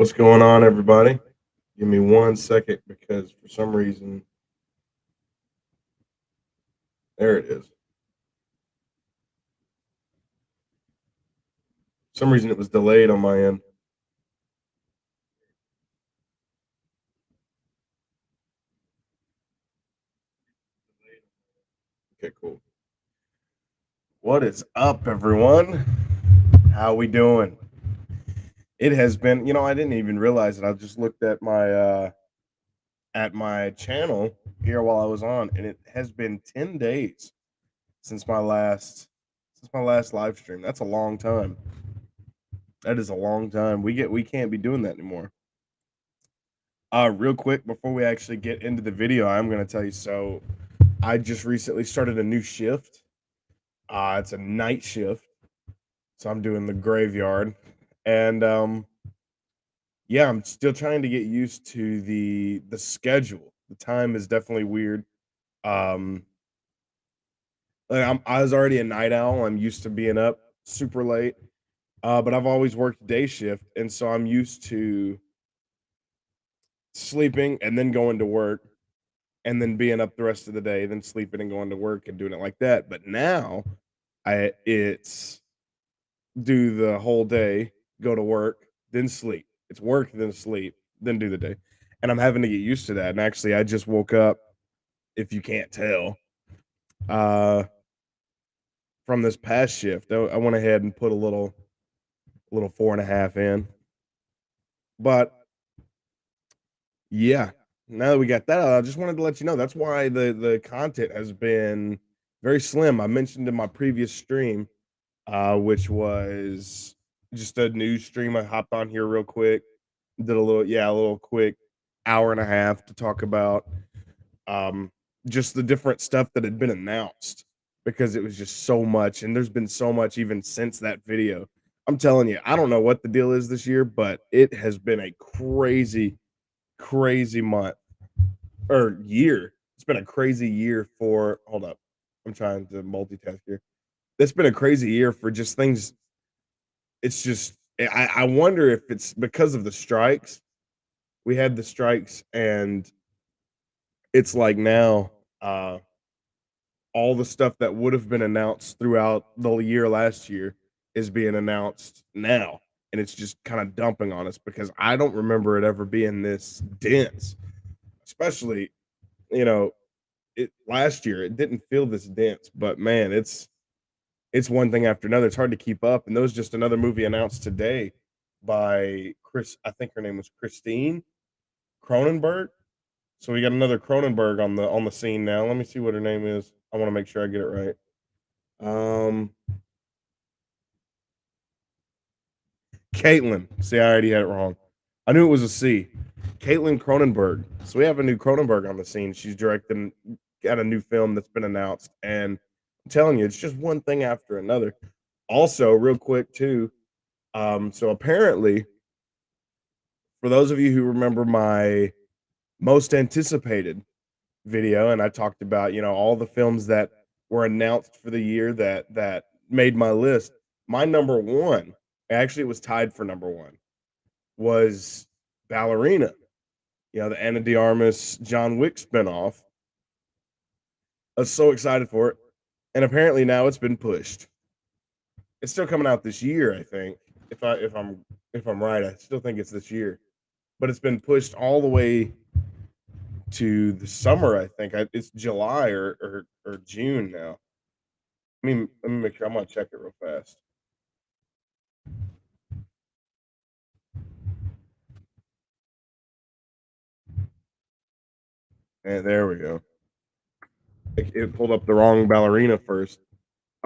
What's going on, everybody? Give me 1 second because for some reason, there it is. For some reason, it was delayed on my end. Okay, cool. What is up, everyone? How we doing? It has been, I didn't even realize it. I just looked at my channel here while I was on, and it has been 10 days since my last live stream. That's a long time. That is a long time. We can't be doing that anymore. Real quick before we actually get into the video, I'm gonna tell you. So, I just recently started a new shift. It's a night shift, so I'm doing the graveyard, and yeah, I'm still trying to get used to the schedule. The time is definitely weird. Um, I was already a night owl. I'm used to being up super late, but I've always worked day shift, and so I'm used to sleeping and then going to work and then being up the rest of the day, then sleeping and going to work and doing it like that. But now it's do the whole day, go to work, then sleep. It's work, then sleep, then do the day. And I'm having to get used to that. And actually, I just woke up, if you can't tell, uh, from this past shift. I went ahead and put a little 4.5 in. But yeah, now that we got that out, I just wanted to let you know that's why the content has been very slim. I mentioned in my previous stream, which was just a news stream. I hopped on here real quick, did a little quick hour and a half to talk about um, just the different stuff that had been announced because it was just so much, and there's been so much even since that video. I'm telling you, I don't know what the deal is this year, but it has been a crazy, crazy month or year. It's been a crazy year for. Hold up, I'm trying to multitask here. It's been a crazy year for just things. It's just I wonder if it's because of the strikes. We had the strikes, and it's like now, uh, all the stuff that would have been announced throughout the year last year is being announced now, and it's just kinda dumping on us because I don't remember it ever being this dense, especially, you know, it last year, it didn't feel this dense, but man, it's one thing after another. It's hard to keep up, and there was just another movie announced today by I think her name was Christine Cronenberg. So we got another Cronenberg on the scene now. Let me see what her name is. I want to make sure I get it right. Um, Caitlin. See, I already had it wrong. I knew it was a C. Caitlin Cronenberg. So we have a new Cronenberg on the scene. She's directing, got a new film that's been announced, and I'm telling you, it's just one thing after another. Also, real quick too. So apparently, for those of you who remember my most anticipated video, and I talked about, all the films that were announced for the year that made my list. My number one, actually it was tied for number one, was Ballerina. The Anna de Armas John Wick spinoff. I was so excited for it. And apparently now it's been pushed. It's still coming out this year, I think. If I'm right, I still think it's this year. But it's been pushed all the way to the summer, I think. It's July or June now. Let me make sure. I'm gonna check it real fast. And there we go. It pulled up the wrong ballerina first.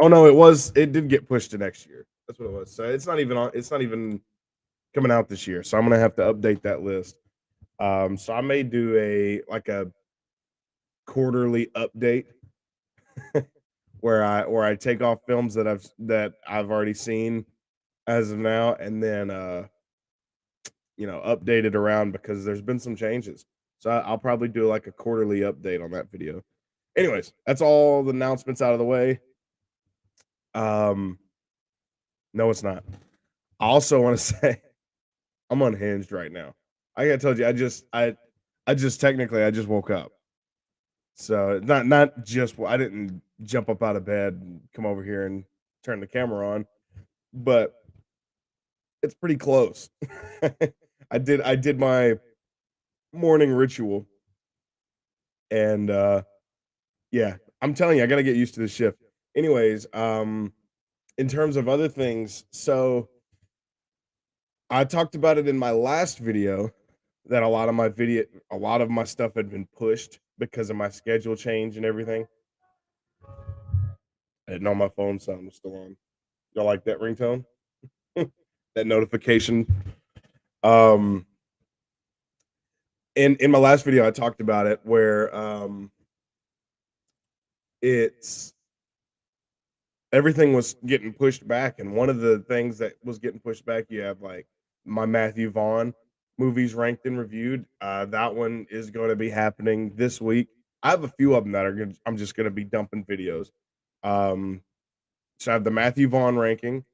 Oh no, it did get pushed to next year. That's what it was. So it's not even coming out this year. So I'm gonna have to update that list. So I may do a quarterly update where I take off films that I've already seen as of now, and then update it around because there's been some changes. So I'll probably do like a quarterly update on that video. Anyways, that's all the announcements out of the way. Um, no, it's not. I also want to say I'm unhinged right now. Like I told you, I just technically I just woke up. So not just I didn't jump up out of bed and come over here and turn the camera on, but it's pretty close. I did my morning ritual and yeah, I'm telling you, I gotta get used to this shift. Anyways, in terms of other things, so I talked about it in my last video that a lot of my stuff had been pushed because of my schedule change and everything. I didn't know my phone sound was still on. Y'all like that ringtone? That notification. Um, in my last video, I talked about it where it's everything was getting pushed back, and one of the things that was getting pushed back, you have like my Matthew Vaughn movies ranked and reviewed. That one is going to be happening this week. I have a few of them that are going. I'm just going to be dumping videos. Um, so I have the Matthew Vaughn ranking.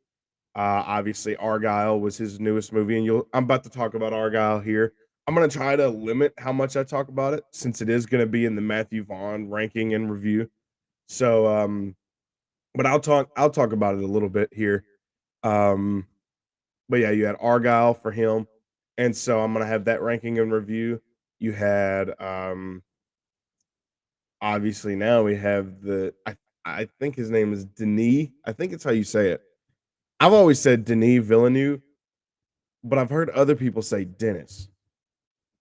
Obviously, Argyle was his newest movie, and you'll. I'm about to talk about Argyle here. I'm gonna try to limit how much I talk about it since it is gonna be in the Matthew Vaughn ranking and review. So, but I'll talk about it a little bit here. Um, but yeah, you had Argyle for him, and so I'm gonna have that ranking and review. You had obviously now we have I think his name is Denis. I think it's how you say it. I've always said Denis Villeneuve, but I've heard other people say Dennis.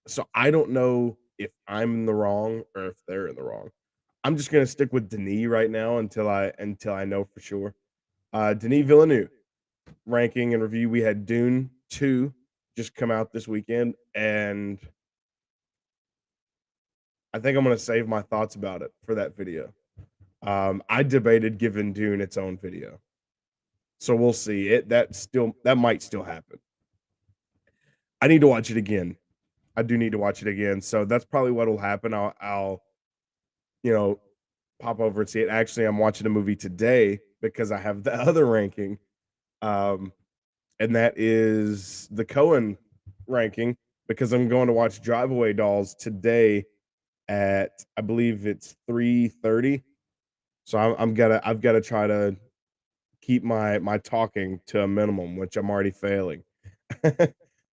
So I don't know if I'm in the wrong or if they're in the wrong. I'm just gonna stick with Denis right now until I know for sure. Denis Villeneuve ranking and review. We had Dune 2 just come out this weekend, and I think I'm gonna save my thoughts about it for that video. I debated giving Dune its own video, so we'll see. That might still happen. I need to watch it again. I do need to watch it again, so that's probably what'll happen. I'll you know pop over and see it. Actually, I'm watching a movie today because I have the other ranking, um, and that is the Cohen ranking because I'm going to watch Drive Away Dolls today at I believe it's 3:30. So I've gotta try to keep my talking to a minimum, which I'm already failing.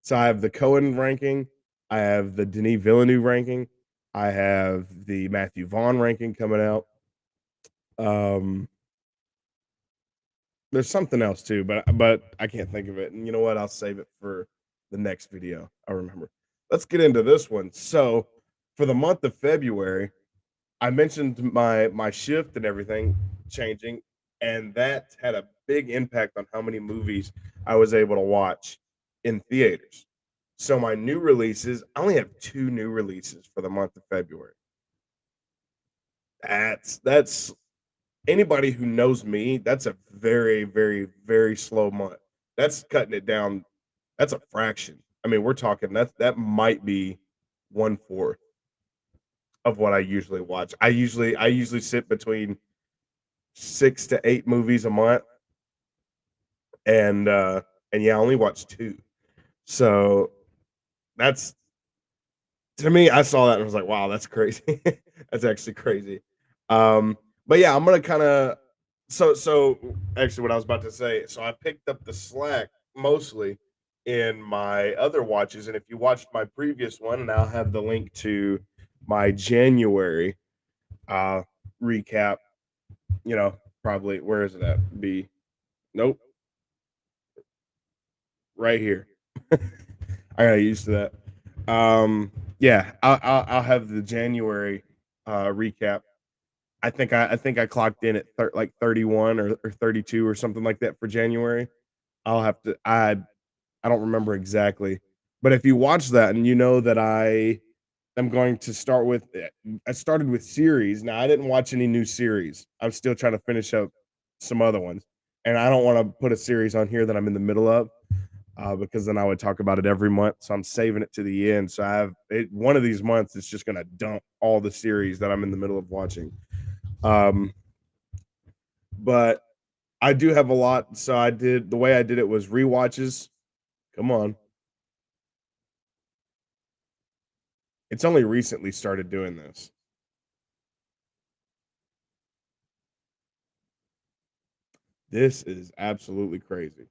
So I have the Cohen ranking, I have the Denis Villeneuve ranking, I have the Matthew Vaughn ranking coming out. Um, there's something else too, but I can't think of it. And you know what? I'll save it for the next video. I remember. Let's get into this one. So for the month of February, I mentioned my shift and everything changing, and that had a big impact on how many movies I was able to watch in theaters. So my new releases, I only have 2 new releases for the month of February. That's anybody who knows me, that's a very, very, very slow month. That's cutting it down. That's a fraction. I mean, we're talking that might be 1/4 of what I usually watch. I usually sit between 6 to 8 movies a month, and yeah, I only watch 2. So that's to me, I saw that and I was like, wow, that's crazy. That's actually crazy. But yeah, I'm gonna kind of so actually what I was about to say, so I picked up the slack mostly in my other watches. And if you watched my previous one, and I'll have the link to my January uh recap, probably where is it at? B. Nope, right here. I got used to that. Yeah, I'll have the January recap. I think I clocked in at like 31 or 32 or something like that for January. I'll have to I don't remember exactly. But if you watch that and you know that I am going to start with I started with series. Now I didn't watch any new series. I'm still trying to finish up some other ones. And I don't want to put a series on here that I'm in the middle of because then I would talk about it every month. So I'm saving it to the end. So I have one of these months. It's just going to dump all the series that I'm in the middle of watching. Um, but I do have a lot. So I did the way I did it was rewatches. Come on, It's only recently started doing this. This is absolutely crazy.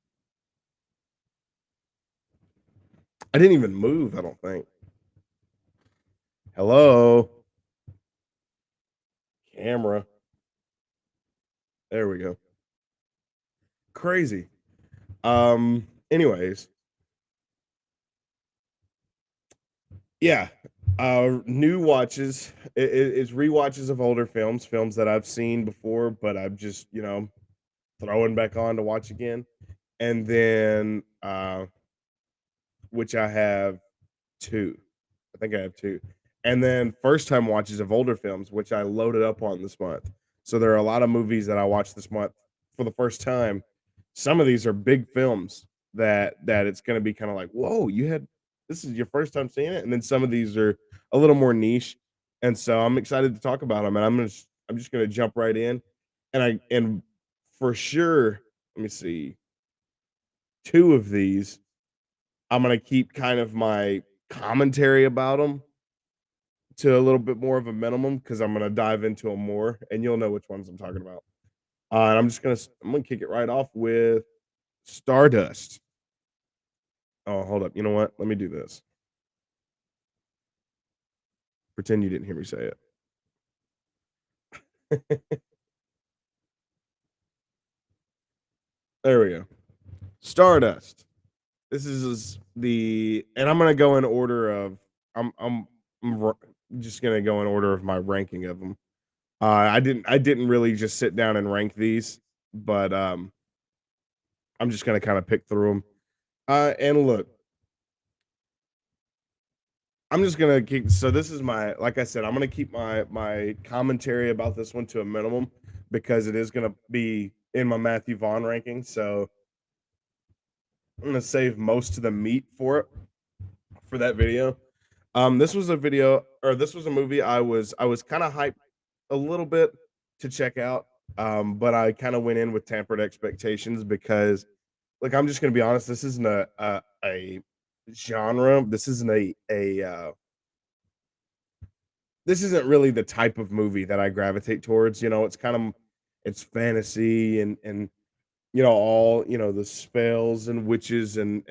I didn't even move, I don't think. Hello? Camera. There we go. Crazy. Anyways, yeah. New watches. It's rewatches of older films, films that I've seen before, but I'm just, throwing back on to watch again. And then which I have 2. I think I have 2. And then first time watches of older films, which I loaded up on this month. So there are a lot of movies that I watched this month for the first time. Some of these are big films that it's gonna be kinda like, "Whoa, you had this is your first time seeing it?" And then some of these are a little more niche, and so I'm excited to talk about them. And I'm just gonna jump right in, and for sure, let me see, 2 of these, I'm gonna keep kind of my commentary about them to a little bit more of a minimum because I'm gonna dive into them more, and you'll know which ones I'm talking about. And I'm gonna kick it right off with Stardust. Oh, hold up. You know what? Let me do this. Pretend you didn't hear me say it. There we go. Stardust. This is the and I'm gonna go in order of I'm I'm I'm r- just gonna go in order of my ranking of them. I didn't really just sit down and rank these, but I'm just gonna kind of pick through them. And look, I'm just gonna keep. So this is my, like I said, I'm gonna keep my commentary about this one to a minimum because it is gonna be in my Matthew Vaughn ranking. So I'm gonna save most of the meat for it for that video. This was a video or this was a movie I was kind of hyped a little bit to check out. But I kind of went in with tempered expectations because, like, I'm just gonna be honest. This isn't a genre. This isn't a this isn't really the type of movie that I gravitate towards. It's kind of it's fantasy and all the spells and witches and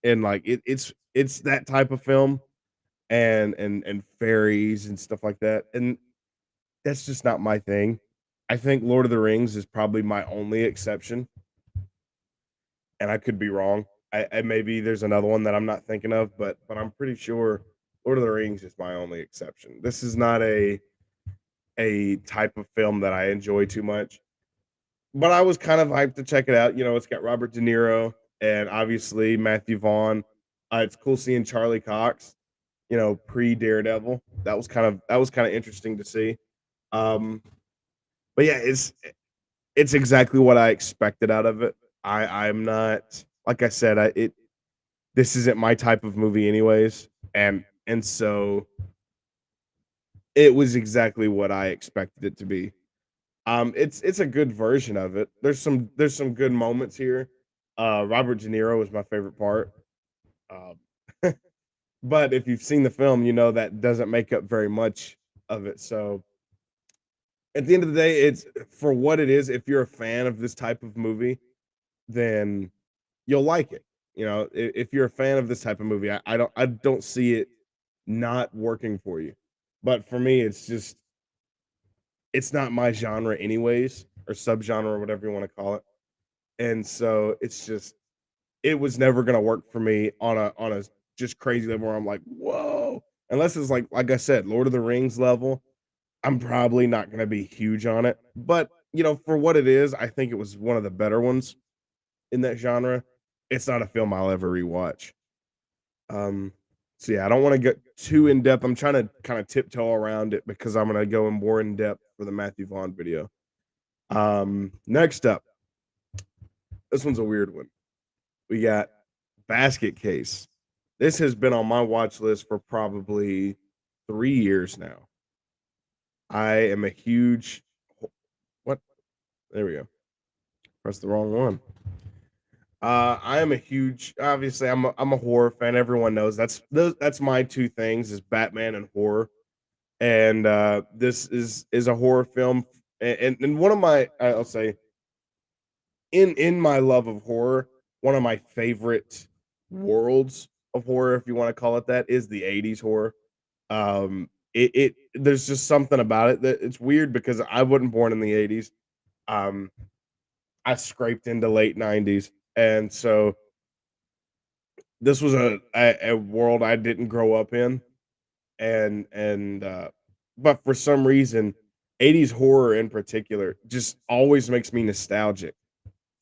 like it's that type of film and fairies and stuff like that. And that's just not my thing. I think Lord of the Rings is probably my only exception, and I could be wrong. I maybe there's another one that I'm not thinking of, but I'm pretty sure Lord of the Rings is my only exception. This is not a type of film that I enjoy too much. But I was kind of hyped to check it out. It's got Robert De Niro and obviously Matthew Vaughn. It's cool seeing Charlie Cox, pre Daredevil. That was kind of interesting to see. Um, but yeah, it's exactly what I expected out of it. I'm not like I said, this isn't my type of movie anyways, and so it was exactly what I expected it to be. It's a good version of it. There's some good moments here. Robert De Niro was my favorite part. Um, but if you've seen the film, you know that doesn't make up very much of it. So at the end of the day, it's for what it is. If you're a fan of this type of movie, then you'll like it. If you're a fan of this type of movie, I don't see it not working for you. But for me, it's not my genre anyways, or subgenre, or whatever you want to call it. And so it was never gonna work for me on a just crazy level where I'm like, whoa. Unless it's like I said, Lord of the Rings level, I'm probably not gonna be huge on it. But for what it is, I think it was one of the better ones in that genre. It's not a film I'll ever rewatch. Um, so yeah, I don't want to get too in depth. I'm trying to kind of tiptoe around it because I'm gonna go in more in depth for the Matthew Vaughn video. Next up, this one's a weird one. We got Basket Case. This has been on my watch list for probably 3 years now. I am a huge what? There we go. Press the wrong one. I am a huge obviously, I'm a horror fan, everyone knows that's my 2 things is Batman and horror, and, this is a horror film, and one of my I'll say, in my love of horror, one of my favorite worlds of horror, if you wanna call it that, is the '80s horror. It there's just something about it that it's weird because I wasn't born in the '80s. Um, I scraped into late '90s, and so this was a world I didn't grow up in, and but for some reason, '80s horror in particular just always makes me nostalgic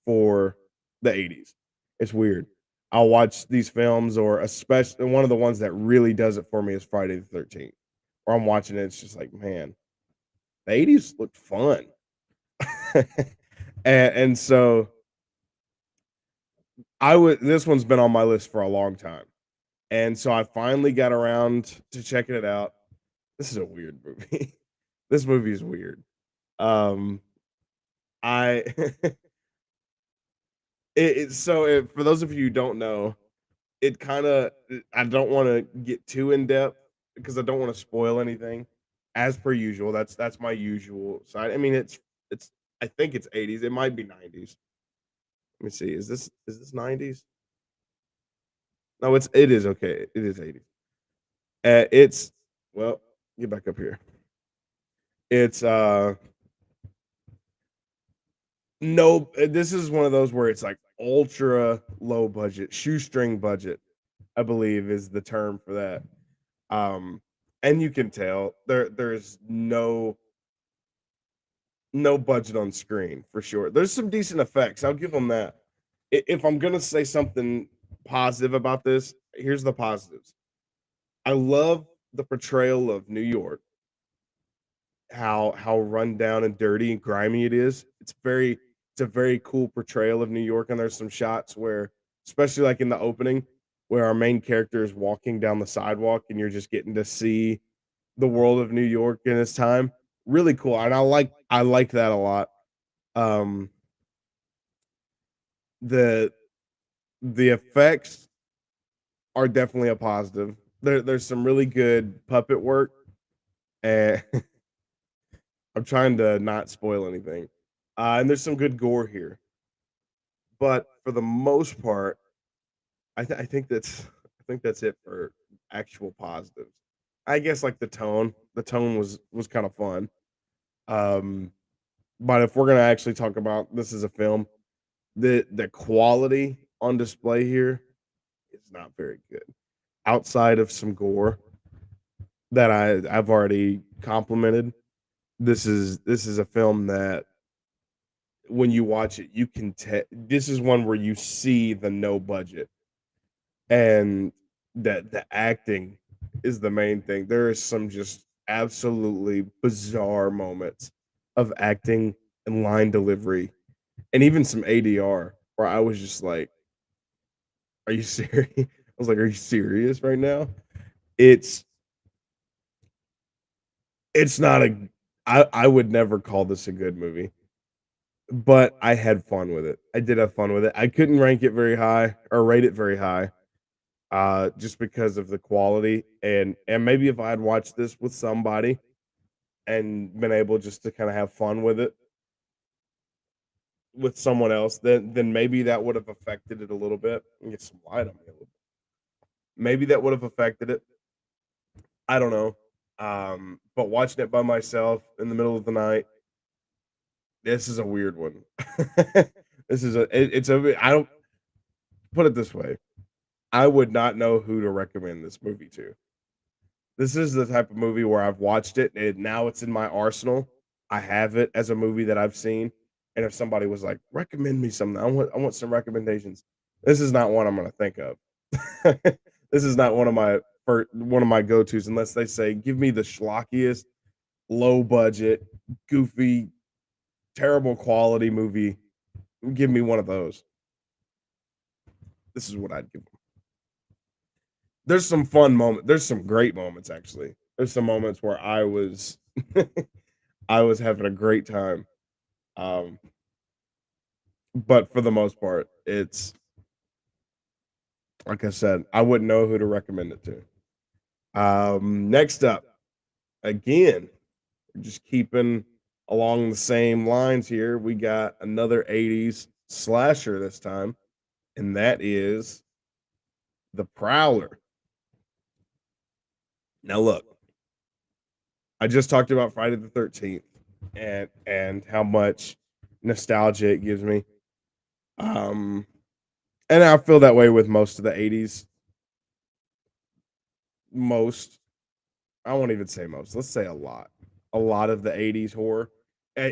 for the '80s. It's weird. I'll watch these films or especially one of the ones that really does it for me is Friday the 13th, where I'm watching it, it's just like, man, the '80s looked fun. And so I would this one's been on my list for a long time. And so I finally got around to checking it out. This is a weird movie. This movie is weird. Um, I for those of you who don't know, it kinda I don't wanna get too in depth because I don't wanna spoil anything. As per usual, that's my usual side. I mean, it's I think it's '80s, it might be '90s. Let me see, is this '90s? No, it is okay, it is '80s. It's well, get back up here. It's, no, this is one of those where it's, like, ultra low budget, shoestring budget, I believe is the term for that. Um, and you can tell there's no budget on screen for sure. There's some decent effects, I'll give them that. If I'm gonna say something positive about this, here's the positives. I love the portrayal of New York, how run down and dirty and grimy it is. It's a very cool portrayal of New York, and there's some shots where, especially like in the opening, where our main character is walking down the sidewalk and you're just getting to see the world of New York in its time. Really cool, and I like that a lot. Um, the the effects are definitely a positive. There's some really good puppet work, and I'm trying to not spoil anything. And there's some good gore here, but for the most part, I think that's it for actual positives. I guess like the tone was kind of fun. Um, but if we're gonna actually talk about this as a film, the quality on display here is not very good. Outside of some gore that I've already complimented, this is a film that when you watch it, you can this is one where you see the no budget and that the acting is the main thing. There is some just absolutely bizarre moments of acting and line delivery and even some ADR where I was just like, "Are you serious?" I was like, "Are you serious right now?" It's it's not a I would never call this a good movie, but I had fun with it. I did have fun with it. I couldn't rank it very high or rate it very high, just because of the quality and maybe if I had watched this with somebody and been able just to kinda have fun with it with someone else, then maybe that would have affected it a little bit. Let me get some light on me a little bit. Maybe that would have affected it. I don't know. But watching it by myself in the middle of the night, this is a weird one. This is it's a I don't put it this way. I would not know who to recommend this movie to. This is the type of movie where I've watched it and now it's in my arsenal. I have it as a movie that I've seen. And if somebody was like, recommend me something, I want some recommendations. This is not one I'm gonna think of. This is not one of my go-tos unless they say, give me the schlockiest, low budget, goofy, terrible quality movie. Give me one of those. This is what I'd give them. There's some great moments actually. There's some moments where I was having a great time. Um, but for the most part, it's Like I said, I wouldn't know who to recommend it to. Next up, again, we're just keeping along the same lines here. We got another 80s slasher this time, and that is The Prowler. Now look, I just talked about Friday the 13th and how much nostalgia it gives me. Um and I feel that way with most of the 80s. Most, I won't even say most. Let's say a lot. A lot of the 80s horror,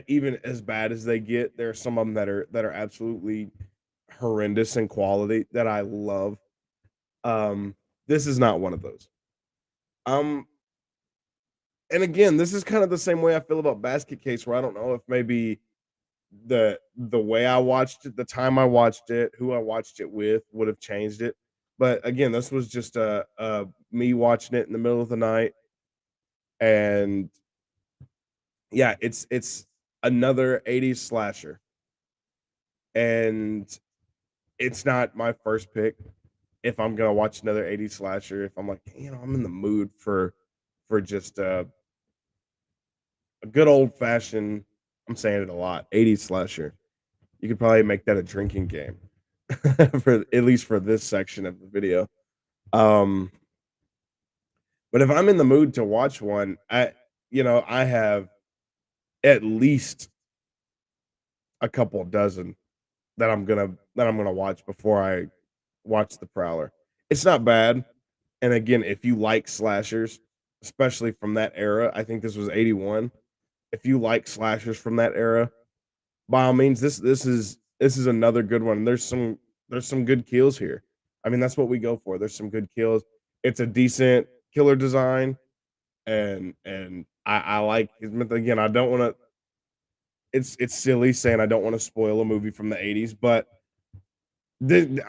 even as bad as they get, there are some of them that are absolutely horrendous in quality that I love. Um this is not one of those. Um and again, this is kind of the same way I feel about Basket Case, where I don't know if maybe the way I watched it, the time I watched it, who I watched it with would have changed it. But again, this was just me watching it in the middle of the night, and yeah, it's another 80s slasher, and it's not my first pick if I'm gonna watch another 80s slasher. If I'm like, I'm in the mood for just a good old fashioned, I'm saying it a lot, 80s slasher. You could probably make that a drinking game for at least for this section of the video. Um, but if I'm in the mood to watch one, I have at least a couple dozen that I'm gonna watch before I watch The Prowler. It's not bad, and again, if you like slashers, especially from that era, I think this was 81. If you like slashers from that era, by all means, this is another good one. There's some good kills here. I mean, that's what we go for. There's some good kills. It's a decent killer design, and I like his again. I don't want to. It's silly saying I don't want to spoil a movie from the 80s, but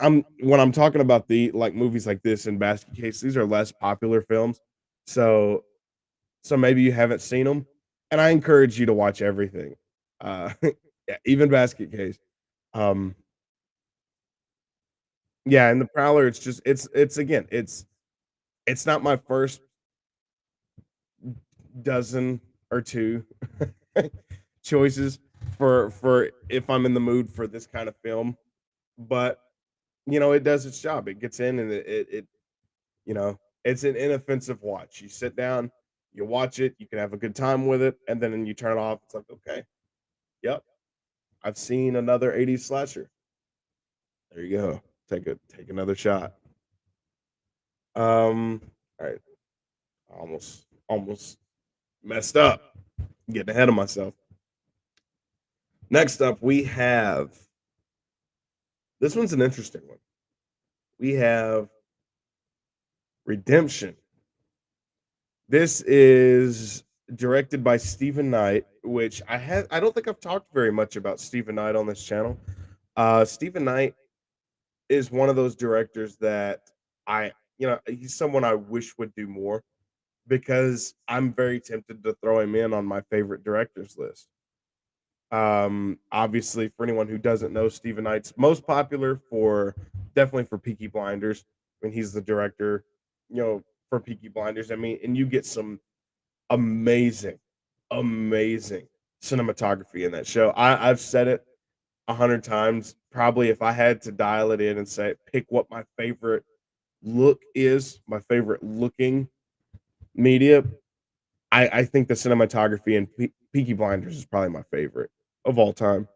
I'm when I'm talking about the like movies like this in Basket Case, these are less popular films, so maybe you haven't seen them, and I encourage you to watch everything, yeah, even Basket Case. Um, yeah, and The Prowler, it's just it's again, it's not my first dozen or 2 choices for if I'm in the mood for this kind of film, but, it does its job. It gets in and it's an inoffensive watch. You sit down, you watch it, you can have a good time with it, and then you turn it off, it's like, "Okay, yep, I've seen another 80s slasher. There you go. Take another shot." Alright, almost messed up, getting ahead of myself. Next up, we have this one's an interesting one. We have Redemption. This is directed by Stephen Knight, which I don't think I've talked very much about Stephen Knight on this channel. Stephen Knight is one of those directors that he's someone I wish would do more because I'm very tempted to throw him in on my favorite directors list. Obviously, for anyone who doesn't know, Stephen Knight's most popular for definitely for Peaky Blinders. I mean, he's the director, for Peaky Blinders. I mean, and you get some amazing, amazing cinematography in that show. I've said it 100 times. Probably if I had to dial it in and say pick what my favorite look is, my favorite looking media, I think the cinematography in Peaky Blinders is probably my favorite of all time.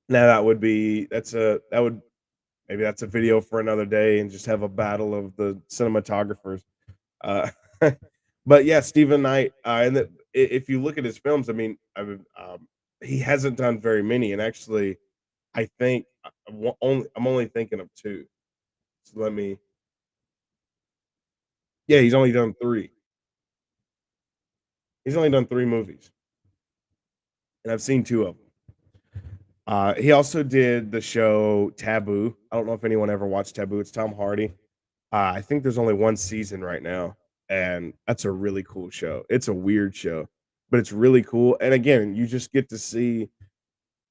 Now that would maybe that's a video for another day and just have a battle of the cinematographers. Uh, but yeah, Stephen Knight, and if you look at his films, he hasn't done very many, and actually, I think I'm only thinking of two. So yeah, he's only done three. He's only done three movies, and I've seen two of them. He also did the show Taboo. I don't know if anyone ever watched Taboo. It's Tom Hardy. I think there's only one season right now, and that's a really cool show. It's a weird show, but it's really cool. And again, you just get to see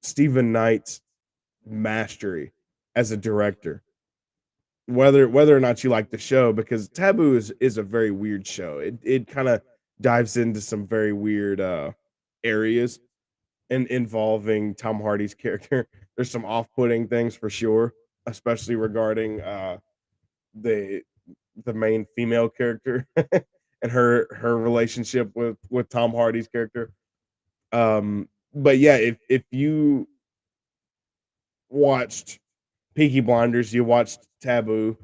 Stephen Knight's mastery as a director. whether or not you like the show, because Taboo is a very weird show. It kind of dives into some very weird areas and involving Tom Hardy's character. There's some off-putting things for sure, especially regarding the the main female character and her relationship with Tom Hardy's character. But yeah, if you watched Peaky Blinders, you watched Taboo,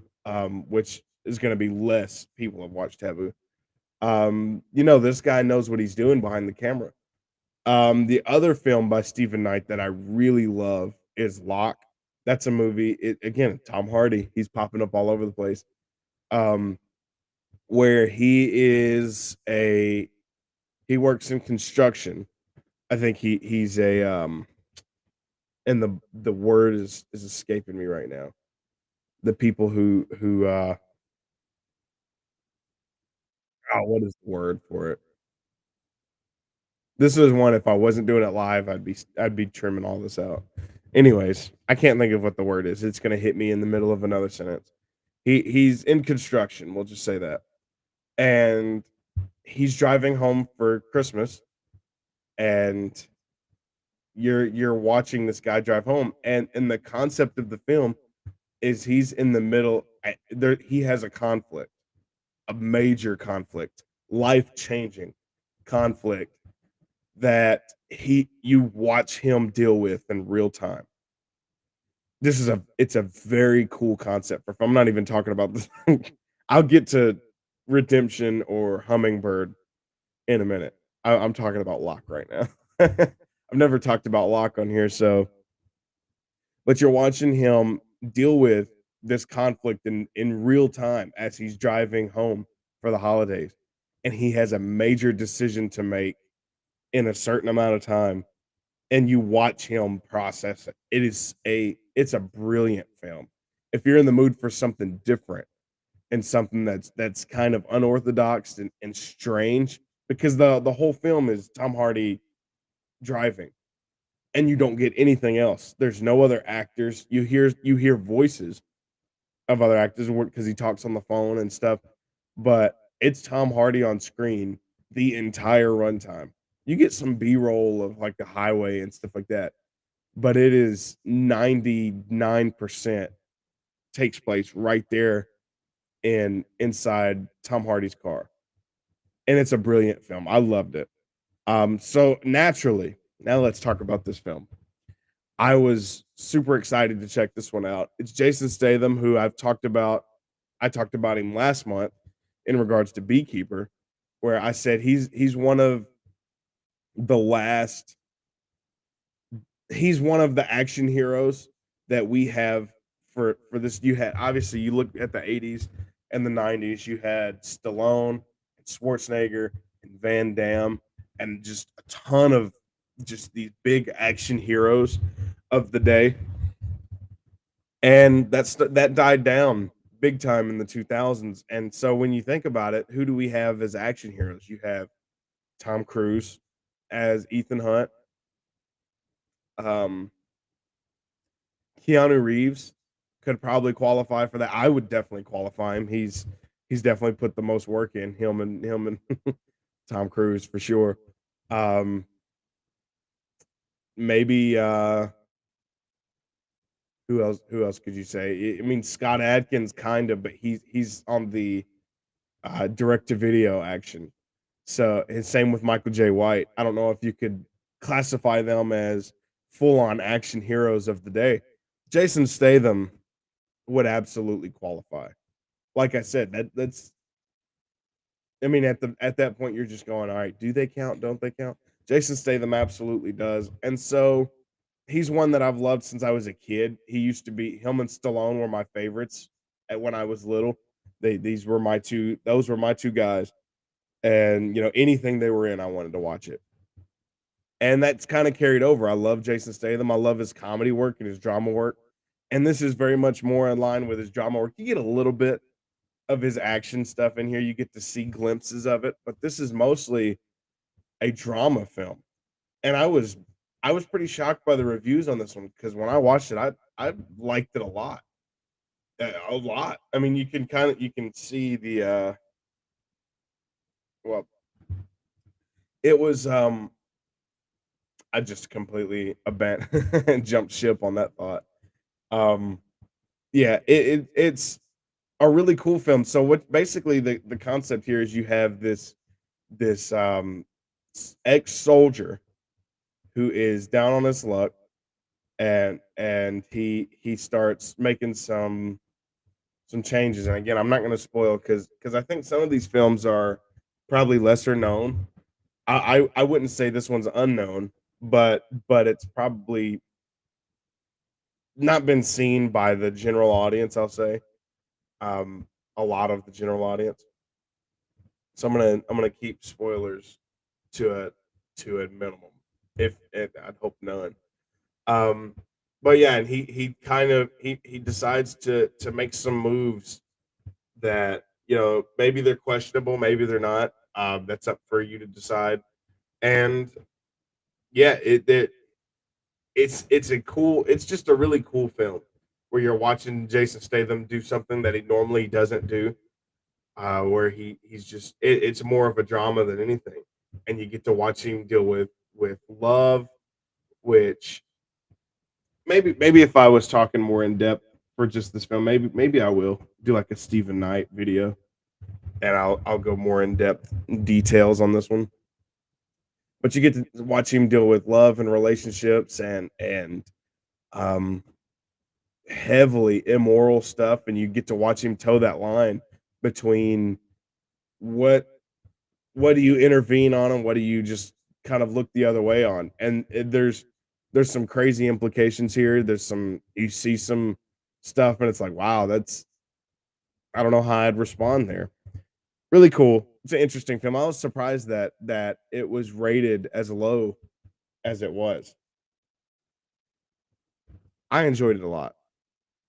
which is going to be less people have watched Taboo. You know, this guy knows what he's doing behind the camera. The other film by Stephen Knight that I really love is Lock. That's a movie. Again, Tom Hardy. He's popping up all over the place. Um, where he works in construction. I think he's a and the word is escaping me right now. The people who oh, what is the word for it? This is one, if I wasn't doing it live, I'd be trimming all this out. Anyways, I can't think of what the word is. It's gonna hit me in the middle of another sentence. He's in construction, we'll just say that. And he's driving home for Christmas, and you're watching this guy drive home, and the concept of the film is he's in the middle there he has a conflict, a major conflict, life-changing conflict that he you watch him deal with in real time. It's a very cool concept for I'm not even talking about this. I'll get to Redemption or Hummingbird in a minute. I'm talking about Locke right now. I've never talked about Locke on here, so but you're watching him deal with this conflict in real time as he's driving home for the holidays, and he has a major decision to make in a certain amount of time, and you watch him process it. It's a brilliant film. If you're in the mood for something different and something that's kind of unorthodox and strange, because the whole film is Tom Hardy driving, and you don't get anything else. There's no other actors. You hear voices of other actors because he talks on the phone and stuff, but it's Tom Hardy on screen the entire runtime. You get some B-roll of like the highway and stuff like that, but it is 99% takes place right there inside Tom Hardy's car. And it's a brilliant film. I loved it. So naturally, now let's talk about this film. I was super excited to check this one out. It's Jason Statham, who I've talked about. I talked about him last month in regards to Beekeeper, where I said he's one of the last he's one of the action heroes that we have for this. You had obviously you look at the 80s and the 90s, you had Stallone, Schwarzenegger, and Van Damme, and just a ton of just these big action heroes of the day. And that died down big time in the 2000s. And so when you think about it, who do we have as action heroes? You have Tom Cruise as Ethan Hunt, um, Keanu Reeves could probably qualify for that. I would definitely qualify him. He's definitely put the most work in, him and Tom Cruise for sure. Um, maybe who else could you say? I mean, Scott Adkins kind of, but he's on the direct to video action. So his same with Michael J. White. I don't know if you could classify them as full on action heroes of the day. Jason Statham would absolutely qualify. Like I said, that's I mean at that point you're just going, all right, do they count? Don't they count? Jason Statham absolutely does. And so he's one that I've loved since I was a kid. He used to be him and Stallone were my favorites at when I was little. These were my two those were my two guys. And anything they were in, I wanted to watch it. And that's kind of carried over. I love Jason Statham. I love his comedy work and his drama work. And this is very much more in line with his drama work. You get a little bit of his action stuff in here. You get to see glimpses of it, but this is mostly a drama film. And I was pretty shocked by the reviews on this one because when I watched it, I liked it a lot. A lot. I mean, you can see well, it was, I just completely jumped ship on that thought. Um, yeah, it's a really cool film. So what basically the concept here is you have this ex-soldier who is down on his luck, and he starts making some changes. And again, I'm not going to spoil because I think some of these films are probably lesser known. I wouldn't say this one's unknown, but it's probably not been seen by the general audience. I'll say um, a lot of the general audience. So I'm gonna keep spoilers to a to a minimum. If I'd hope none. Um, but yeah, and he kind of he decides to make some moves that maybe they're questionable, maybe they're not. That's up for you to decide. And yeah, it's just a really cool film where you're watching Jason Statham do something that he normally doesn't do. Where it's more of a drama than anything, and you get to watch him deal with love, which maybe if I was talking more in depth for just this film, maybe I will do like a Stephen Knight video, and I'll go more in depth details on this one. But you get to watch him deal with love and relationships and um heavily immoral stuff, and you get to watch him toe that line between what what do you intervene on and what do you just kind of look the other way on. And there's some crazy implications here. You see some stuff and it's like, wow, that's I don't know how I'd respond there. Really cool. It's an interesting film. I was surprised that it was rated as low as it was. I enjoyed it a lot.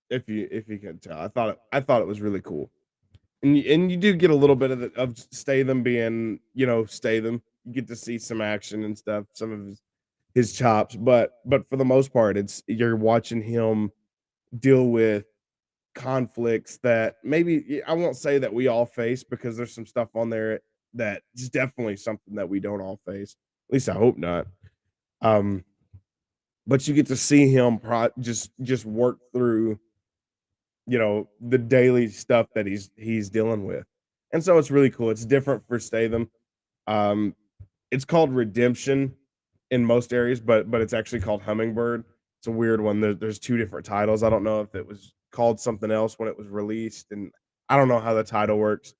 If you can tell, I thought it was really cool. And you do get a little bit of Statham being, Statham. You get to see some action and stuff, some of his chops, but for the most part, it's you're watching him deal with conflicts that maybe I won't say that we all face because there's some stuff on there that is definitely something that we don't all face. At least I hope not. Um, but you get to see him just work through, the daily stuff that he's dealing with. And so it's really cool. It's different for Statham. Um, it's called Redemption in most areas, but it's actually called Hummingbird. It's a weird one. There's two different titles. I don't know if it was called something else when it was released, and I don't know how the title works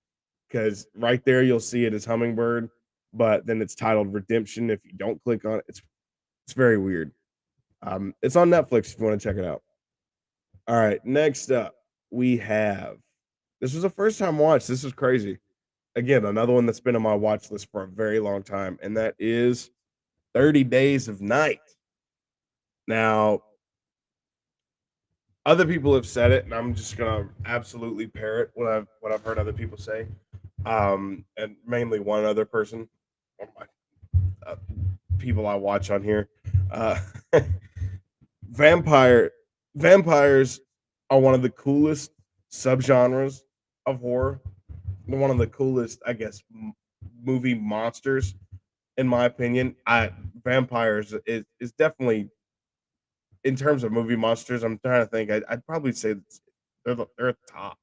because right there you'll see it as Hummingbird, but then it's titled Redemption. If you don't click on it, it's very weird. It's on Netflix if you want to check it out. All right, next up we have this was a first time watch. This was crazy. Again, another one that's been on my watch list for a very long time, and that is 30 Days of Night. Now, other people have said it, and I'm just gonna absolutely parrot what I've heard other people say. And mainly one other person, one of my people I watch on here. Uh, vampire vampires are one of the coolest subgenres of horror. One of the coolest, I guess, movie monsters, in my opinion. I Vampires is definitely in terms of movie monsters. I'm trying to think. I'd probably say they're at the top.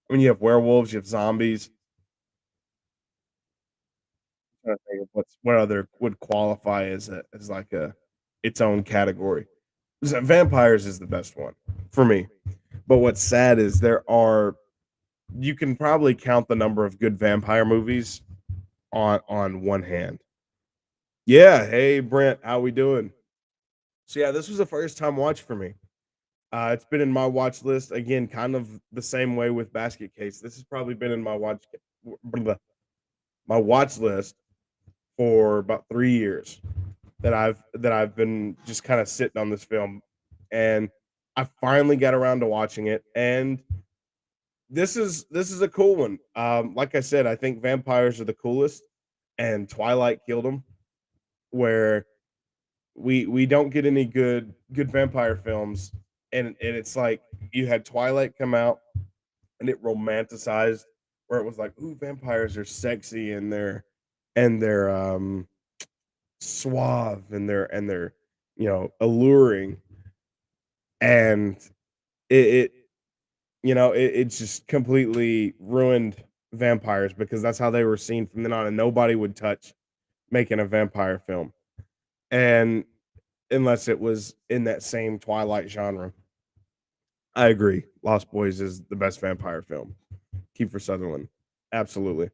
I mean, you have werewolves, you have zombies. I'm trying to think of what other would qualify as like a its own category. Vampires is the best one for me. But what's sad is there are you can probably count the number of good vampire movies on one hand. Yeah, hey Brent, how we doing? So yeah, this was a first time watch for me. It's been in my watch list again, kind of the same way with Basket Case. This has probably been in my watch list for about 3 years that I've been just kind of sitting on this film, and I finally got around to watching it, and this is a cool one. Like I said, I think vampires are the coolest, and Twilight killed them. Where we don't get any good vampire films, and it's like you had Twilight come out, and it romanticized where it was like, ooh, vampires are sexy and they're suave and they're alluring, and it it just completely ruined vampires because that's how they were seen from then on, and nobody would touch making a vampire film, and unless it was in that same Twilight genre. I agree. Lost Boys is the best vampire film. Kiefer Sutherland. Absolutely.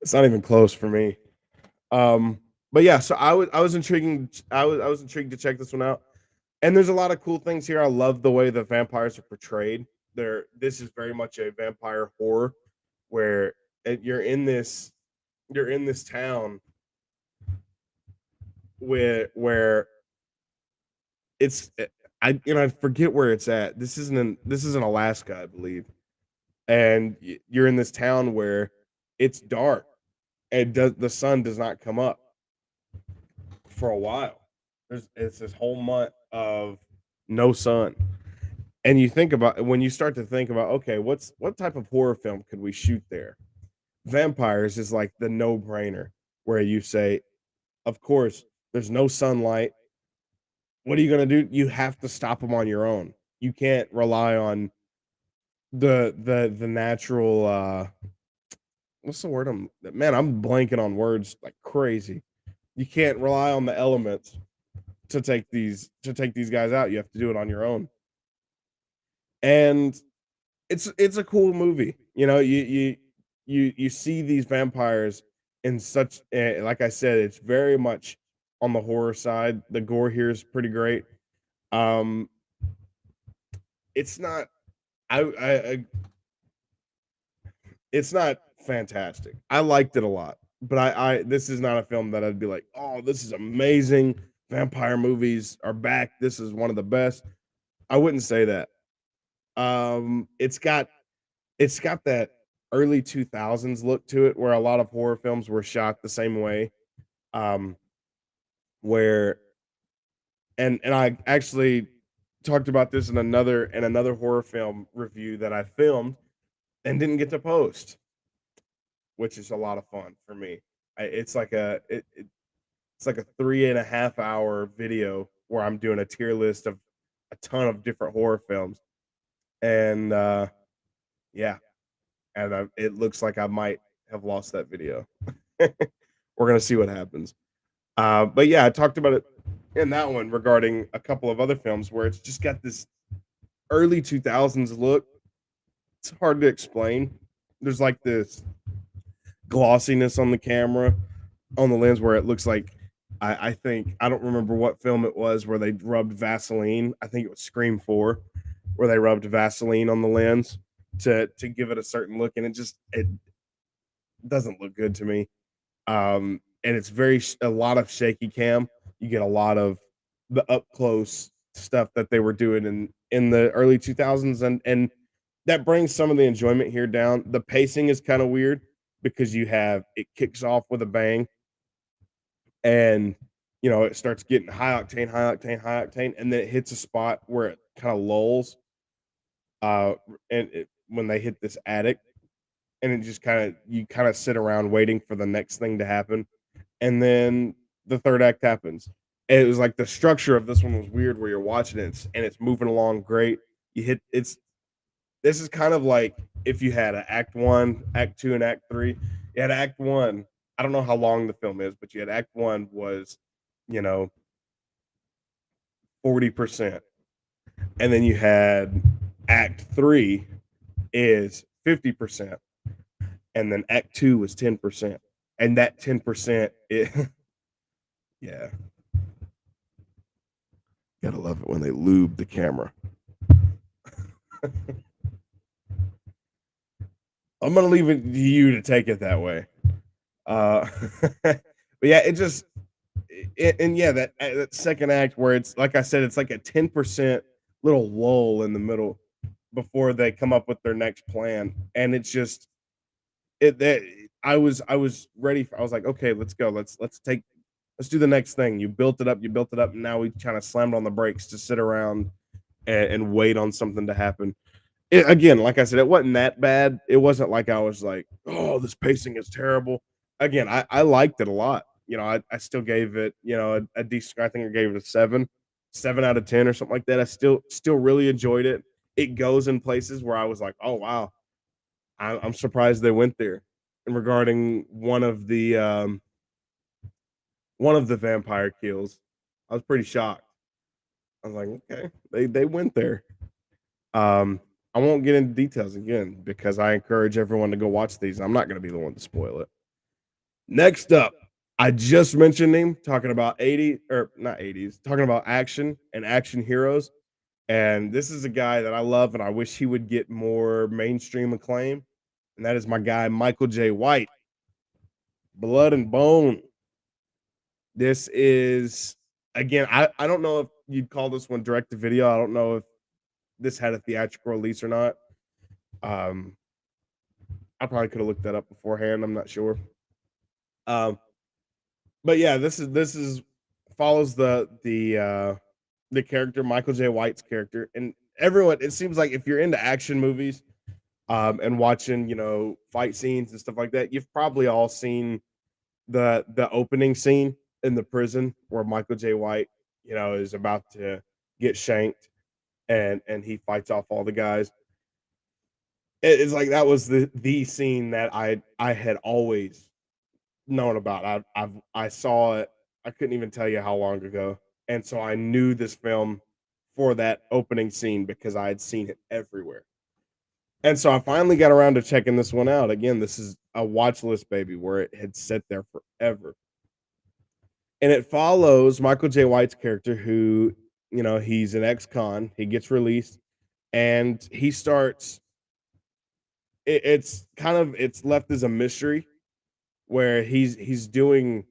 It's not even close for me. But yeah, so I was intrigued to check this one out. And there's a lot of cool things here. I love the way the vampires are portrayed. This is very much a vampire horror where you're in this town where it's I forget where it's at. This is in Alaska, I believe. And you're in this town where it's dark and the sun does not come up for a while. It's this whole month of no sun. And you think about when you start to think about, okay, what type of horror film could we shoot there? Vampires is like the no-brainer where you say, of course, there's no sunlight. What are you going to do? You have to stop them on your own. You can't rely on the natural what's the word I'm blanking on words like crazy. You can't rely on the elements to take these guys out. You have to do it on your own. And it's a cool movie. You see these vampires in such like I said, it's very much on the horror side. The gore here is pretty great. Um it's not I it's not fantastic. I liked it a lot, but I this is not a film that I'd be like, "Oh, this is amazing. Vampire movies are back. This is one of the best." I wouldn't say that. It's got that early 2000s look to it where a lot of horror films were shot the same way. Um, where and I actually talked about this in another horror film review that I filmed and didn't get to post, which is a lot of fun for me. It's like a 3.5 hour video where I'm doing a tier list of a ton of different horror films, and yeah, and it looks like I might have lost that video. We're gonna see what happens. But yeah, I talked about it in that one regarding a couple of other films where it's just got this early 2000s look. It's hard to explain. There's like this glossiness on the camera, on the lens, where it looks like I think I don't remember what film it was where they rubbed Vaseline. I think it was Scream 4, where they rubbed Vaseline on the lens to give it a certain look, and it doesn't look good to me. And it's a lot of shaky cam. You get a lot of the up close stuff that they were doing in the early 2000s, and that brings some of the enjoyment here down. The pacing is kind of weird because it kicks off with a bang, and it starts getting high octane, high octane, high octane, and then it hits a spot where it kind of lulls. When they hit this attic, and it just you kind of sit around waiting for the next thing to happen, and then the third act happens. And it was like the structure of this one was weird, where you're watching it and it's moving along great. You hit it's This is kind of like if you had an act one, act two, and act three. You had act one. I don't know how long the film is, but you had act one was, you know, 40%. And then you had act three is 50%. And then act two was 10%. And that 10%, yeah. Gotta love it when they lube the camera. I'm gonna leave it to you to take it that way. But yeah, and yeah, that second act where it's like I said, it's like a 10% little lull in the middle before they come up with their next plan, and it's just it that I was ready for. I was like, okay, let's go, let's do the next thing. You built it up, and now we kind of slammed on the brakes to sit around and wait on something to happen. Again, like I said, it wasn't that bad. It wasn't like I was like, "Oh, this pacing is terrible." Again, I liked it a lot. I still gave it, a decent. I think I gave it a 7 out of 10 or something like that. I still really enjoyed it. It goes in places where I was like, "Oh, wow. I'm surprised they went there." And regarding one of the vampire kills, I was pretty shocked. I was like, "Okay, they went there." Um, I won't get into details again because I encourage everyone to go watch these. I'm not gonna be the one to spoil it. Next up, I just mentioned him talking about 80 or not 80s, talking about action and action heroes. And this is a guy that I love and I wish he would get more mainstream acclaim. And that is my guy, Michael J. White, Blood and Bone. This is, again, I don't know if you'd call this one direct to video. I don't know if this had a theatrical release or not. Um, I probably could have looked that up beforehand. I'm not sure. Um, but yeah, this is follows the character Michael J. White's character, and everyone. It seems like if you're into action movies, and watching fight scenes and stuff like that, you've probably all seen the opening scene in the prison where Michael J. White, is about to get shanked, and he fights off all the guys. It's like that was the scene that I had always known about. I saw it. I couldn't even tell you how long ago, and so I knew this film for that opening scene because I had seen it everywhere. And so I finally got around to checking this one out. Again, this is a watch list baby where it had sat there forever. And it follows Michael J. White's character who, he's an ex-con. He gets released and he starts it's left as a mystery where he's doing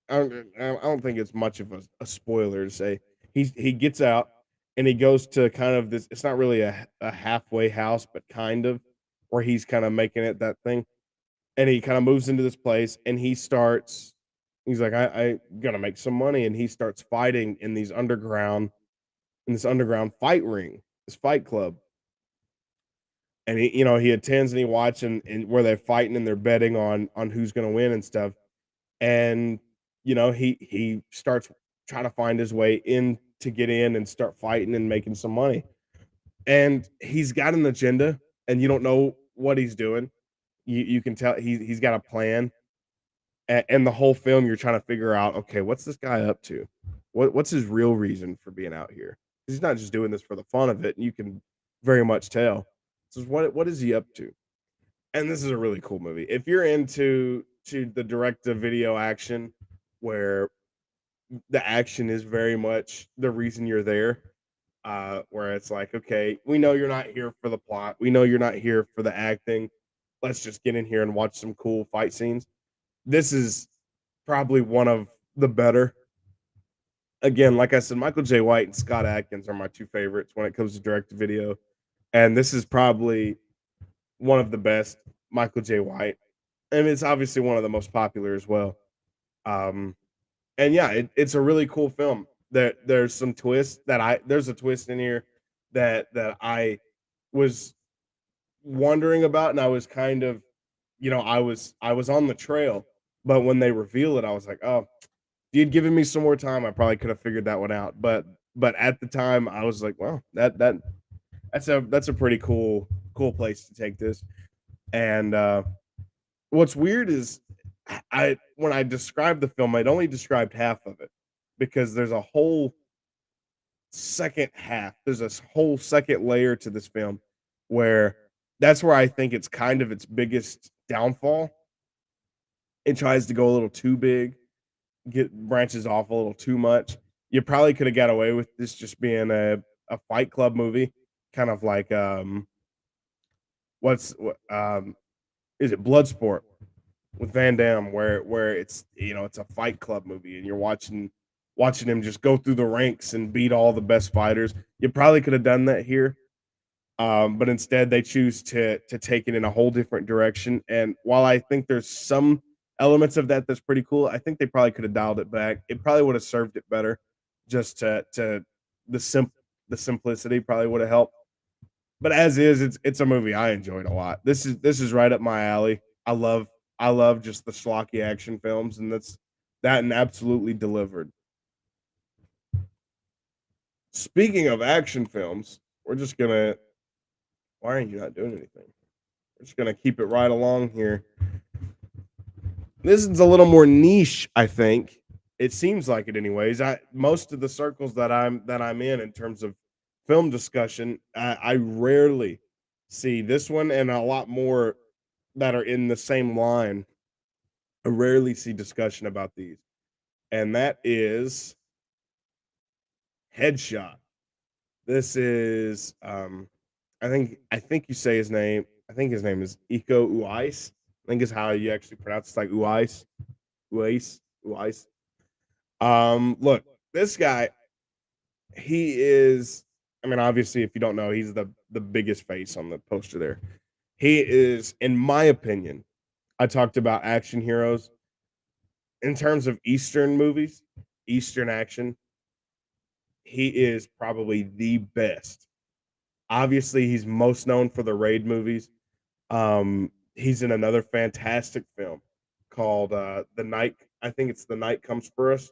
I don't think it's much of a spoiler to say he gets out and he goes to kind of this. It's not really a halfway house, but kind of where he's kind of making it that thing. And he kind of moves into this place and he starts. He's like, I gotta make some money, and he starts fighting in this underground fight ring, this fight club. And he attends and he watches and where they're fighting and they're betting on who's gonna win and stuff. And he starts trying to find his way in to get in and start fighting and making some money. And he's got an agenda, and you don't know what he's doing. You can tell he's got a plan, and the whole film you're trying to figure out, okay, what's this guy up to? What's his real reason for being out here? He's not just doing this for the fun of it, and you can very much tell. So what is he up to? And this is a really cool movie. If you're into the direct to video action where the action is very much the reason you're there, where it's like, okay, we know you're not here for the plot. We know you're not here for the acting. Let's just get in here and watch some cool fight scenes. This is probably one of the better. Again, like I said, Michael J. White and Scott Adkins are my two favorites when it comes to direct to video. And this is probably one of the best Michael J. White. And it's obviously one of the most popular as well. Um, and yeah, it's a really cool film. There's some twists there's a twist in here that I was wondering about, and I was kind of, I was on the trail, but when they reveal it, I was like, oh, if you'd given me some more time, I probably could have figured that one out. But at the time, I was like, well, that's a pretty cool place to take this. And what's weird is I when I described the film, I'd only described half of it because there's a whole second half. There's a whole second layer to this film where that's where I think it's kind of its biggest downfall. It tries to go a little too big, get branches off a little too much. You probably could have got away with this just being a Fight Club movie, kind of like what's what is it Bloodsport with Van Damme, where it's a Fight Club movie, and you're watching him just go through the ranks and beat all the best fighters. You probably could have done that here, but instead they choose to take it in a whole different direction. And while I think there's some elements of that that's pretty cool, I think they probably could have dialed it back. It probably would have served it better just to the sim the simplicity probably would have helped. But as is, it's a movie I enjoyed a lot. This is right up my alley. I love just the schlocky action films, and that and absolutely delivered. Speaking of action films, we're just gonna why are you not doing anything? We're just gonna keep it right along here. This is a little more niche, I think. It seems like it anyways. I most of the circles that I'm in terms of film discussion, I rarely see this one and a lot more that are in the same line. I rarely see discussion about these. And that is Headshot. This is I think you say his name. I think his name is Iko Uwais. I think is how you actually pronounce it. It's like Uwais. Uwais. Look, this guy, he is. I mean, obviously, if you don't know, he's the biggest face on the poster there. He is, in my opinion. I talked about action heroes in terms of Eastern movies, Eastern action. He is probably the best. Obviously, he's most known for the Raid movies. He's in another fantastic film called The Night. I think it's The Night Comes for Us.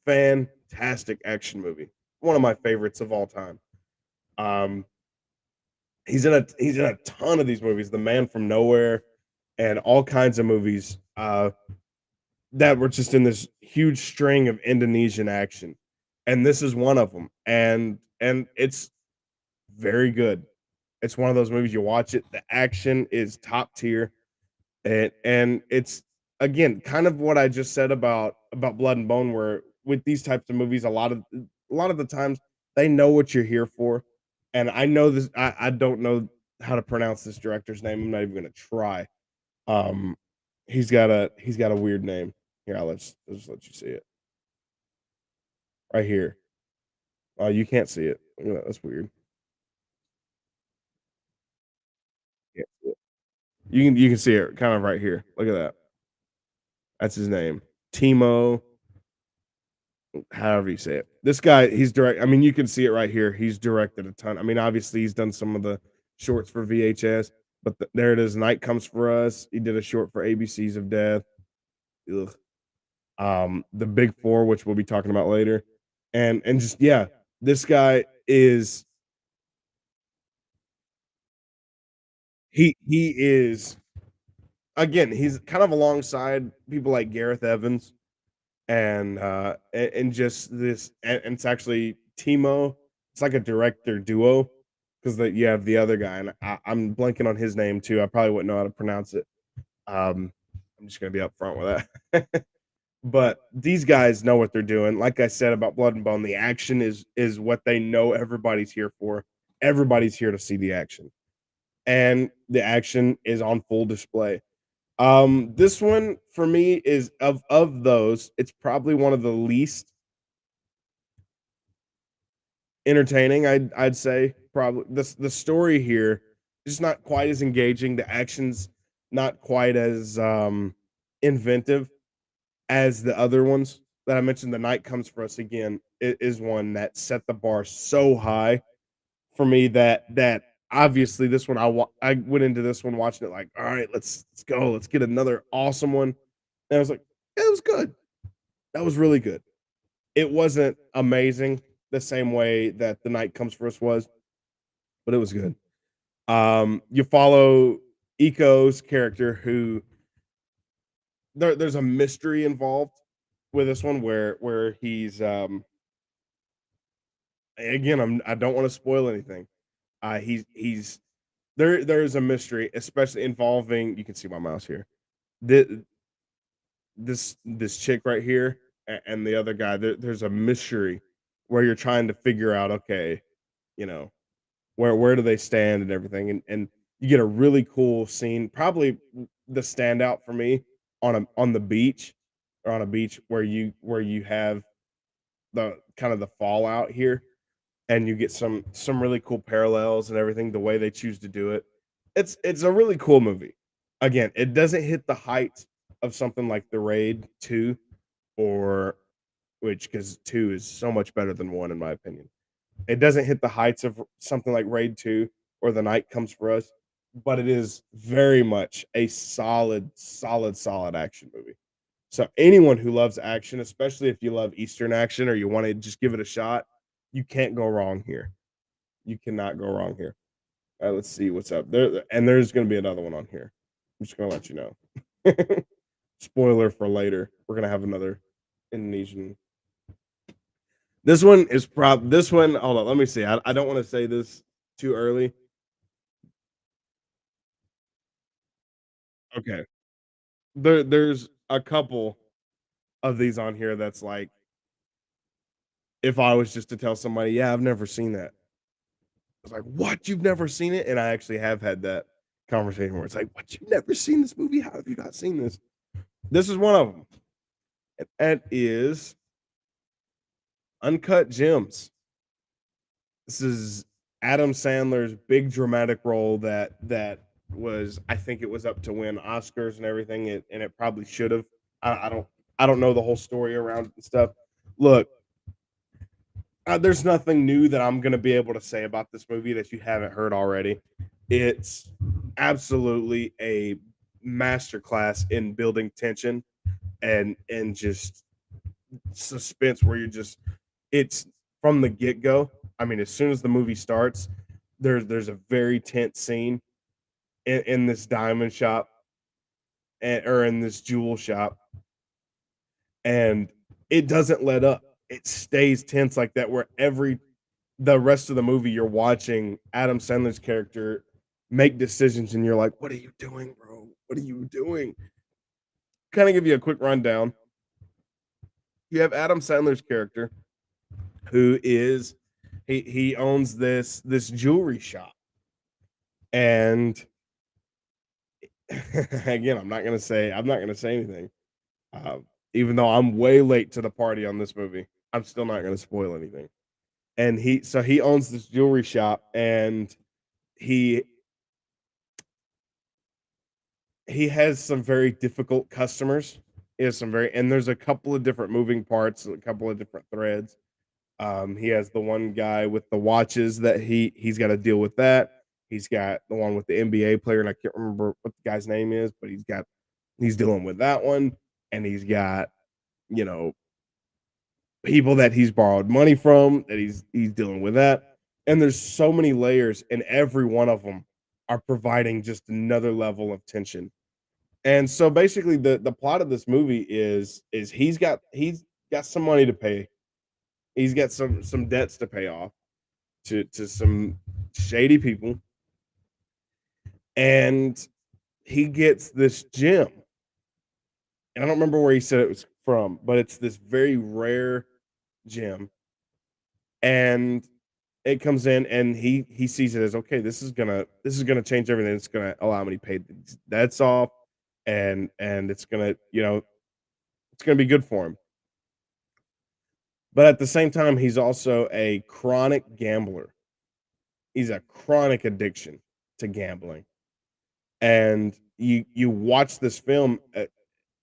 Fantastic action movie. One of my favorites of all time. Um, he's in a ton of these movies. The Man from Nowhere and all kinds of movies that were just in this huge string of Indonesian action. And this is one of them. And it's very good. It's one of those movies you watch it, the action is top tier. And it's again kind of what I just said about Blood and Bone, where with these types of movies, a lot of the times they know what you're here for. And I know this. I don't know how to pronounce this director's name. I'm not even gonna try. Um, he's got a weird name. Here, I'll just let you see it right here. Oh, you can't see it. Look at that. That's weird. Can't see it. You can see it kind of right here. Look at that. That's his name. Timo, however you say it. This guy, he's direct. I mean, you can see it right here. He's directed a ton. I mean, obviously, he's done some of the shorts for VHS, but there it is. Night Comes for Us. He did a short for ABCs of Death. Ugh. The Big Four, which we'll be talking about later, and just yeah, this guy is he is again. He's kind of alongside people like Gareth Evans and just this and it's actually Timo. It's like a director duo because you have the other guy, and I'm blanking on his name too. I probably wouldn't know how to pronounce it. Um, I'm just gonna be upfront with that. But these guys know what they're doing. Like I said about Blood and Bone, the action is what they know everybody's here for. Everybody's here to see the action, and the action is on full display. This one for me is of those, it's probably one of the least entertaining. I'd say probably the story here is not quite as engaging. The action's not quite as inventive as the other ones that I mentioned. The Night Comes for Us again is one that set the bar so high for me that obviously this one I went into this one watching it like, all right, let's go, let's get another awesome one. And I was like, yeah, it was good. That was really good. It wasn't amazing the same way that The Night Comes for Us was, but it was good. You follow Eco's character who there's a mystery involved with this one where he's again I don't want to spoil anything. He's there's a mystery, especially involving you can see my mouse here. This this chick right here and the other guy, there's a mystery where you're trying to figure out, okay, you know, where do they stand and everything, and you get a really cool scene, probably the standout for me on the beach or on a beach where you have the kind of the fallout here, and you get some really cool parallels and everything, the way they choose to do it. It's a really cool movie. Again, it doesn't hit the height of something like The Raid 2 or which because 2 is so much better than 1 in my opinion. It doesn't hit the heights of something like Raid 2 or The Night Comes for Us, but it is very much a solid action movie. So anyone who loves action, especially if you love Eastern action or you wanna just give it a shot, you can't go wrong here. You cannot go wrong here. Let's see what's up. There's gonna be another one on here. I'm just gonna let you know. Spoiler for later. We're gonna have another Indonesian. This one, hold on, let me see. I don't wanna say this too early. Okay. There's a couple of these on here that's like, if I was just to tell somebody, "Yeah, I've never seen that." It's like, "What? You've never seen it?" And I actually have had that conversation where it's like, "What? You've never seen this movie? How have you not seen this?" This is one of them, and that is Uncut Gems. This is Adam Sandler's big dramatic role that was, I think it was up to win Oscars and everything, and it probably should have. I don't know the whole story around it and stuff. Look, there's nothing new that I'm gonna be able to say about this movie that you haven't heard already. It's absolutely a masterclass in building tension and just suspense where you're just it's from the get-go. I mean, as soon as the movie starts, there's a very tense scene in this diamond shop or in this jewel shop, and it doesn't let up. It stays tense like that where the rest of the movie you're watching Adam Sandler's character make decisions and you're like, "What are you doing, bro? What are you doing?" Kind of give you a quick rundown. You have Adam Sandler's character who is he owns this jewelry shop. And again, I'm not gonna say anything. Even though I'm way late to the party on this movie, I'm still not gonna spoil anything. And he owns this jewelry shop and he he has some very difficult customers. He has some very and there's a couple of different moving parts, a couple of different threads. He has the one guy with the watches that he's got to deal with that. He's got the one with the NBA player, and I can't remember what the guy's name is, but he's dealing with that one, and he's got you know people that he's borrowed money from that he's dealing with that, and there's so many layers, and every one of them are providing just another level of tension. And so basically, the plot of this movie is he's got some money to pay. He's got some debts to pay off to some shady people, and he gets this gem. And I don't remember where he said it was from, but it's this very rare gem. And it comes in and he sees it as okay, this is gonna change everything. It's gonna allow me to pay these debts off and it's gonna, it's gonna be good for him. But at the same time, he's also a chronic gambler. He's a chronic addiction to gambling. And you watch this film,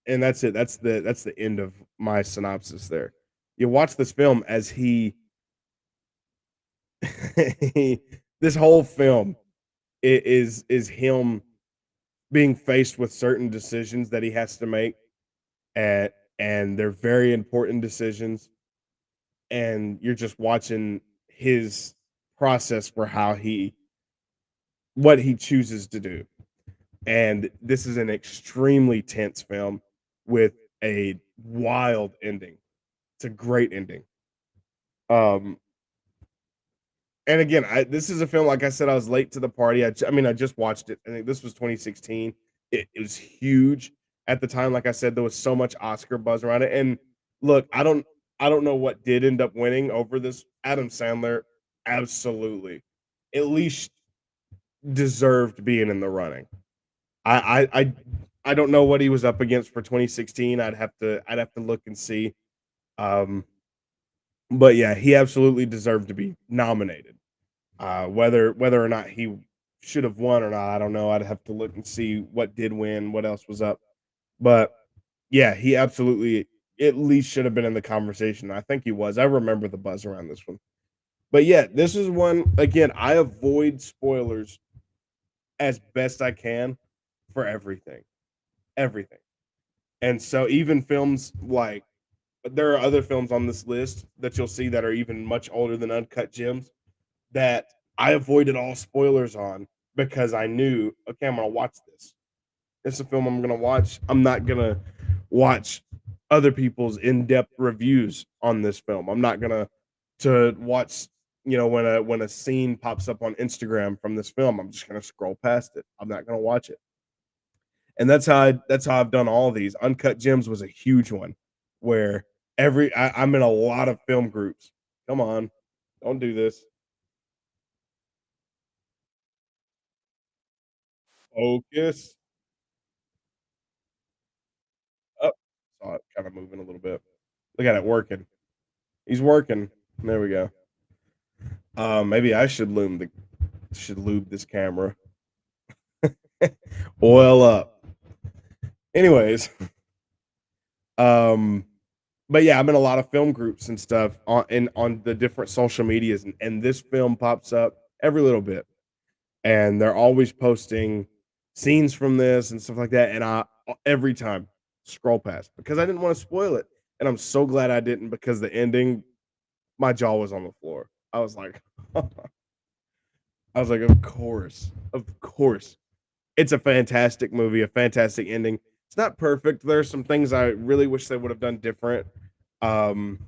and that's it. That's the end of my synopsis there. You watch this film as he this whole film is him being faced with certain decisions that he has to make, and they're very important decisions, and you're just watching his process for how he what he chooses to do. And this is an extremely tense film with a wild ending. It's a great ending. Um, and again, this is a film, like I said, I was late to the party. I mean, I just watched it. I think this was 2016. It was huge at the time. Like I said, there was so much Oscar buzz around it. And look, I don't know what did end up winning over this. Adam Sandler, absolutely, at least deserved being in the running. I I I I don't know what he was up against for 2016. I'd have to look and see. Um, but yeah, he absolutely deserved to be nominated. Whether or not he should have won or not, I don't know. I'd have to look and see what did win, what else was up. But yeah, he absolutely at least should have been in the conversation. I think he was. I remember the buzz around this one. But yeah, this is one again, I avoid spoilers as best I can for everything. Everything. And so even films like there are other films on this list that you'll see that are even much older than Uncut Gems that I avoided all spoilers on because I knew, okay, I'm gonna watch this. It's a film I'm gonna watch. I'm not gonna watch other people's in-depth reviews on this film. I'm not gonna to watch, when a scene pops up on Instagram from this film, I'm just gonna scroll past it. I'm not gonna watch it. And that's how I've done all of these. Uncut Gems was a huge one where I'm in a lot of film groups. Come on, don't do this. Focus. Up. Saw it kind of moving a little bit. Look at it working. He's working. There we go. Maybe I should lube this camera. Oil up. Anyways, um, but yeah, I'm in a lot of film groups and stuff on the different social medias, and this film pops up every little bit, and they're always posting scenes from this and stuff like that, and I every time scroll past because I didn't want to spoil it, and I'm so glad I didn't because the ending, my jaw was on the floor. I was like, of course. It's a fantastic movie, a fantastic ending. It's not perfect. There's some things I really wish they would have done different. Um,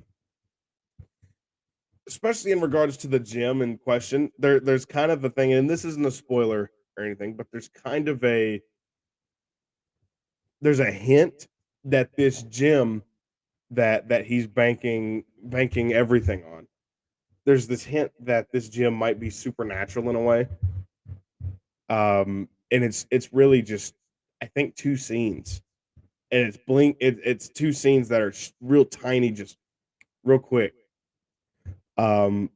Especially in regards to the gym in question. There's kind of a thing, and this isn't a spoiler or anything, but there's a hint that this gym that he's banking everything on. There's this hint that this gym might be supernatural in a way. And it's really just I think two scenes, and it's two scenes that are real tiny, just real quick. Um,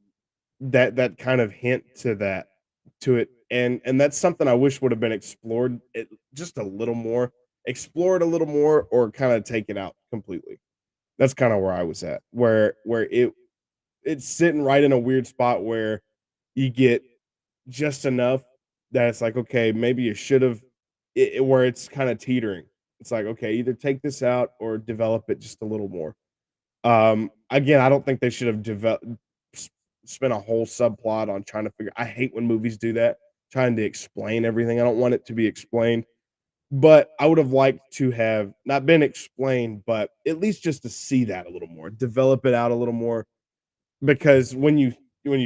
that kind of hint to it, and that's something I wish would have been explored just a little more, explored a little more, or kind of take it out completely. That's kind of where I was at, where it's sitting right in a weird spot where you get just enough that it's like, okay, maybe you should have where it's kind of teetering. It's like, okay, either take this out or develop it just a little more. Again, I don't think they should have spent a whole subplot on trying to figure. I hate when movies do that, trying to explain everything. I don't want it to be explained, but I would have liked to have not been explained, but at least just to see that a little more, develop it out a little more. Because when you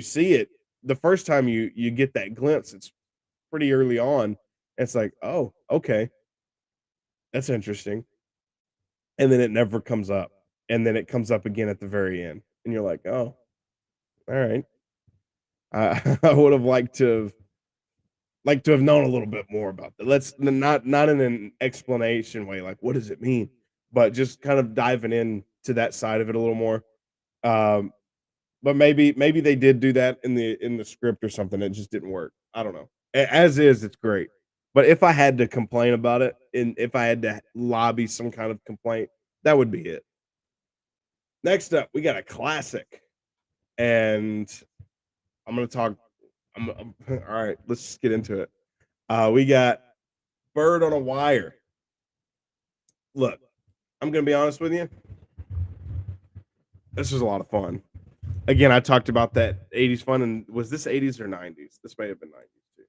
see it, the first time you get that glimpse, it's pretty early on. It's like, oh, okay, that's interesting, and then it never comes up, and then it comes up again at the very end, and you're like, oh, all right. I would have liked to have known a little bit more about that. Let's not in an explanation way, like what does it mean, but just kind of diving in to that side of it a little more. Um, but maybe they did do that in the script or something. It just didn't work. I don't know. As is, it's great. But if I had to complain about it, and if I had to lobby some kind of complaint, that would be it. Next up, we got a classic, and I'm gonna talk. All right. Let's just get into it. We got Bird on a Wire. Look, I'm gonna be honest with you. This was a lot of fun. Again, I talked about that 80s fun, and was this 80s or 90s? This may have been 90s too.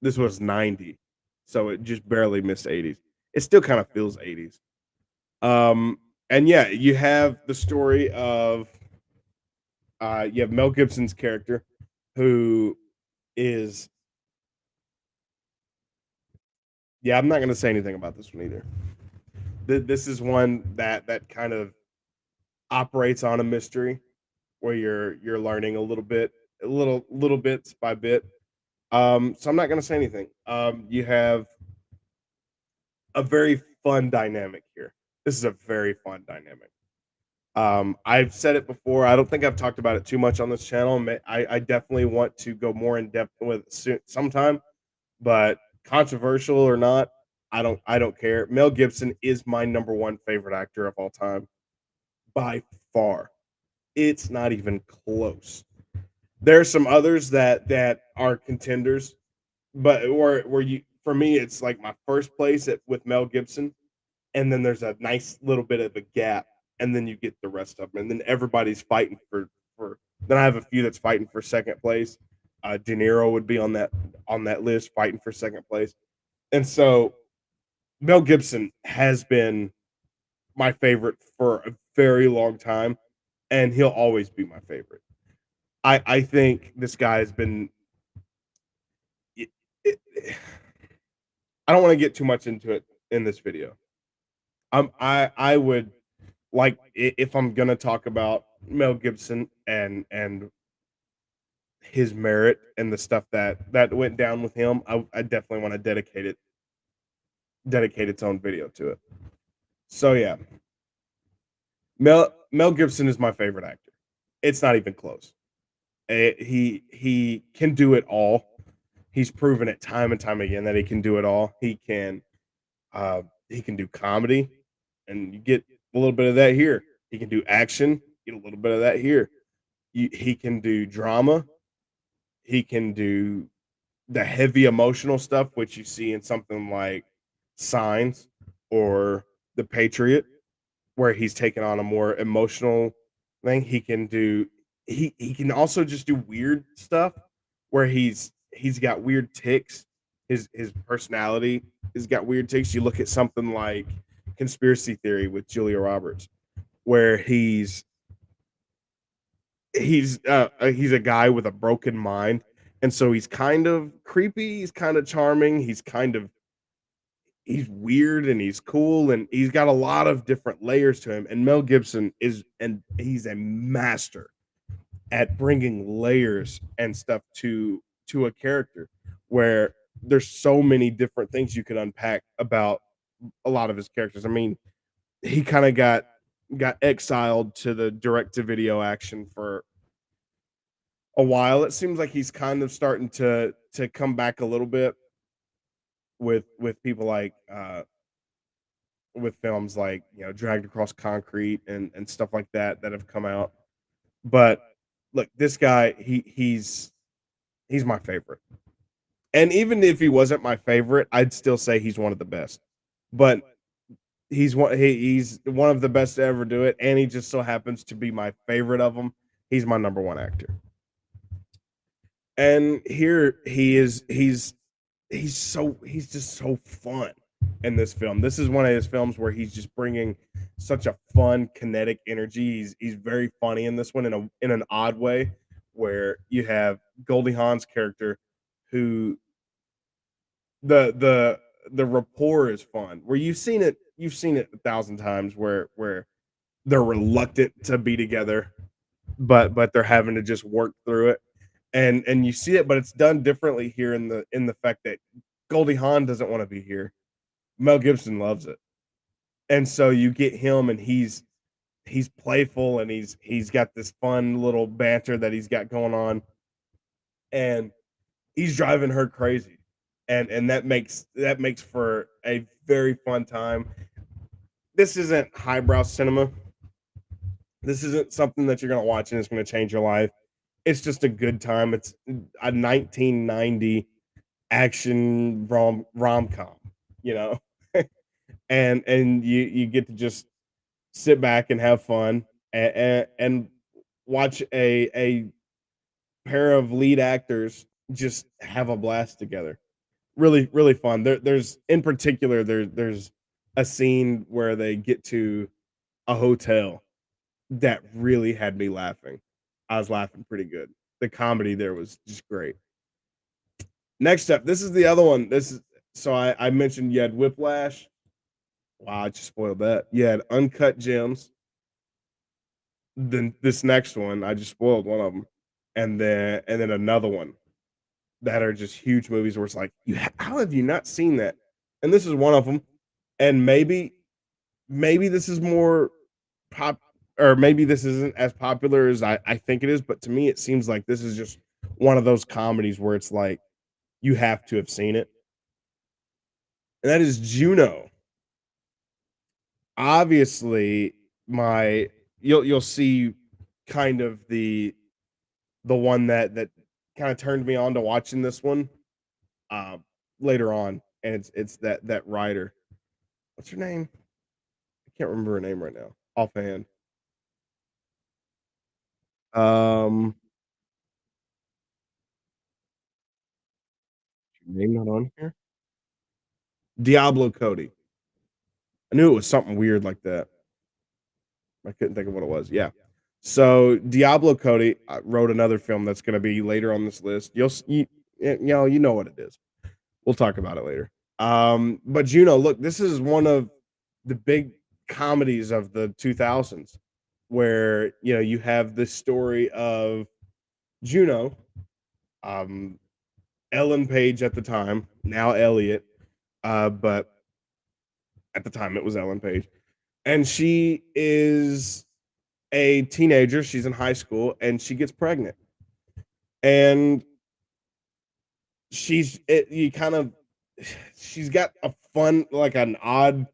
This was 90, so it just barely missed 80s. It still kind of feels 80s. And yeah, you have the story of you have Mel Gibson's character, who is yeah. I'm not gonna say anything about this one either. This is one that kind of operates on a mystery where you're learning a little bit, little bits by bit. So I'm not gonna say anything. You have a very fun dynamic here. This is a very fun dynamic. I've said it before. I don't think I've talked about it too much on this channel. I definitely want to go more in depth with it sometime, but controversial or not, I don't care. Mel Gibson is my number one favorite actor of all time by far. It's not even close. There are some others that are contenders, but where you for me it's like my first place with Mel Gibson, and then there's a nice little bit of a gap, and then you get the rest of them, and then everybody's fighting for. Then I have a few that's fighting for second place. De Niro would be on that list, fighting for second place, and so Mel Gibson has been my favorite for a very long time, and he'll always be my favorite. I think this guy has been. It, it, I don't want to get too much into it in this video. I would like if I'm gonna talk about Mel Gibson and his merit and the stuff that went down with him, I definitely want to dedicate its own video to it. So yeah, Mel Gibson is my favorite actor. It's not even close. He can do it all. He's proven it time and time again that he can do it all. He can do comedy, and you get a little bit of that here. He can do action, get a little bit of that here. He can do drama. He can do the heavy emotional stuff, which you see in something like Signs or The Patriot, where he's taken on a more emotional thing. He can also just do weird stuff where he's got weird ticks. His personality has got weird ticks. You look at something like Conspiracy Theory with Julia Roberts, where he's a guy with a broken mind, and so he's kind of creepy, he's kind of charming, he's weird and he's cool and he's got a lot of different layers to him. And Mel Gibson is and he's a master at bringing layers and stuff to a character where there's so many different things you could unpack about a lot of his characters. I mean, he kind of got exiled to the direct to video action for a while. It seems like he's kind of starting to come back a little bit with people like with films like Dragged Across Concrete and stuff like that have come out. But look, this guy he's my favorite. And even if he wasn't my favorite, I'd still say he's one of the best. But he's one of the best to ever do it, and he just so happens to be my favorite of them. He's my number one actor. And here he is. He's just so fun in this film. This is one of his films where he's just bringing such a fun kinetic energy. He's very funny in this one in an odd way, where you have Goldie Hawn's character, who the rapport is fun. Where you've seen it a thousand times, where they're reluctant to be together, but they're having to just work through it, and you see it, but it's done differently here in the fact that Goldie Hawn doesn't want to be here. Mel Gibson loves it, and so you get him, and he's playful, and he's got this fun little banter that he's got going on, and he's driving her crazy, and that makes for a very fun time. This isn't highbrow cinema. This isn't something that you're gonna watch and it's gonna change your life. It's just a good time. It's a 1990 action rom-com, you know? And you get to just sit back and have fun and watch a pair of lead actors just have a blast together. Really, really fun. There's in particular there's a scene where they get to a hotel that really had me laughing. I was laughing pretty good. The comedy there was just great. Next up, this is the other one. This is so I mentioned you had Whiplash. Wow, I just spoiled that. You had Uncut Gems. Then this next one, I just spoiled one of them, and then another one that are just huge movies where it's like, how have you not seen that? And this is one of them. And maybe this is more pop, or maybe this isn't as popular as I think it is, but to me it seems like this is just one of those comedies where it's like you have to have seen it. and that is Juno. Obviously, my you'll see kind of the one that kinda turned me on to watching this one, um, later on, and it's that writer. What's her name? I can't remember her name right now, offhand. Um, name not on here? Diablo Cody. I knew it was something weird like that. I couldn't think of what it was. Yeah. So Diablo Cody wrote another film that's going to be later on this list. You know what it is. We'll talk about it later. But Juno, look, this is one of the big comedies of the 2000s, where you have this story of Juno, um, Ellen Page at the time, now Elliot, but at the time it was Ellen Page, and she is a teenager. She's in high school and she gets pregnant. And you kind of she's got a fun, like an odd,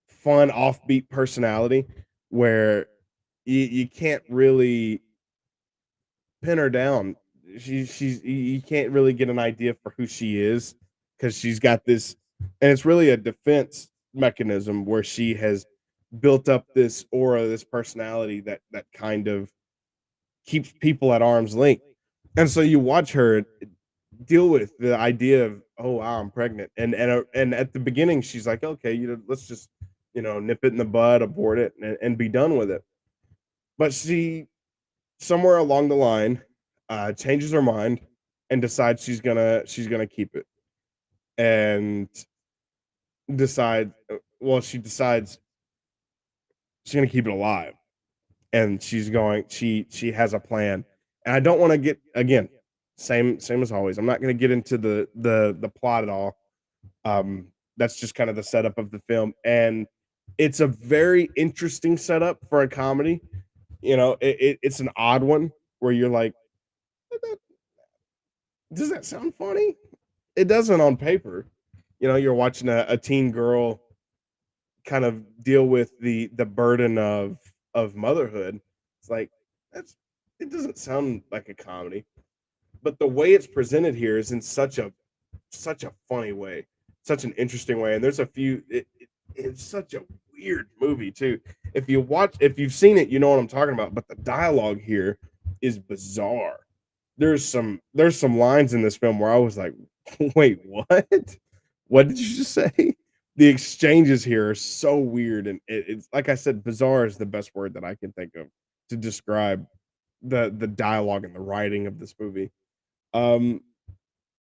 fun, offbeat personality where you can't really pin her down. She's you can't really get an idea for who she is because she's got this, and it's really a defense mechanism where she has built up this aura, this personality that kind of keeps people at arm's length. And so you watch her deal with the idea of, oh wow, I'm pregnant, and at the beginning she's like, okay, let's just nip it in the bud, abort it, and be done with it. But she somewhere along the line changes her mind and decides she's gonna keep it, and she decides she's gonna keep it alive, and she has a plan. And I don't want to get, again, same as always, I'm not going to get into the plot at all. That's just kind of the setup of the film, and it's a very interesting setup for a comedy. It's an odd one where you're like, does that sound funny? It doesn't on paper. You're watching a teen girl kind of deal with the burden of motherhood. It's like, that's it doesn't sound like a comedy, but the way it's presented here is in such a funny way, such an interesting way. And there's a few. It's such a weird movie too. If you've seen it, you know what I'm talking about. But the dialogue here is bizarre. There's some lines in this film where I was like, wait, what? What did you just say? The exchanges here are so weird, and it's like I said, bizarre is the best word that I can think of to describe the dialogue and the writing of this movie. Um,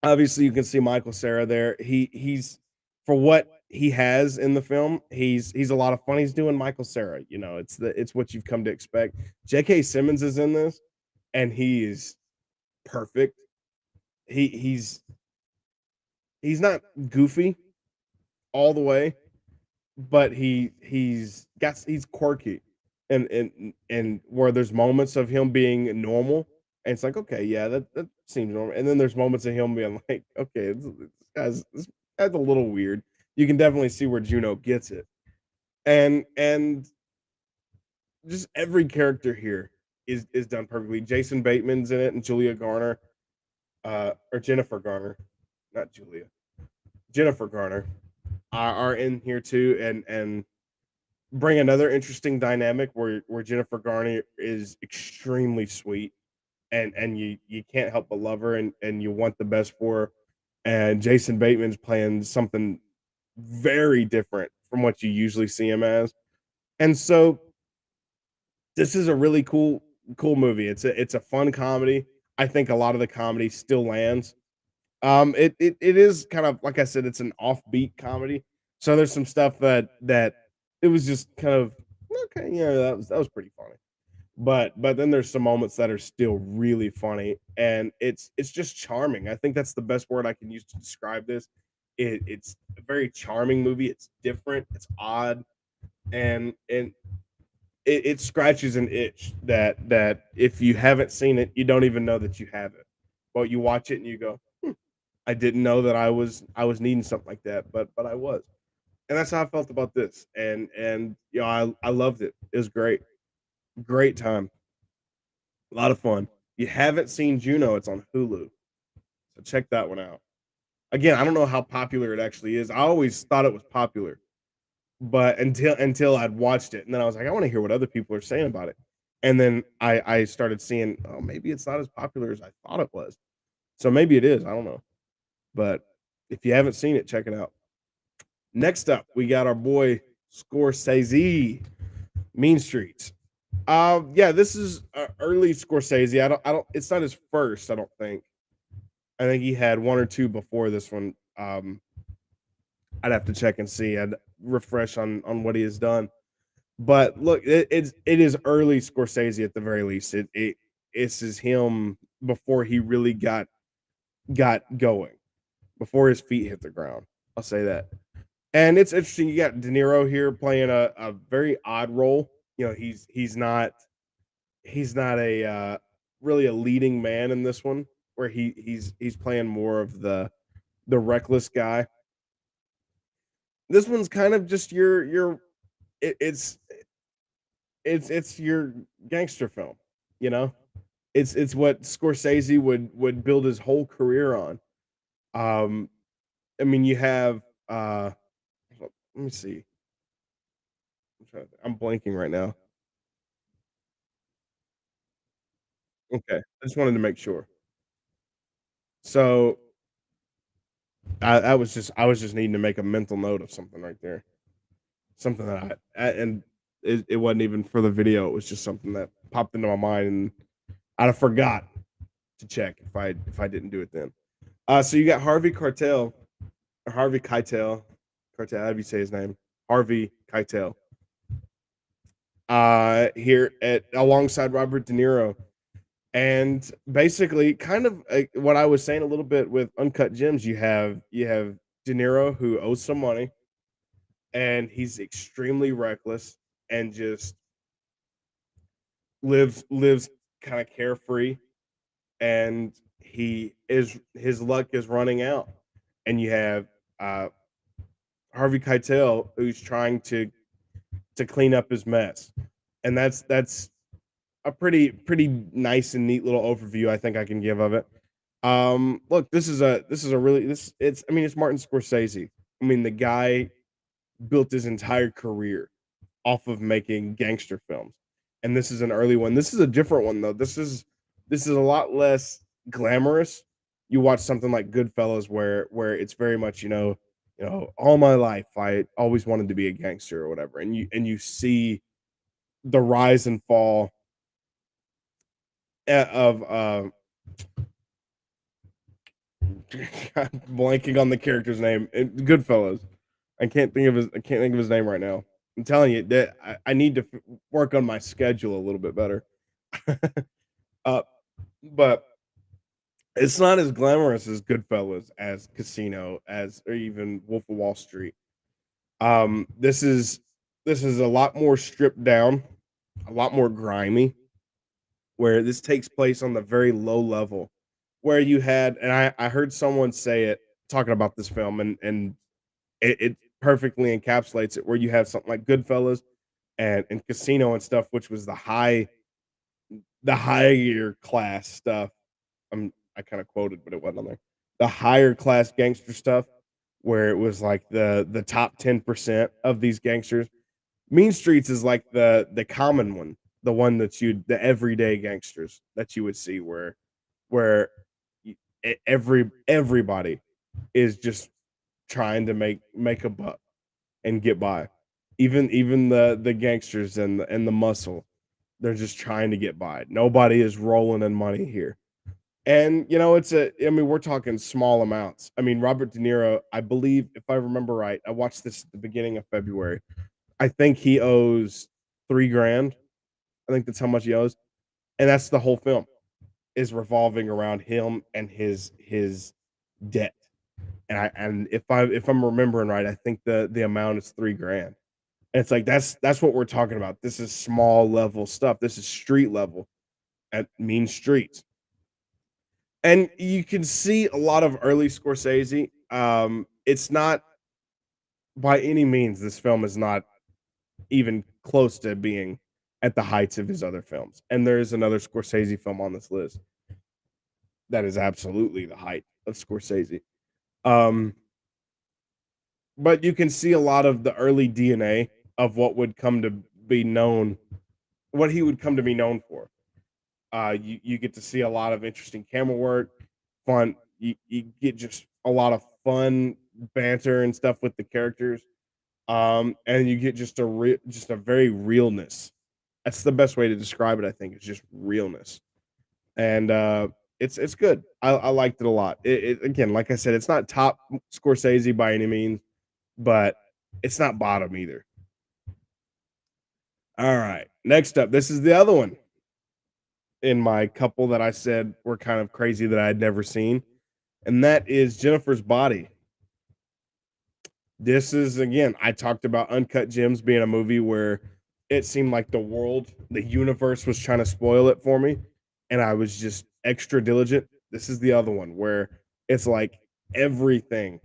Obviously, you can see Michael Cera there. He's for what he has in the film, he's a lot of fun. He's doing Michael Cera. It's what you've come to expect. J.K. Simmons is in this, and he is perfect. He he's not goofy all the way, but he's quirky, and where there's moments of him being normal, and it's like, okay, yeah, that seems normal. And then there's moments of him being like, okay, this guy's a little weird. You can definitely see where Juno gets it. And just every character here is done perfectly. Jason Bateman's in it, and Julia Garner, or Jennifer Garner, not Julia. Jennifer Garner are in here too, and bring another interesting dynamic where Jennifer Garner is extremely sweet, and you can't help but love her, and you want the best for her. And Jason Bateman's playing something very different from what you usually see him as. And so this is a really cool movie. It's a fun comedy. I think a lot of the comedy still lands. It is kind of, like I said, it's an offbeat comedy. So there's some stuff that it was just kind of okay, yeah, that was pretty funny. But then there's some moments that are still really funny, and it's just charming. I think that's the best word I can use to describe this. It's a very charming movie. It's different, it's odd, and it scratches an itch that if you haven't seen it, you don't even know that you have it. But you watch it and you go, I didn't know that I was needing something like that, but I was. And that's how I felt about this. And you know, I loved it. It was great. Great time. A lot of fun. You haven't seen Juno, it's on Hulu. So check that one out. Again, I don't know how popular it actually is. I always thought it was popular, but until I'd watched it, and then I was like, I want to hear what other people are saying about it. And then I started seeing, oh, maybe it's not as popular as I thought it was. So maybe it is. I don't know. But if you haven't seen it, check it out. Next up, we got our boy Scorsese, Mean Streets. Yeah, this is early Scorsese. I don't. It's not his first. I don't think. I think he had one or two before this one. I'd have to check and see. I'd refresh on what he has done. But look, it is early Scorsese at the very least. This is him before he really got going, before his feet hit the ground. I'll say that. And it's interesting. You got De Niro here playing a very odd role. You know, he's not a really a leading man in this one, where he's playing more of the reckless guy. This one's kind of just your it, it's your gangster film, you know. It's what Scorsese would build his whole career on. Um, I mean, you have let me see. I'm blanking right now. Okay, I just wanted to make sure. So I was just needing to make a mental note of something right there. Something that and it wasn't even for the video. It was just something that popped into my mind, and I'd have forgot to check if I didn't do it then. So you got Harvey Cartel, or Harvey Keitel, Cartel, however you say his name, Harvey Keitel, here at alongside Robert De Niro, and basically, kind of what I was saying a little bit with Uncut Gems. You have De Niro, who owes some money, and he's extremely reckless and just lives kind of carefree, and his luck is running out, and you have uh Harvey Keitel, who's trying to clean up his mess. And that's a pretty nice and neat little overview I think I can give of it. Look, this is a really this it's I mean, it's Martin Scorsese. I mean, the guy built his entire career off of making gangster films. And this is an early one. This is a different one though. This is a lot less glamorous. You watch something like Goodfellas, where it's very much, all my life I always wanted to be a gangster or whatever. And you see the rise and fall of blanking on the character's name. Goodfellas. I can't think of his name right now. I'm telling you that I need to work on my schedule a little bit better. uh, but it's not as glamorous as Goodfellas, as Casino, as or even Wolf of Wall Street. This is a lot more stripped down, a lot more grimy, where this takes place on the very low level, where you had, and I heard someone say it talking about this film, and it perfectly encapsulates it, where you have something like Goodfellas and Casino and stuff, which was the higher class stuff. I kind of quoted, but it wasn't on there. The higher class gangster stuff, where it was like the top 10% of these gangsters. Mean Streets is like the common one, the one the everyday gangsters that you would see, where everybody is just trying to make a buck and get by. Even the gangsters and the muscle, they're just trying to get by. Nobody is rolling in money here. And I mean, we're talking small amounts. I mean, Robert De Niro, I believe, if I remember right, I watched this at the beginning of February. I think he owes 3 grand. I think that's how much he owes. And that's the whole film, is revolving around him and his debt. And if I'm remembering right, I think the amount is 3 grand. And it's like that's what we're talking about. This is small level stuff. This is street level at Mean Streets. And you can see a lot of early Scorsese. It's not by any means, this film is not even close to being at the heights of his other films. And there is another Scorsese film on this list that is absolutely the height of Scorsese. Um, but you can see a lot of the early DNA of what would come to be known, what he would come to be known for. You get to see a lot of interesting camera work, fun. You get just a lot of fun banter and stuff with the characters. And you get just just a very realness. That's the best way to describe it. I think it's just realness, and it's good. I liked it a lot. Again, like I said, it's not top Scorsese by any means, but it's not bottom either. All right, next up, this is the other one in my couple that I said were kind of crazy that I had never seen, and that is Jennifer's Body. This is again, I talked about Uncut Gems being a movie where it seemed like the world, the universe was trying to spoil it for me, and I was just extra diligent. This is the other one where it's like everything,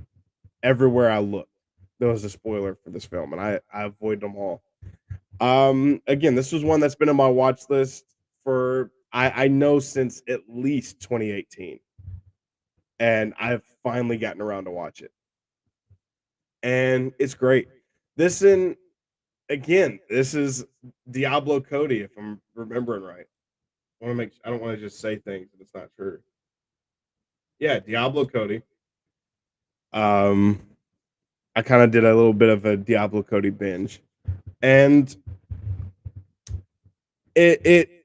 everywhere I looked, there was a spoiler for this film, and I avoid them all. Again, this was one that's been on my watch list for I know since at least 2018, and I've finally gotten around to watch it, and it's great. This in Again, this is Diablo Cody, if I'm remembering right. I don't want to just say things if it's not true. Yeah, Diablo Cody. Um, I kind of did a little bit of a Diablo Cody binge, and it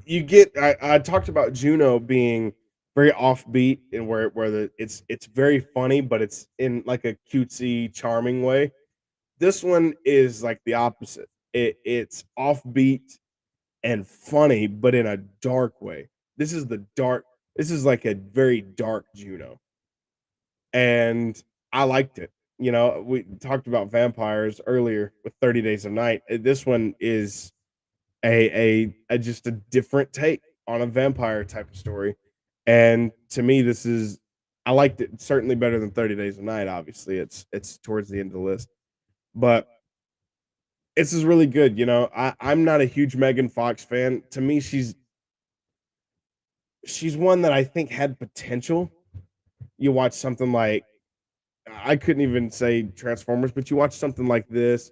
you get. I talked about Juno being very offbeat and it's very funny, but it's in like a cutesy, charming way. This one is like the opposite. It's offbeat and funny, but in a dark way. This is the dark. This is like a very dark Juno, and I liked it. You know, we talked about vampires earlier with 30 Days of Night. This one is a just a different take on a vampire type of story, and to me, this is I liked it certainly better than 30 Days of Night. Obviously, it's towards the end of the list, but this is really good. You know, I'm not a huge Megan Fox fan. To me, she's one that I think had potential. You watch something like I couldn't even say Transformers, but you watch something like this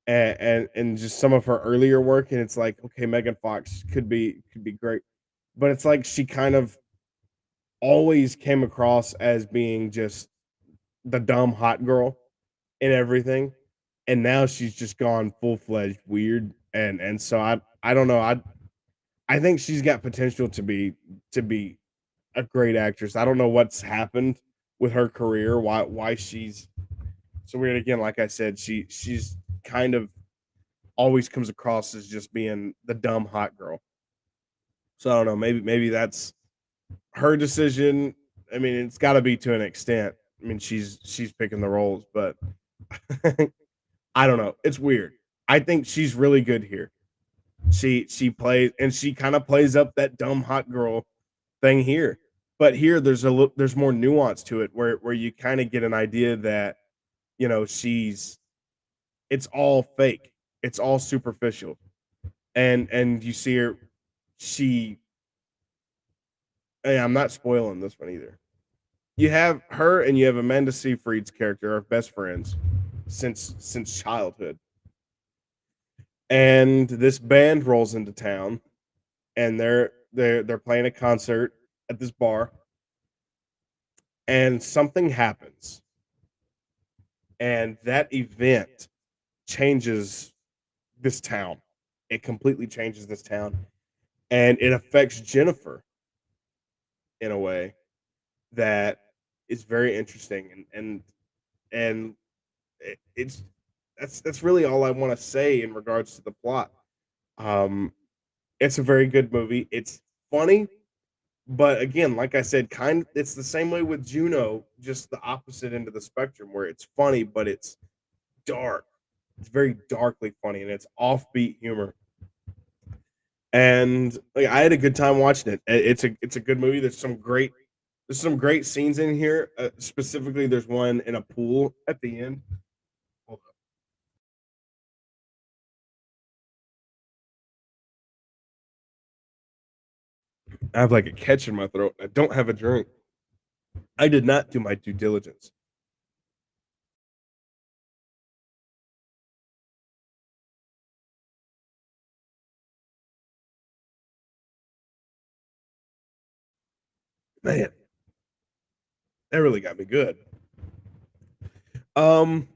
and just some of her earlier work, and it's like, okay, Megan Fox could be great. But it's like she kind of always came across as being just the dumb hot girl in everything. And now she's just gone full fledged weird. And so I don't know. I think she's got potential to be a great actress. I don't know what's happened with her career, why she's so weird again. Like I said, she's kind of always comes across as just being the dumb hot girl. So I don't know, maybe that's her decision. I mean, it's got to be to an extent. I mean, she's picking the roles, but I don't know. It's weird. I think she's really good here. She plays and she kind of plays up that dumb hot girl thing here. But here there's more nuance to it where you kind of get an idea that she's it's all fake. It's all superficial. And you see her she hey, I'm not spoiling this one either. You have her and you have Amanda Seyfried's character are best friends since childhood. And this band rolls into town and they're playing a concert at this bar and something happens and that event changes this town. It completely changes this town and it affects Jennifer in a way that is very interesting and it's that's really all I want to say in regards to the plot. Um it's a very good movie. It's funny, but again, like I said, it's the same way with Juno, just the opposite end of the spectrum where it's funny but it's dark. It's very darkly funny and it's offbeat humor. and like I had a good time watching it. It's a good movie. There's some great scenes in here. Specifically, there's one in a pool at the end. Hold up. I have like a catch in my throat. I don't have a drink. I did not do my due diligence. Man, that really got me good. Um,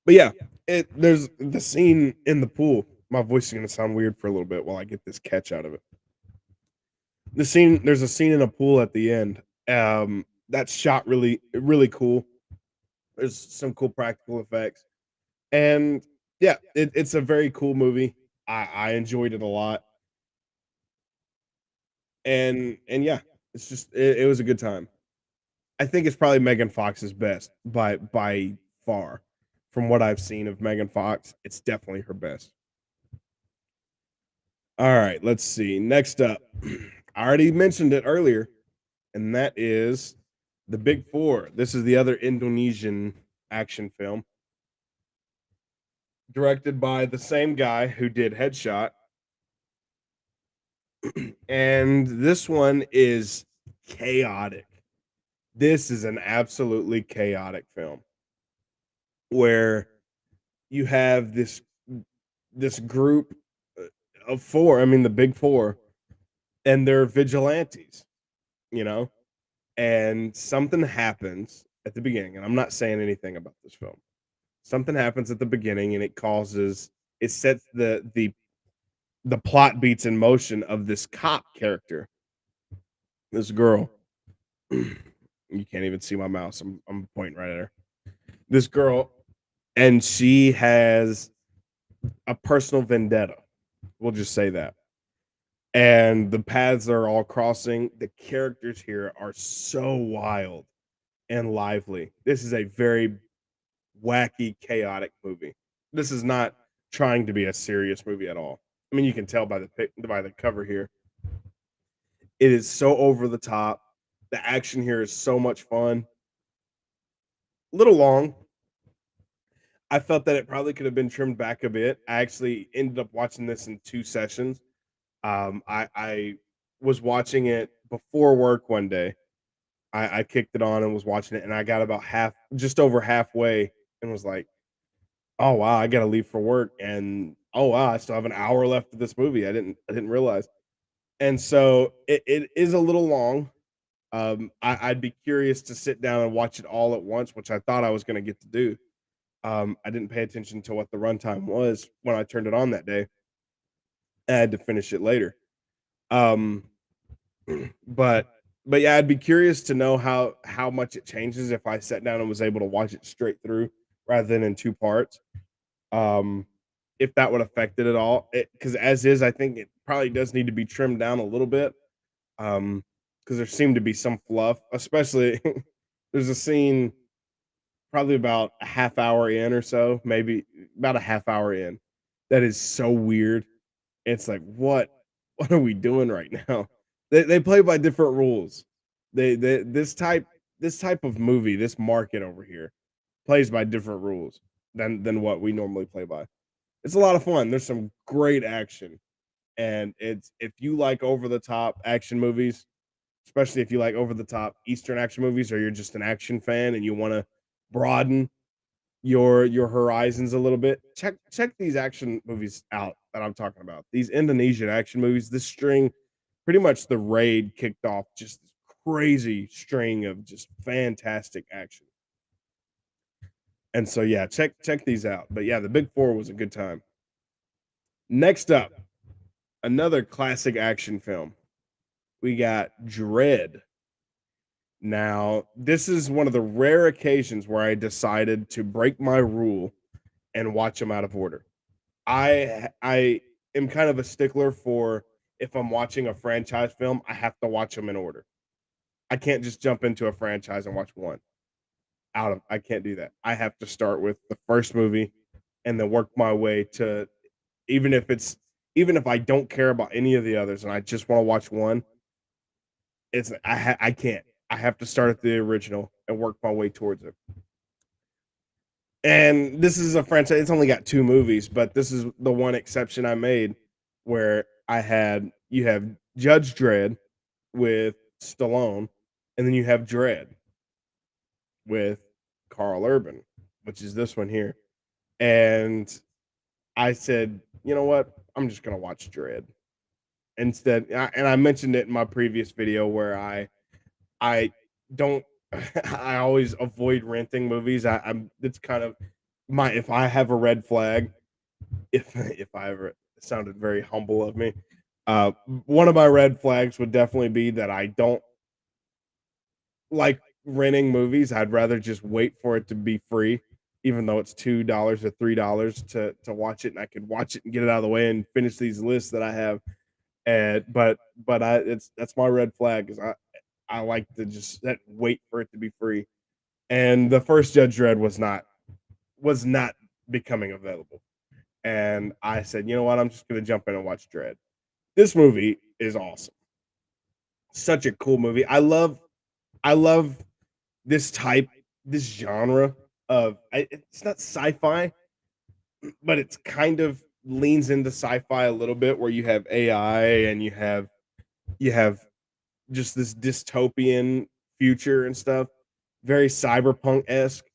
but yeah, there's the scene in the pool. My voice is gonna sound weird for a little bit while I get this catch out of it. There's a scene in a pool at the end. That's shot really cool. There's some cool practical effects, and yeah, it's a very cool movie. I enjoyed it a lot, and yeah, it was a good time. I think it's probably Megan Fox's best by far. From what I've seen of Megan Fox, it's definitely her best. All right, let's see. Next up, I already mentioned it earlier, and that is The Big Four. This is the other Indonesian action film directed by the same guy who did Headshot. And this one is chaotic. This is an absolutely chaotic film where you have this group of four, I mean the big four, and they're vigilantes, you know? And something happens at the beginning, and I'm not saying anything about this film. Something happens at the beginning and it sets the plot beats in motion of this cop character, this girl. You can't even see my mouse. I'm pointing right at her. This girl, and she has a personal vendetta. We'll just say that. And the paths are all crossing. The characters here are so wild and lively. This is a very wacky, chaotic movie. This is not trying to be a serious movie at all. I mean, you can tell by the cover here. It is so over the top. The action here is so much fun. A little long. I felt that it probably could have been trimmed back a bit. I actually ended up watching this in 2 sessions. I was watching it before work one day. I kicked it on and was watching it, and I got about just over halfway, and was like, "Oh wow, I gotta leave for work," and oh wow, I still have an hour left of this movie. I didn't realize, and so it is a little long. I'd be curious to sit down and watch it all at once, which I thought I was gonna get to do. I didn't pay attention to what the runtime was when I turned it on that day. I had to finish it later. Um, but but yeah, I'd be curious to know how much it changes if I sat down and was able to watch it straight through rather than in 2 parts. Um, if that would affect it at all. Because as is, I think it probably does need to be trimmed down a little bit. Because there seemed to be some fluff, especially there's a scene probably about a half hour in or so, maybe about a half hour in, that is so weird. It's like, what are we doing right now? They play by different rules. They this type of movie, this market over here plays by different rules than what we normally play by. It's a lot of fun. There's some great action, and it's if you like over the top action movies, especially if you like over the top Eastern action movies, or you're just an action fan and you want to broaden your horizons a little bit, check these action movies out that I'm talking about. These Indonesian action movies, this string, pretty much the raid kicked off just this crazy string of just fantastic action. And so yeah, check these out. But yeah, the Big Four was a good time. Next up, another classic action film. We got Dread. Now, this is one of the rare occasions where I decided to break my rule and watch them out of order. I am kind of a stickler for if I'm watching a franchise film, I have to watch them in order. I can't just jump into a franchise and watch one I can't do that. I have to start with the first movie and then work my way to even if it's even if I don't care about any of the others and I just wanna watch one, I can't. I have to start at the original and work my way towards it. And this is a franchise it's only got 2 movies, but this is the one exception I made where you have Judge Dredd with Stallone, and then you have Dredd with Carl Urban, which is this one here. And I said, "You know what? I'm just gonna watch Dredd." And I mentioned it in my previous video where I don't I always avoid renting movies. I'm it's kind of my if I have a red flag, if I ever it sounded very humble of me. Uh, One of my red flags would definitely be that I don't like renting movies. I'd rather just wait for it to be free, even though it's $2 or $3 to watch it, and I could watch it and get it out of the way and finish these lists that I have. And but I it's that's my red flag is I like to just wait for it to be free. And the first Judge Dredd was not becoming available. And I said, you know what? I'm just gonna jump in and watch Dredd. This movie is awesome. Such a cool movie. I love this type, this genre of it's not sci-fi, but it's kind of leans into sci-fi a little bit where you have AI and you have just this dystopian future and stuff, very cyberpunk-esque.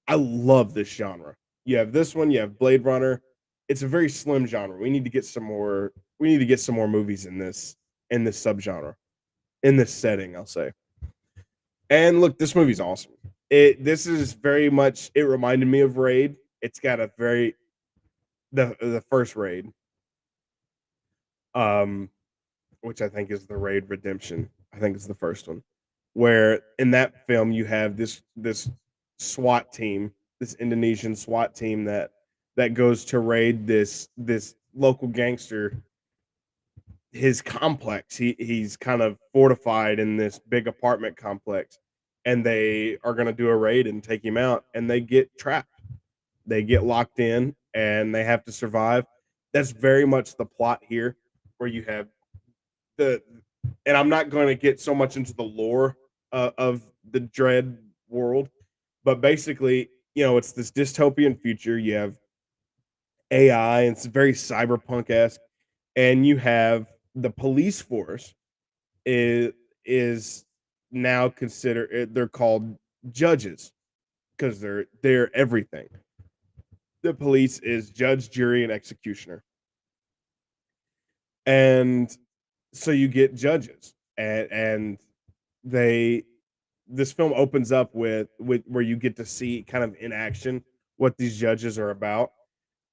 I love this genre. You have this one, you have Blade Runner. It's a very slim genre. We need to get some more movies in this subgenre, in this setting, I'll say. And look, this movie's awesome. This is very much it reminded me of Raid. It's got a very the first Raid, um, which I think is the Raid Redemption. I think it's the first one. Where in that film you have this SWAT team, this Indonesian SWAT team that goes to raid this local gangster his complex. He's kind of fortified in this big apartment complex, and they are going to do a raid and take him out, and they get trapped. They get locked in, and they have to survive. That's very much the plot here, where you have the and I'm not going to get so much into the lore of the Dread world, but basically, you know, it's this dystopian future. You have AI, and it's very cyberpunk esque, and you have the police force is is now considered they're called judges because they're everything. The police is judge, jury, and executioner, and so you get judges, and they this film opens up with where you get to see kind of in action what these judges are about,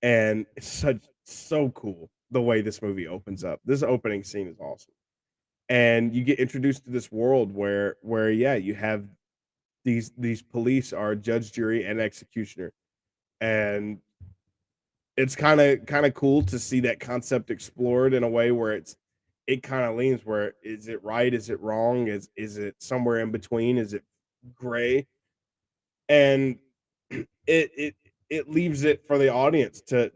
and it's so cool the way this movie opens up. This opening scene is awesome, and you get introduced to this world where yeah, you have these police are judge, jury, and executioner, and it's kind of cool to see that concept explored in a way where it kind of leans where is it right, is it wrong, is it somewhere in between, is it gray, and it it leaves it for the audience to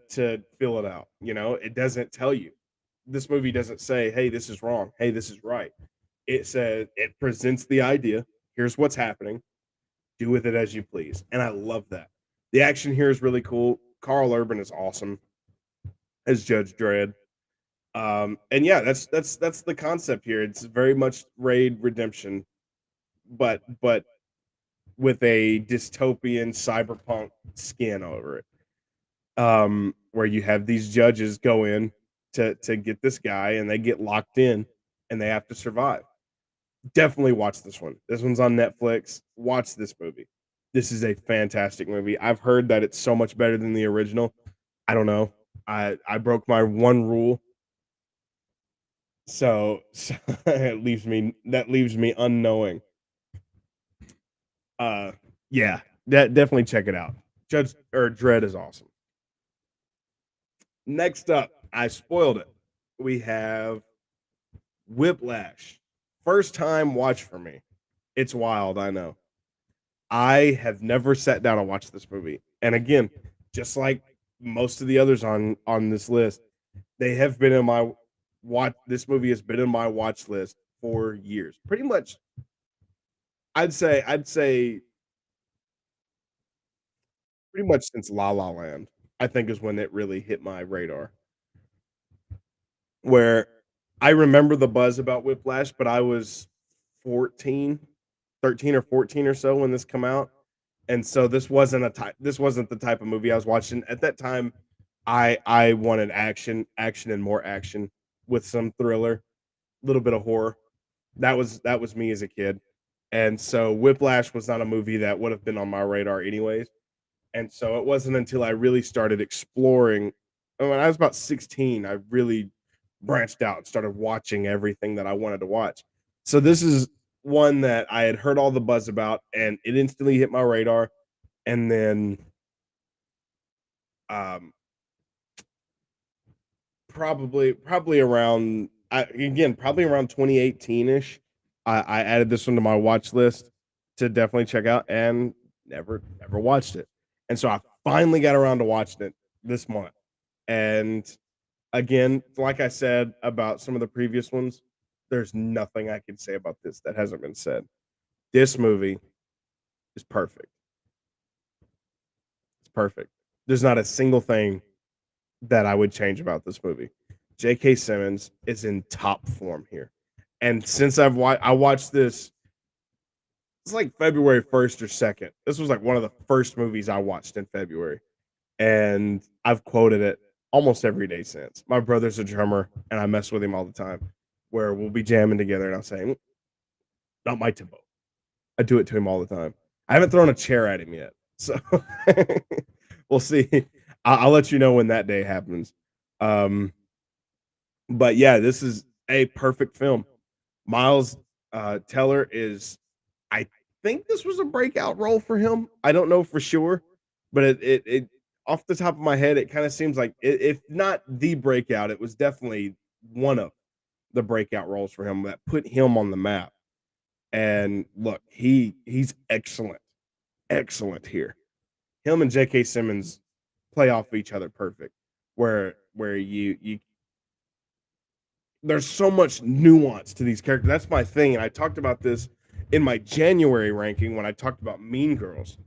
fill it out. You know, it doesn't tell you. This movie doesn't say, "Hey, this is wrong. Hey, this is right." It says it presents the idea. Here's what's happening. Do with it as you please, and I love that. The action here is really cool. Carl Urban is awesome as Judge Dredd. And yeah, that's the concept here. It's very much Raid Redemption, but with a dystopian cyberpunk skin over it. Where you have these judges go in to get this guy and they get locked in and they have to survive. Definitely watch this one. This one's on Netflix. Watch this movie. This is a fantastic movie. I've heard that it's so much better than the original. I don't know. I broke my one rule, so it leaves me unknowing. Uh yeah, that definitely check it out. Judge or Dread is awesome. Next up, I spoiled it. We have Whiplash. First time watch for me. It's wild, I know. I have never sat down and watched this movie. And again, just like most of the others on this list, They have been in my watch. This movie has been in my watch list for years. Pretty much, I'd say pretty much since La La Land, I think is when it really hit my radar. Where I remember the buzz about Whiplash, but I was 14, 13 or 14 or so when this come out. And so this wasn't the type of movie I was watching. At that time, I wanted action, action and more action with some thriller, a little bit of horror. That was me as a kid. And so Whiplash was not a movie that would have been on my radar anyways. And so it wasn't until I really started exploring when I was about 16, I really branched out and started watching everything that I wanted to watch. So this is one that I had heard all the buzz about and it instantly hit my radar. And then um probably around again, probably around 2018-ish, I added this one to my watch list to definitely check out and never watched it. And so I finally got around to watching it this month. And again, like I said about some of the previous ones, there's nothing I can say about this that hasn't been said. This movie is perfect. It's perfect. There's not a single thing that I would change about this movie. J.K. Simmons is in top form here. And since I watched this, it's like February 1st or 2nd. This was like one of the first movies I watched in February. And I've quoted it almost every day since. My brother's a drummer and I mess with him all the time where we'll be jamming together and I'll say, not my tempo. I do it to him all the time. I haven't thrown a chair at him yet. So we'll see. I'll let you know when that day happens. Um, but yeah, this is a perfect film. Miles Teller is, I think this was a breakout role for him. I don't know for sure, but it off the top of my head, it kind of seems like if not the breakout, it was definitely one of the breakout roles for him that put him on the map. And look, he's excellent, excellent here. Him and J.K. Simmons play off each other perfect. Where you there's so much nuance to these characters. That's my thing, and I talked about this in my January ranking when I talked about Mean Girls.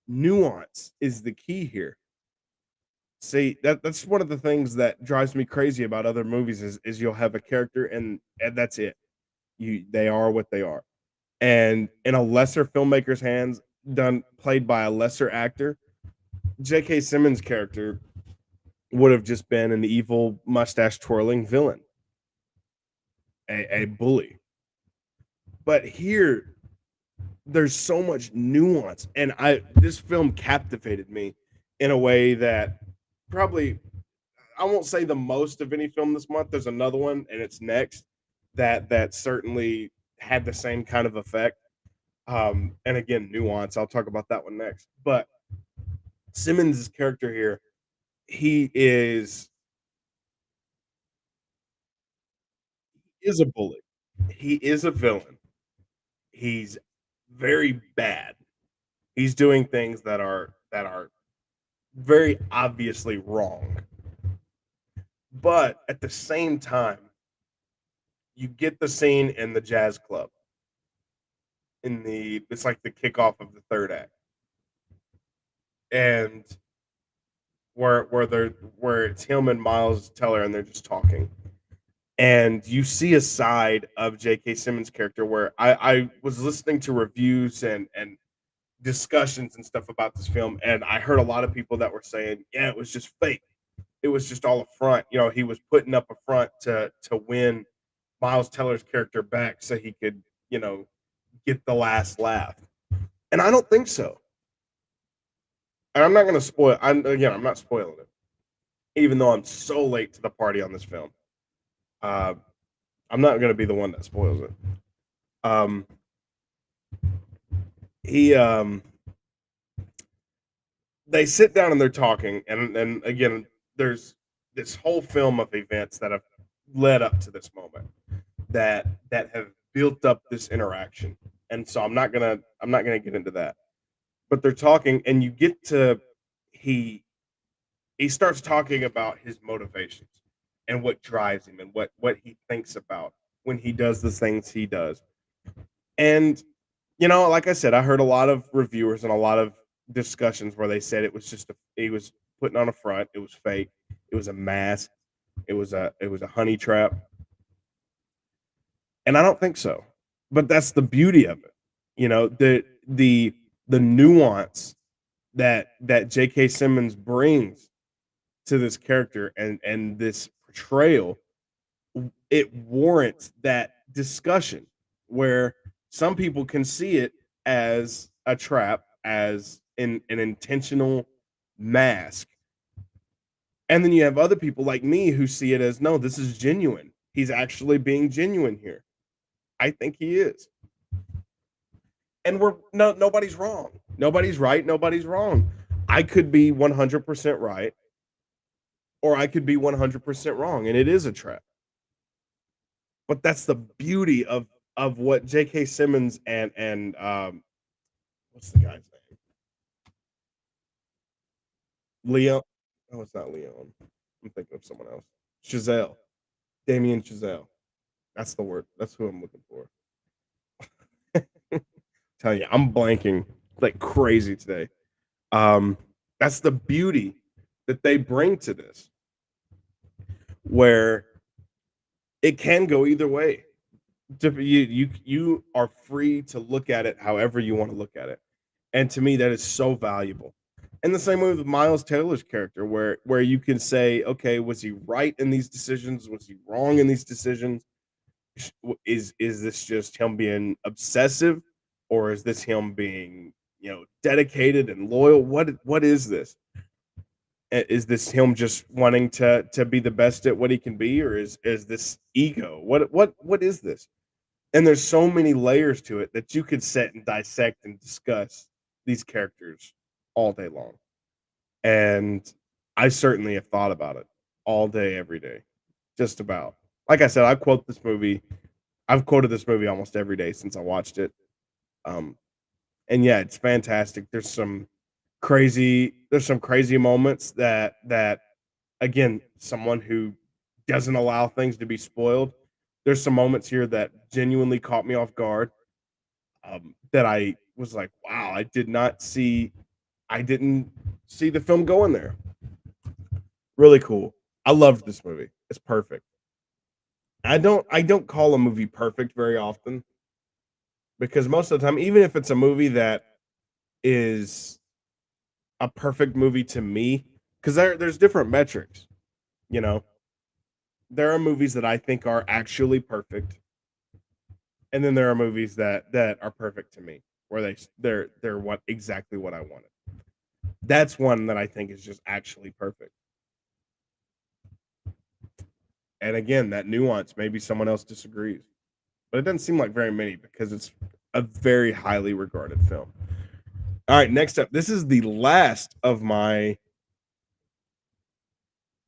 Nuance is the key here. See, that's one of the things that drives me crazy about other movies is you'll have a character and that's it. They are what they are. And in a lesser filmmaker's hands, done played by a lesser actor, J.K. Simmons' character would have just been an evil mustache twirling villain, a bully. But here, there's so much nuance, and I this film captivated me in a way that probably I won't say the most of any film this month. There's another one, and it's next that certainly had the same kind of effect. And again, nuance. I'll talk about that one next. But Simmons' character here, he is a bully. He is a villain. He's very bad. He's doing things that are very obviously wrong. But at the same time, you get the scene in the jazz club in the it's like the kickoff of the third act. And where it's him and Miles Teller and they're just talking. And you see a side of J.K. Simmons' character where I was listening to reviews and discussions and stuff about this film, and I heard a lot of people that were saying, "Yeah, it was just fake. It was just all a front." You know, he was putting up a front to win Miles Teller's character back so he could, you know, get the last laugh. And I don't think so. And I'm not going to spoil. I'm not spoiling it, even though I'm so late to the party on this film. Uh, I'm not going to be the one that spoils it. Um, he they sit down and they're talking, and again, there's this whole film of events that have led up to this moment that have built up this interaction. And so I'm not gonna get into that. But they're talking, and you get to he he starts talking about his motivations and what drives him and what he thinks about when he does the things he does. And like I said, I heard a lot of reviewers and a lot of discussions where they said it was just he was putting on a front, it was fake, it was a mask, it was a honey trap, and I don't think so. But that's the beauty of it. The nuance that J.K. Simmons brings to this character and this portrayal, it warrants that discussion where some people can see it as a trap, as an intentional mask. And then you have other people like me who see it as no, this is genuine. He's actually being genuine here. I think he is. And we're no nobody's wrong. Nobody's right, nobody's wrong. I could be 100% right or I could be 100% wrong and it is a trap. But that's the beauty of what J.K. Simmons and what's the guy's name? Leon. Oh, it's not Leon. I'm thinking of someone else. Chazelle. Damien Chazelle. That's the word. That's who I'm looking for. Tell you, I'm blanking like crazy today. Um, that's the beauty that they bring to this, where it can go either way. You are free to look at it however you want to look at it, and to me, that is so valuable. And the same way with Miles Taylor's character, where you can say, okay, was he right in these decisions? Was he wrong in these decisions? Is this just him being obsessive, or is this him being dedicated and loyal? What is this? Is this him just wanting to be the best at what he can be, or is this ego? What is this? And there's so many layers to it that you could sit and dissect and discuss these characters all day long. And I certainly have thought about it all day, every day, just about. Like I said, I've quoted this movie almost every day since I watched it. Um, and yeah, it's fantastic. There's some crazy moments that again, someone who doesn't allow things to be spoiled. There's some moments here that genuinely caught me off guard. That I was like, wow, I didn't see the film going there. Really cool. I loved this movie. It's perfect. I don't call a movie perfect very often because most of the time, even if it's a movie that is a perfect movie to me, because there's different metrics, you know. There are movies that I think are actually perfect, and then there are movies that are perfect to me, where they're what exactly what I wanted. That's one that I think is just actually perfect. And again, that nuance, maybe someone else disagrees, but it doesn't seem like very many because it's a very highly regarded film. All right, next up, this is the last of my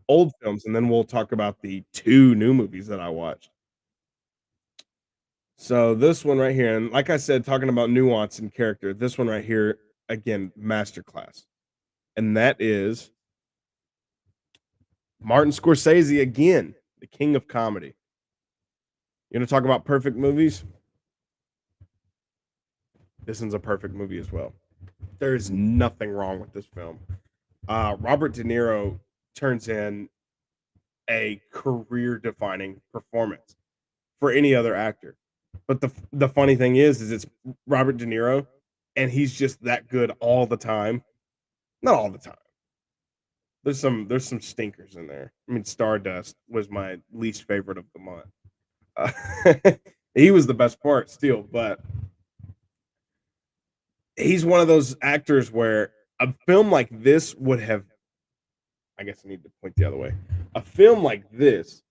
old films, and then we'll talk about the two new movies that I watched. So this one right here, and like I said, talking about nuance and character, this one right here, again, masterclass, and that is Martin Scorsese again, the king of comedy. You want to talk about perfect movies? This one's a perfect movie as well. There is nothing wrong with this film. Robert De Niro turns in a career-defining performance for any other actor. But the funny thing is it's Robert De Niro, and he's just that good all the time. Not all the time. There's some stinkers in there. I mean, Stardust was my least favorite of the month. He was the best part still, but he's one of those actors where a film like this would have. I guess I need to point the other way. A film like this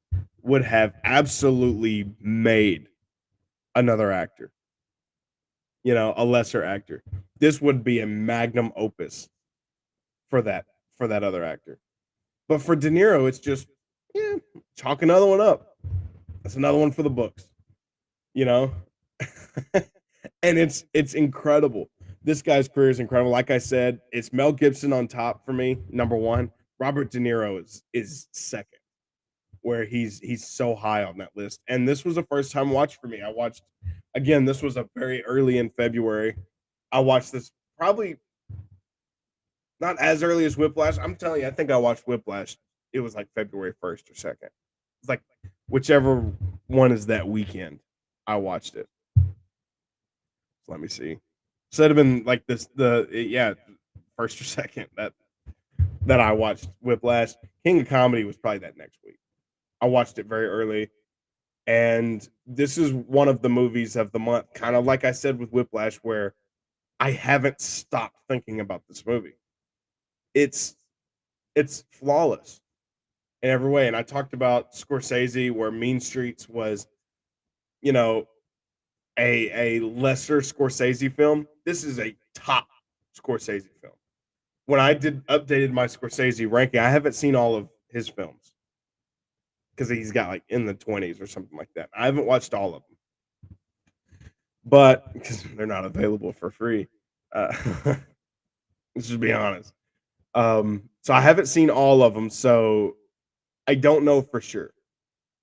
would have absolutely made another actor, a lesser actor. This would be a magnum opus for that other actor. But for De Niro, it's just yeah, chalk another one up. That's another one for the books, you know. And it's incredible. This guy's career is incredible. Like I said, it's Mel Gibson on top for me, number one. Robert De Niro is second, where he's so high on that list. And this was a first time watch for me. I watched again, this was a very early in February. I watched this probably not as early as Whiplash. I'm telling you, I think I watched Whiplash. It was like February 1st or 2nd. It's like whichever one is that weekend. I watched it. Let me see. So it'd have been like this yeah, first or second that I watched Whiplash. King of Comedy was probably that next week. I watched it very early. And this is one of the movies of the month, kind of like I said with Whiplash, where I haven't stopped thinking about this movie. It's it's flawless in every way. And I talked about Scorsese, where Mean Streets was, you know, a lesser Scorsese film. This is a top Scorsese film. When I did updated my Scorsese ranking, I haven't seen all of his films because he's got like in the 20s or something like that. I haven't watched all of them, but because they're not available for free. Uh, let's just be honest. So I haven't seen all of them, so I don't know for sure.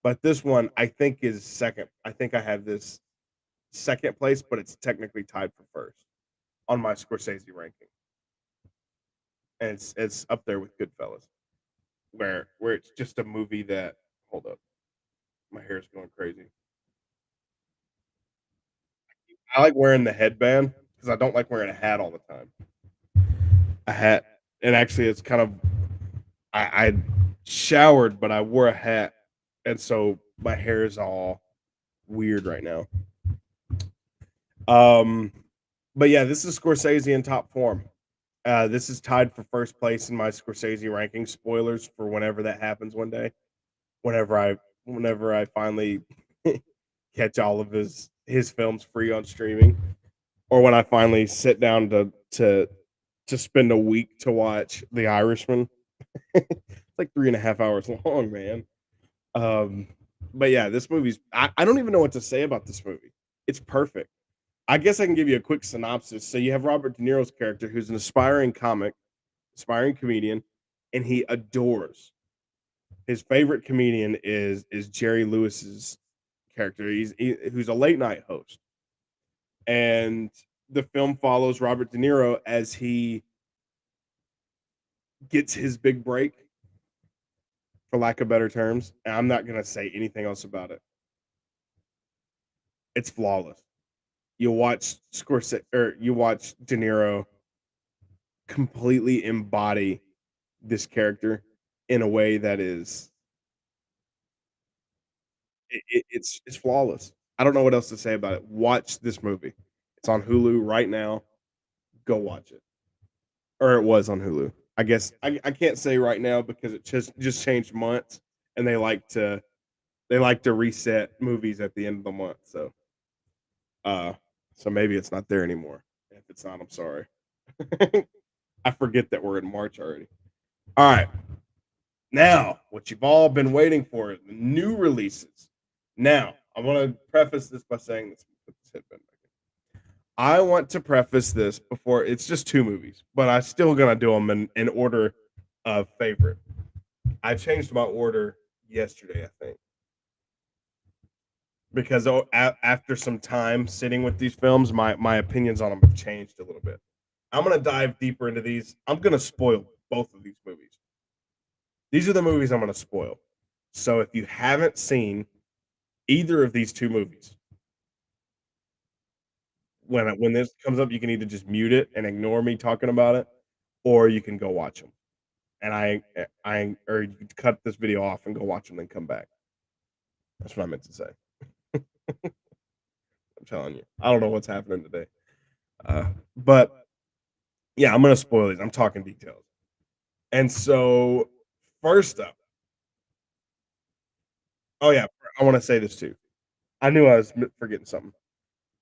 But this one I think is second. I think I have this second place, but it's technically tied for first on my Scorsese ranking, and it's up there with Goodfellas, where it's just a movie that. Hold up, my hair is going crazy. I like wearing the headband because I don't like wearing a hat all the time. A hat, and actually, it's kind of I showered, but I wore a hat, and so my hair is all weird right now. Um, but yeah, this is Scorsese in top form. This is tied for first place in my Scorsese ranking. Spoilers for whenever that happens one day. Whenever I whenever I finally catch all of his films free on streaming, or when I finally sit down to spend a week to watch The Irishman. It's like 3.5 hours long, man. Um, but yeah, this movie's I don't even know what to say about this movie. It's perfect. I guess I can give you a quick synopsis. So you have Robert De Niro's character, who's an aspiring comic, aspiring comedian, and he adores his favorite comedian is Jerry Lewis's character. Who's a late night host, and the film follows Robert De Niro as he gets his big break, for lack of better terms. And I'm not gonna say anything else about it. It's flawless. You watch Scorsese or you watch De Niro completely embody this character in a way that is it's flawless. I don't know what else to say about it. Watch this movie. It's on Hulu right now. Go watch it. Or it was on Hulu. I guess I can't say right now because it just changed months and they like to reset movies at the end of the month. Uh so maybe it's not there anymore. If it's not, I'm sorry. I forget that we're in March already. All right. Now, what you've all been waiting for, the new releases. Now, I want to preface this by saying this. Put this headband back in. I want to preface this before it's just two movies, but I still gonna do them in order of favorite. I changed my order yesterday, I think, because after some time sitting with these films, my opinions on them have changed a little bit. I'm gonna dive deeper into these. I'm gonna spoil both of these movies. These are the movies I'm gonna spoil. So if you haven't seen either of these two movies, when this comes up, you can either just mute it and ignore me talking about it, or you can go watch them. And or you can cut this video off and go watch them, then come back. That's what I meant to say. I'm telling you, I don't know what's happening today. But yeah, I'm gonna spoil these. I'm talking details. And so, first up, oh yeah, I want to say this too. I knew I was forgetting something.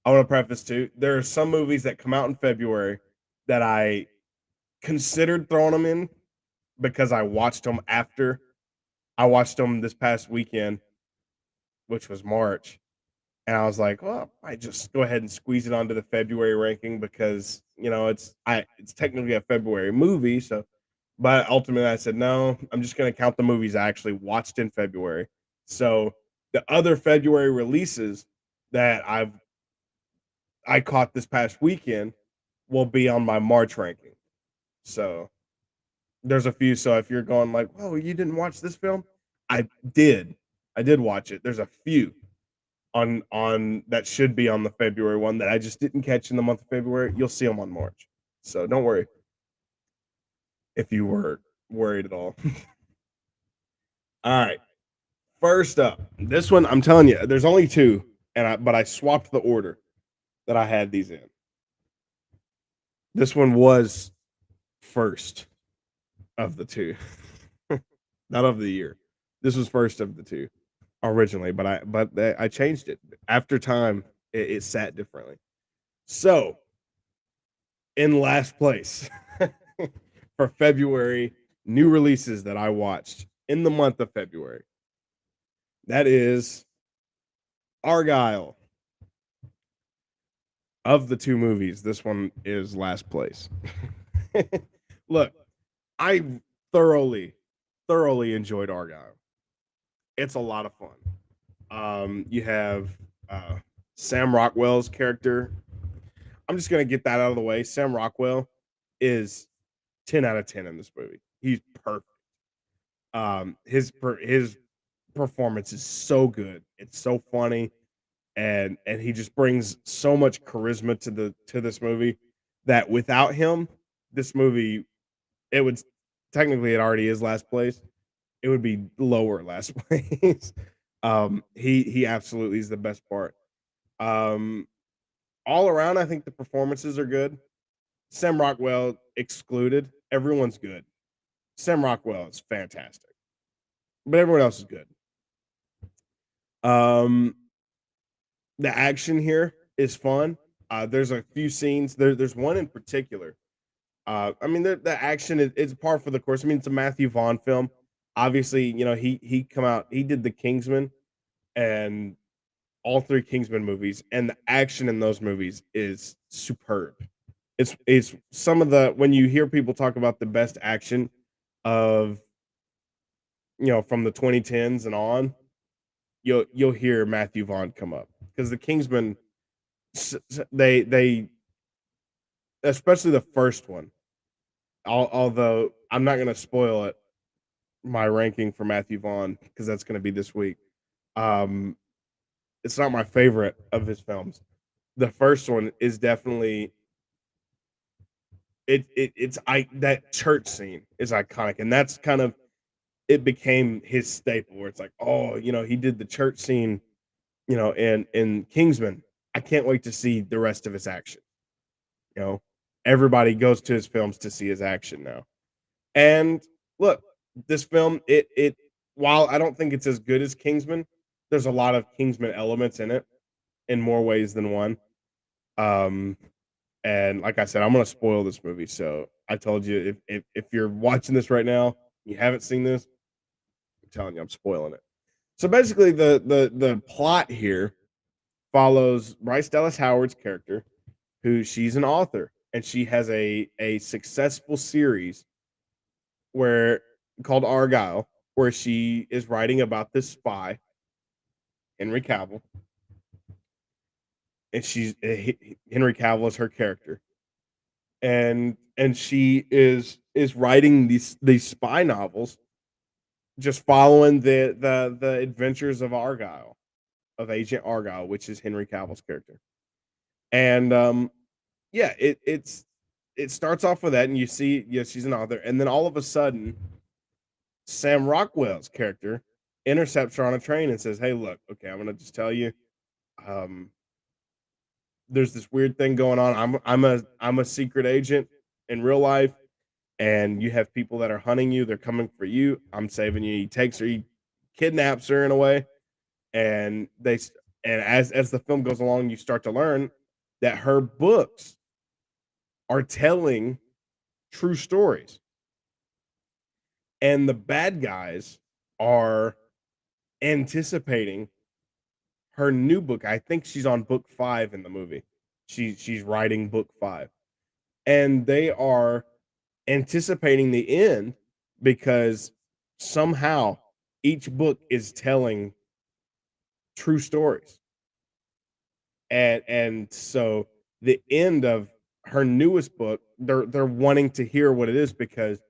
I want to preface too. There are some movies that come out in February that I considered throwing them in because I watched them after. I watched them this past weekend, which was March, and I was like, well, I just go ahead and squeeze it onto the February ranking because it's technically a February movie, so But ultimately, I said, no, I'm just going to count the movies I actually watched in February. So the other February releases that I caught this past weekend will be on my March ranking. So there's a few. So if you're going like, "Whoa, you didn't watch this film?" I did. I did watch it. There's a few on that should be on the February one that I just didn't catch in the month of February. You'll see them on March. So don't worry if you were worried at all. All right. First up, this one I'm telling you, there's only two, but I swapped the order that I had these in. This one was first of the two, not of the year. This was first of the two originally, but I changed it after time. It sat differently. So in last place for February new releases that I watched in the month of February, that is Argyle. Of the two movies, this one is last place. Look, I thoroughly, thoroughly enjoyed Argyle. It's a lot of fun. You have uh, Sam Rockwell's character. I'm just gonna get that out of the way. Sam Rockwell is 10 out of 10 in this movie. He's perfect. His performance is so good. It's so funny, and he just brings so much charisma to this movie that without him, this movie it would technically it already is last place. It would be lower last place. He absolutely is the best part. Um, all around, I think the performances are good. Sam Rockwell excluded. Everyone's good. Sam Rockwell is fantastic, but everyone else is good. Um, the action here is fun. There's a few scenes. There's one in particular. I mean, the action is par for the course. I mean, it's a Matthew Vaughn film. Obviously, you know he come out. He did the Kingsman and all three Kingsman movies, and the action in those movies is superb. It's some of the when you hear people talk about the best action of from the 2010s and on, you'll hear Matthew Vaughn come up because the Kingsman they especially the first one. Although I'm not going to spoil it, my ranking for Matthew Vaughn because that's going to be this week. Um, it's not my favorite of his films. The first one is definitely it's I that church scene is iconic, and that's kind of it became his staple where it's like, oh, he did the church scene, in Kingsman. I can't wait to see the rest of his action. You know, everybody goes to his films to see his action now. And look, this film, it while I don't think it's as good as Kingsman, there's a lot of Kingsman elements in it in more ways than one. Um, and like I said, I'm gonna spoil this movie. So I told you if you're watching this right now, you haven't seen this, I'm telling you, I'm spoiling it. So basically, the plot here follows Bryce Dallas Howard's character, who she's an author, and she has a successful series where called Argyle, where she is writing about this spy, Henry Cavill, and Henry Cavill is her character, and she is writing these spy novels, just following the adventures of Argyle, of Agent Argyle, which is Henry Cavill's character, and yeah, it starts off with that, and you see, yes, she's an author, and then all of a sudden, Sam Rockwell's character intercepts her on a train and says, "Hey, look, okay, I'm gonna just tell you, um, there's this weird thing going on. I'm a secret agent in real life, and you have people that are hunting you. They're coming for you. I'm saving you." He takes her, he kidnaps her in a way, and and as the film goes along, you start to learn that her books are telling true stories, and the bad guys are anticipating her new book. I think she's on book 5 in the movie. She's writing book 5. And they are anticipating the end because somehow each book is telling true stories. And so the end of her newest book, they're wanting to hear what it is because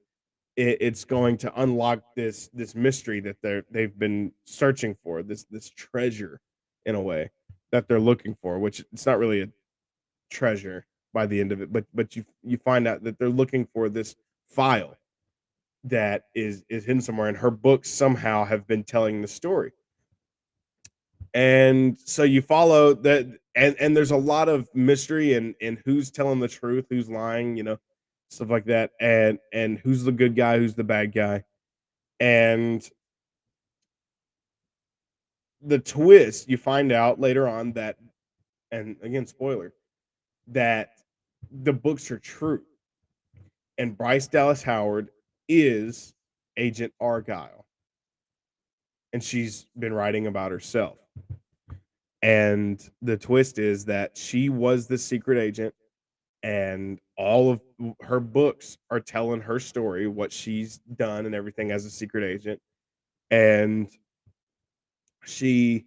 it's going to unlock this mystery that they've been searching for, this treasure in a way that they're looking for, which it's not really a treasure by the end of it, but you find out that they're looking for this file that is hidden somewhere, and her books somehow have been telling the story. And so you follow that, and there's a lot of mystery and who's telling the truth, who's lying, stuff like that, and who's the good guy, who's the bad guy. And the twist, you find out later on that, and again, spoiler, that the books are true. And Bryce Dallas Howard is Agent Argyle, and she's been writing about herself. And the twist is that she was the secret agent, and all of her books are telling her story, what she's done and everything as a secret agent. And she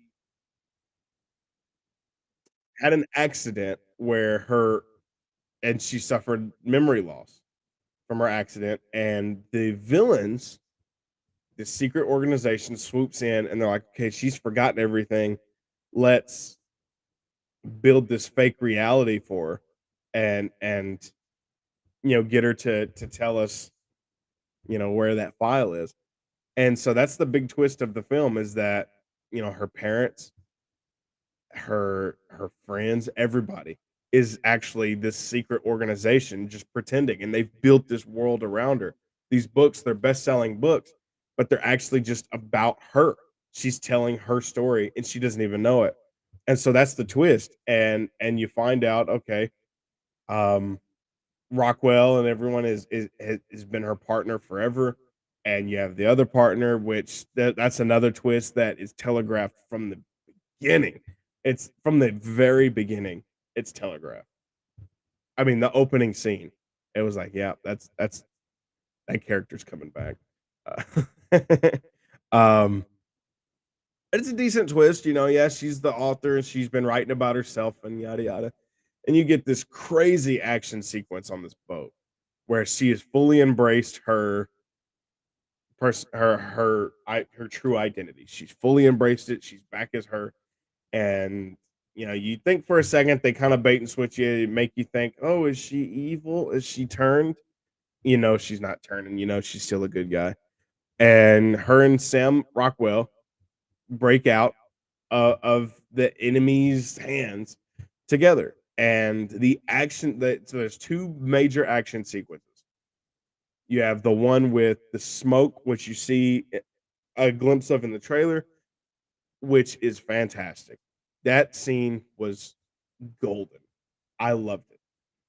had an accident where she suffered memory loss from her accident, and the villains, the secret organization, swoops in and they're like, okay, she's forgotten everything. Let's build this fake reality for her, and get her to tell us where that file is. And so that's the big twist of the film, is that her parents, her friends, everybody is actually this secret organization just pretending, and they've built this world around her. These books, they're best-selling books, but they're actually just about her. She's telling her story and she doesn't even know it. And so that's the twist. And you find out, okay, um Rockwell and everyone has been her partner forever. And you have the other partner, which that's another twist that is telegraphed from the beginning. It's from the very beginning. It's telegraphed. I mean, the opening scene, it was like, yeah, that's that character's coming back. Uh, um, it's a decent twist, Yeah, she's the author and she's been writing about herself and yada yada. And you get this crazy action sequence on this boat where she has fully embraced her true identity. She's fully embraced it. She's back as her. And you think for a second they kind of bait and switch you, make you think, oh, is she evil? Is she turned? She's not turning. She's still a good guy. And her and Sam Rockwell break out of the enemy's hands together. And so there's two major action sequences. You have the one with the smoke, which you see a glimpse of in the trailer, which is fantastic. That scene was golden. I loved it.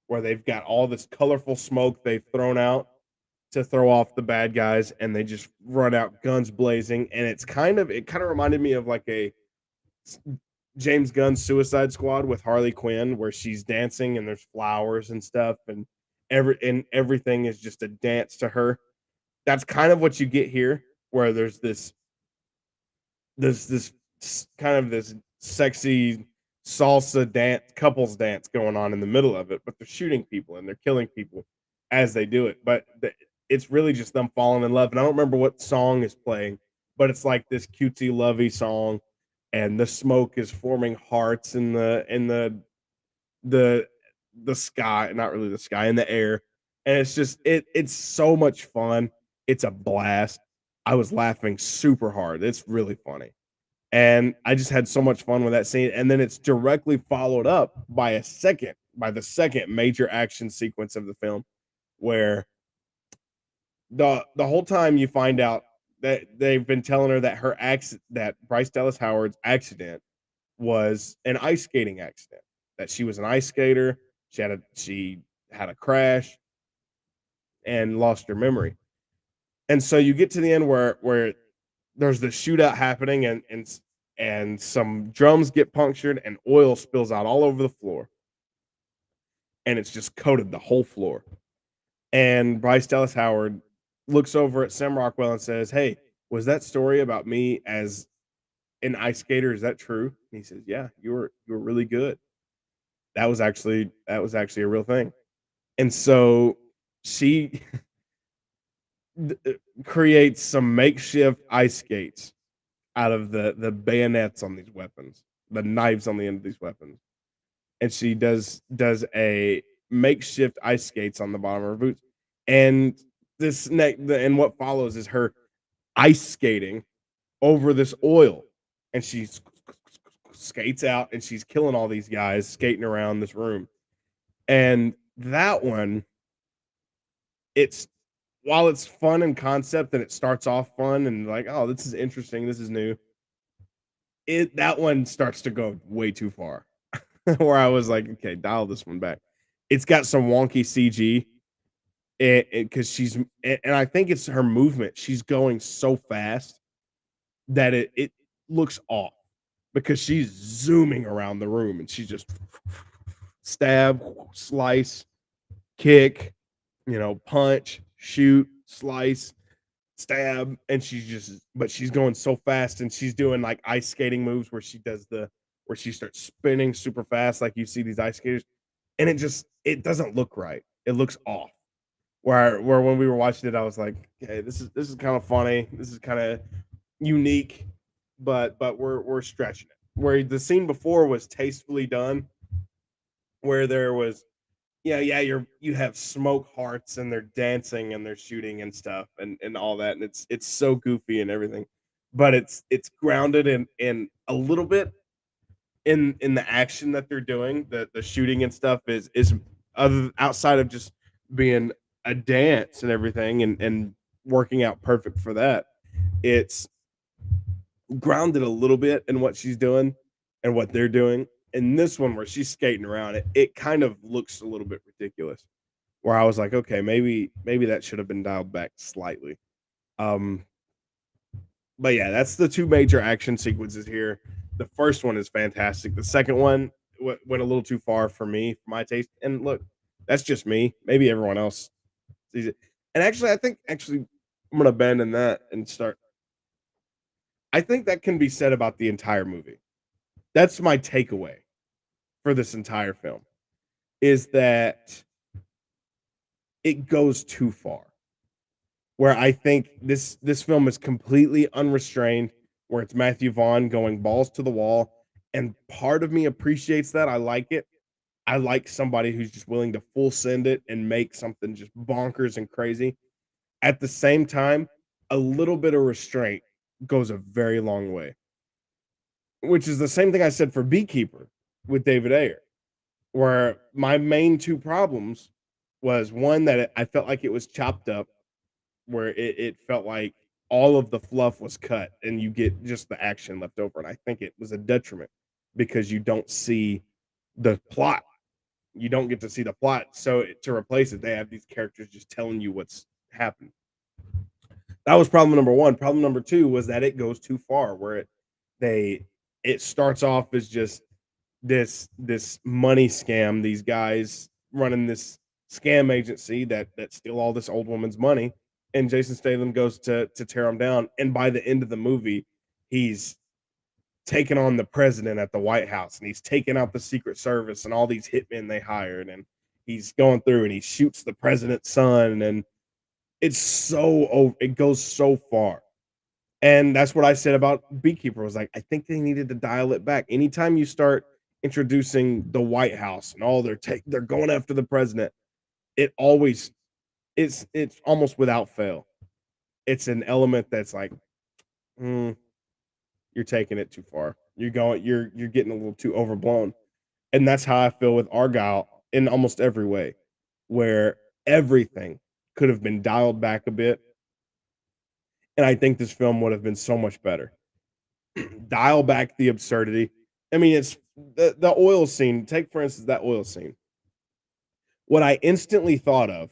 Where they've got all this colorful smoke they've thrown out to throw off the bad guys, and they just run out guns blazing. And it kind of reminded me of like a James Gunn Suicide Squad with Harley Quinn, where she's dancing and there's flowers and stuff, and everything is just a dance to her. That's kind of what you get here, where there's this kind of this sexy salsa dance, couples dance going on in the middle of it, but they're shooting people and they're killing people as they do it. But it's really just them falling in love. And I don't remember what song is playing, but it's like this cutesy, lovey song, and the smoke is forming hearts the the sky, not really the sky, in the air. And it's so much fun. It's a blast. I was laughing super hard. It's really funny. And I just had so much fun with that scene. And then it's directly followed up by the second major action sequence of the film, where the whole time you find out that they've been telling her that that Bryce Dallas Howard's accident was an ice skating accident, that she was an ice skater. She had a crash and lost her memory. And so you get to the end where there's the shootout happening, and some drums get punctured and oil spills out all over the floor, and it's just coated the whole floor. And Bryce Dallas Howard looks over at Sam Rockwell and says, "Hey, was that story about me as an ice skater, is that true?" And he says, "Yeah, you were really good. That was actually a real thing." And so she creates some makeshift ice skates out of the bayonets on these weapons, the knives on the end of these weapons. And she does a makeshift ice skates on the bottom of her boots. And and what follows is her ice skating over this oil, and she skates out and she's killing all these guys skating around this room. And that one, it's while it's fun in concept and it starts off fun and like, oh, this is interesting, this is new. That one starts to go way too far. Where I was like, okay, dial this one back. It's got some wonky CG because and I think it's her movement. She's going so fast that it looks off because she's zooming around the room and she's just stab, slice, kick, punch, shoot, slice, stab, and she's going so fast and she's doing like ice skating moves where she starts spinning super fast like you see these ice skaters, and it doesn't look right. It looks off. Where when we were watching it, I was like, okay, this is kind of funny. This is kind of unique, but we're stretching it. Where the scene before was tastefully done, where there was yeah, you have smoke hearts and they're dancing and they're shooting and stuff and all that, and it's so goofy and everything. But it's grounded in a little bit in the action that they're doing. The shooting and stuff is other outside of just being a dance and everything and working out perfect for that. It's grounded a little bit in what she's doing and what they're doing. In this one where she's skating around, it kind of looks a little bit ridiculous. Where I was like, okay, maybe that should have been dialed back slightly. Um, but yeah, that's the two major action sequences here. The first one is fantastic. The second one went a little too far for me, for my taste. And look, that's just me. Maybe everyone else sees it. And actually, I think I'm gonna abandon that and start. I think that can be said about the entire movie. That's my takeaway for this entire film is that it goes too far. Where I think this film is completely unrestrained, where it's Matthew Vaughn going balls to the wall, and part of me appreciates that. I like it. I like somebody who's just willing to full send it and make something just bonkers and crazy. At the same time, a little bit of restraint goes a very long way, which is the same thing I said for Beekeeper with David Ayer, where my main two problems was one that I felt like it was chopped up where it felt like all of the fluff was cut and you get just the action left over. And I think it was a detriment because you don't see the plot. You don't get to see the plot. So to replace it, they have these characters just telling you what's happened. That was problem number one. Problem number two was that it goes too far where they it starts off as just this money scam, these guys running this scam agency that steal all this old woman's money, and Jason Statham goes to tear them down. And by the end of the movie, he's taking on the president at the White House, and he's taking out the Secret Service and all these hitmen they hired, and he's going through and he shoots the president's son, and it goes so far. And that's what I said about Beekeeper. Was like, I think they needed to dial it back. Anytime you start introducing the White House and all they're going after the president, it always it's almost without fail. It's an element that's like, mm, you're taking it too far. You're getting a little too overblown. And that's how I feel with Argyle in almost every way, where everything could have been dialed back a bit. And I think this film would have been so much better. Dial back the absurdity. I mean, it's the oil scene. Take for instance that oil scene. What I instantly thought of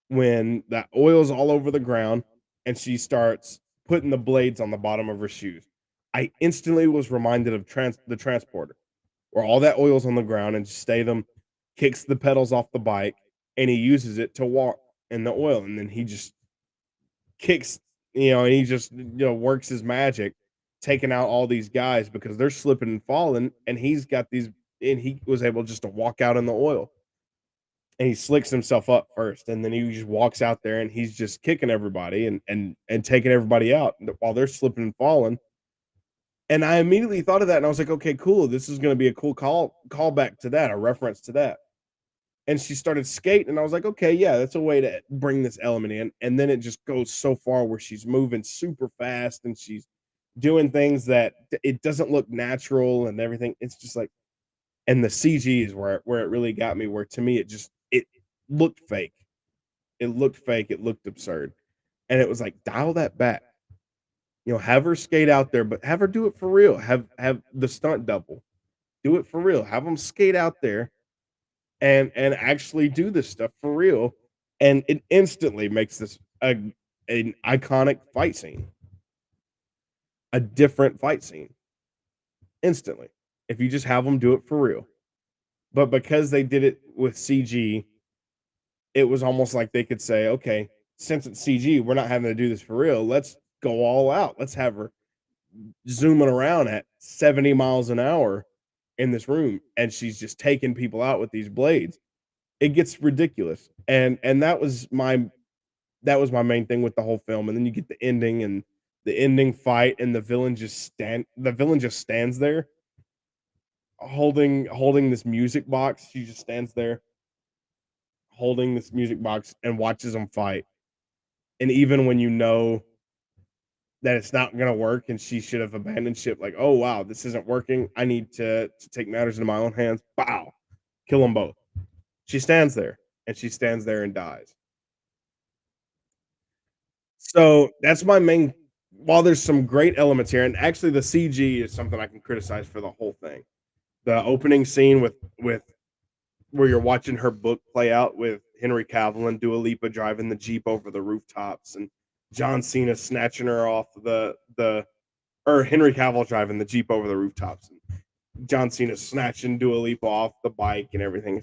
when that oil's all over the ground and she starts putting the blades on the bottom of her shoes, I instantly was reminded of the transporter, where all that oil's on the ground and Statham kicks the pedals off the bike and he uses it to walk. in the oil, and then he just kicks, and he just, works his magic, taking out all these guys because they're slipping and falling, and he was able just to walk out in the oil, and he slicks himself up first, and then he just walks out there, and he's just kicking everybody and taking everybody out while they're slipping and falling. And I immediately thought of that, and I was like, okay, cool. This is going to be a cool callback to that, a reference to that. And she started skating, and I was like, okay, yeah, that's a way to bring this element in. And then it just goes so far where she's moving super fast and she's doing things that it doesn't look natural and everything. It's just like, and the CG is where it really got me. Where to me, it looked fake. It looked fake. It looked absurd, and it was like dial that back. Have her skate out there, but have her do it for real. Have the stunt double do it for real. Have them skate out there and actually do this stuff for real, and it instantly makes this an iconic fight scene, a different fight scene instantly. If you just have them do it for real, but because they did it with CG, it was almost like they could say, okay, since it's CG, we're not having to do this for real. Let's go all out. Let's have her zooming around at 70 miles an hour in this room, and she's just taking people out with these blades. It gets ridiculous, and that was my main thing with the whole film. And then you get the ending and the ending fight, and the villain just stands there holding this music box. She just stands there holding this music box and watches them fight. And even when you know that it's not gonna work and she should have abandoned ship, like, oh wow, this isn't working. I need to take matters into my own hands. Bow, kill them both. She stands there, and she stands there and dies. So that's my main. While there's some great elements here, and actually the CG is something I can criticize for the whole thing. The opening scene with where you're watching her book play out with Henry Cavill and Dua Lipa driving the Jeep over the rooftops, and John Cena snatching her off the or Henry Cavill driving the Jeep over the rooftops, and John Cena snatching Dua Lipa off the bike and everything.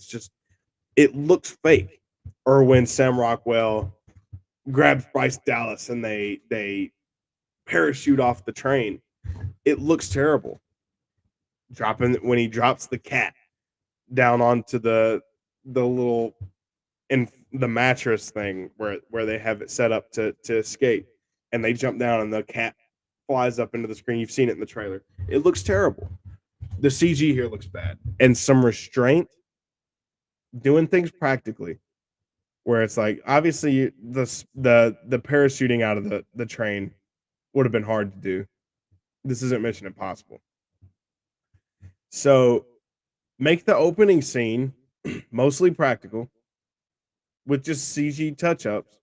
It looks fake. Or when Sam Rockwell grabs Bryce Dallas and they parachute off the train, it looks terrible. Dropping when he drops the cat down onto the little in the mattress thing where they have it set up to escape, and they jump down and the cat flies up into the screen. You've seen it in the trailer. It looks terrible. The CG here looks bad, and some restraint, doing things practically. Where it's like obviously the parachuting out of the train would have been hard to do. This isn't Mission Impossible. So make the opening scene mostly practical with just CG touch ups.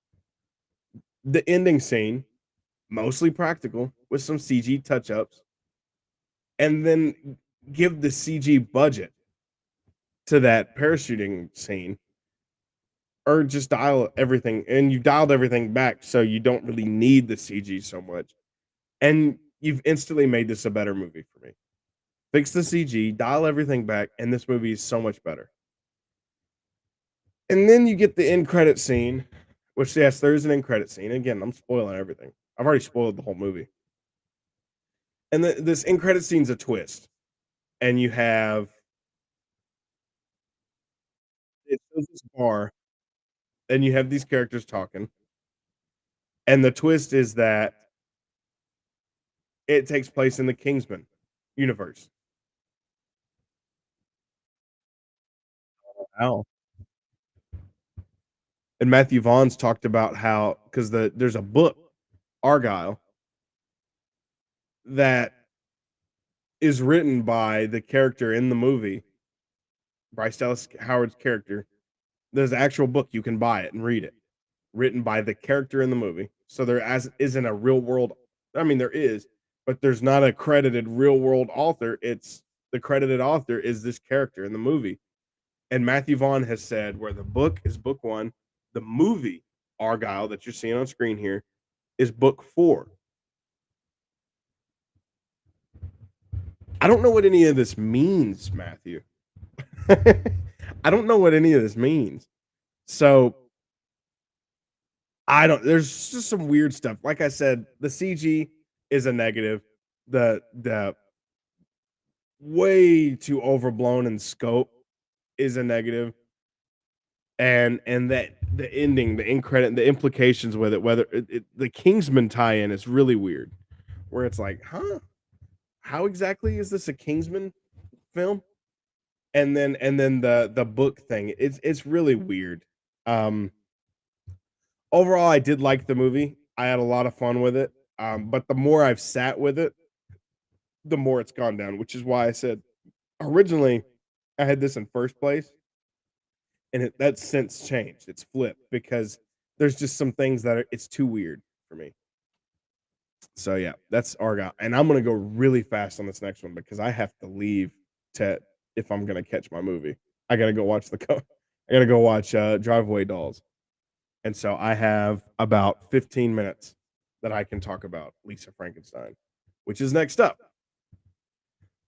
The ending scene mostly practical with some CG touch ups, and then give the CG budget to that parachuting scene, or just dial everything, and you've dialed everything back so you don't really need the CG so much. And you've instantly made this a better movie for me. Fix the CG, dial everything back, and this movie is so much better. And then you get the end credit scene, which yes, there's an end credit scene. Again, I'm spoiling everything. I've already spoiled the whole movie. And this end credit scene's a twist. And you have it shows this bar, and you have these characters talking. And the twist is that it takes place in the Kingsman universe. Wow. And Matthew Vaughn's talked about how because there's a book, Argyle, that is written by the character in the movie, Bryce Dallas Howard's character. There's an actual book, you can buy it and read it, written by the character in the movie. So there as isn't a real world. I mean, there is, but there's not a credited real world author. It's the credited author is this character in the movie. And Matthew Vaughn has said where the book is book one, the movie Argyle that you're seeing on screen here is book four. I don't know what any of this means, Matthew. I don't know what any of this means. So I don't there's just some weird stuff. Like I said, the CG is a negative. The way too overblown in scope is a negative, and that the ending, the end credit, the implications with it, whether the Kingsman tie-in is really weird, where it's like, huh, how exactly is this a Kingsman film? And then the book thing, it's really weird. Um, Overall, I did like the movie. I had a lot of fun with it. But the more I've sat with it, the more it's gone down, which is why I said originally I had this in first place, and that's since changed. It's flipped because there's just some things that it's too weird for me. So yeah, that's Argyle, and I'm gonna go really fast on this next one because I have to leave to if I'm gonna catch my movie. I gotta go watch I gotta go watch Driveway Dolls, and so I have about 15 minutes that I can talk about Lisa Frankenstein, which is next up.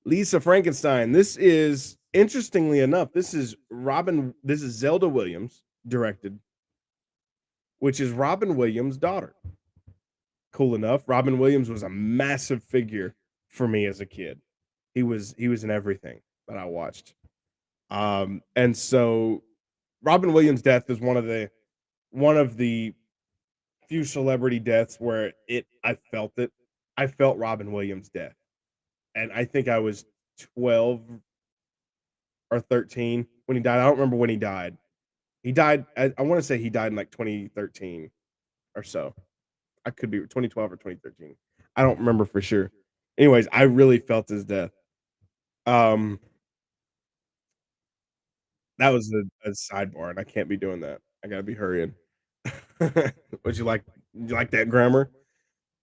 Lisa Frankenstein. This is interestingly enough, this is Zelda Williams directed, which is Robin Williams' daughter. Cool enough. Robin Williams was a massive figure for me as a kid. He was in everything that I watched. And so Robin Williams' death is one of the few celebrity deaths where it I felt it. I felt Robin Williams' death. And I think I was 12 or 13 when he died. I don't remember when he died. He died I want to say he died in like 2013 or so. I could be 2012 or 2013. I don't remember for sure. Anyways, I really felt his death. Um, that was a sidebar, and I can't be doing that. I gotta be hurrying. Would you like that grammar?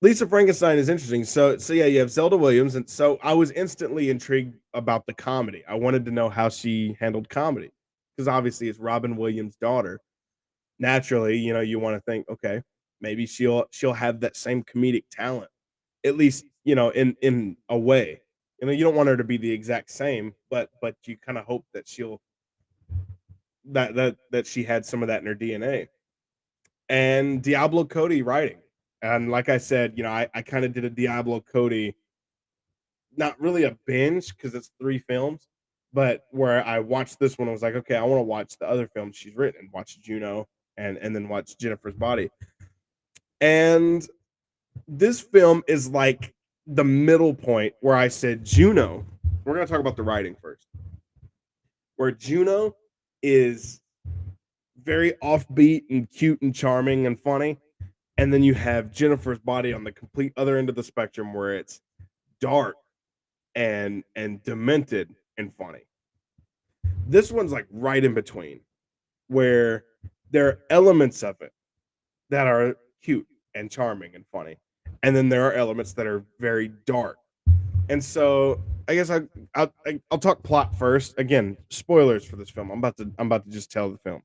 Lisa Frankenstein is interesting. So yeah, you have Zelda Williams, and so I was instantly intrigued about the comedy. I wanted to know how she handled comedy because obviously it's Robin Williams' daughter. Naturally, you want to think, okay, maybe she'll have that same comedic talent, at least in a way. You don't want her to be the exact same, but you kind of hope that that she had some of that in her DNA. And Diablo Cody writing, and like I said, I kind of did a Diablo Cody, not really a binge because it's 3 films, but where I watched this one, I was like, okay, I want to watch the other films she's written, watch Juno, and then watch Jennifer's Body. And this film is like the middle point where I said Juno. We're gonna talk about the writing first. Where Juno is very offbeat and cute and charming and funny, and then you have Jennifer's Body on the complete other end of the spectrum where it's dark and demented and funny. This one's like right in between, where there are elements of it that are cute and charming and funny, and then there are elements that are very dark. And so I guess I'll talk plot first. Again, spoilers for this film. I'm about to just tell the film.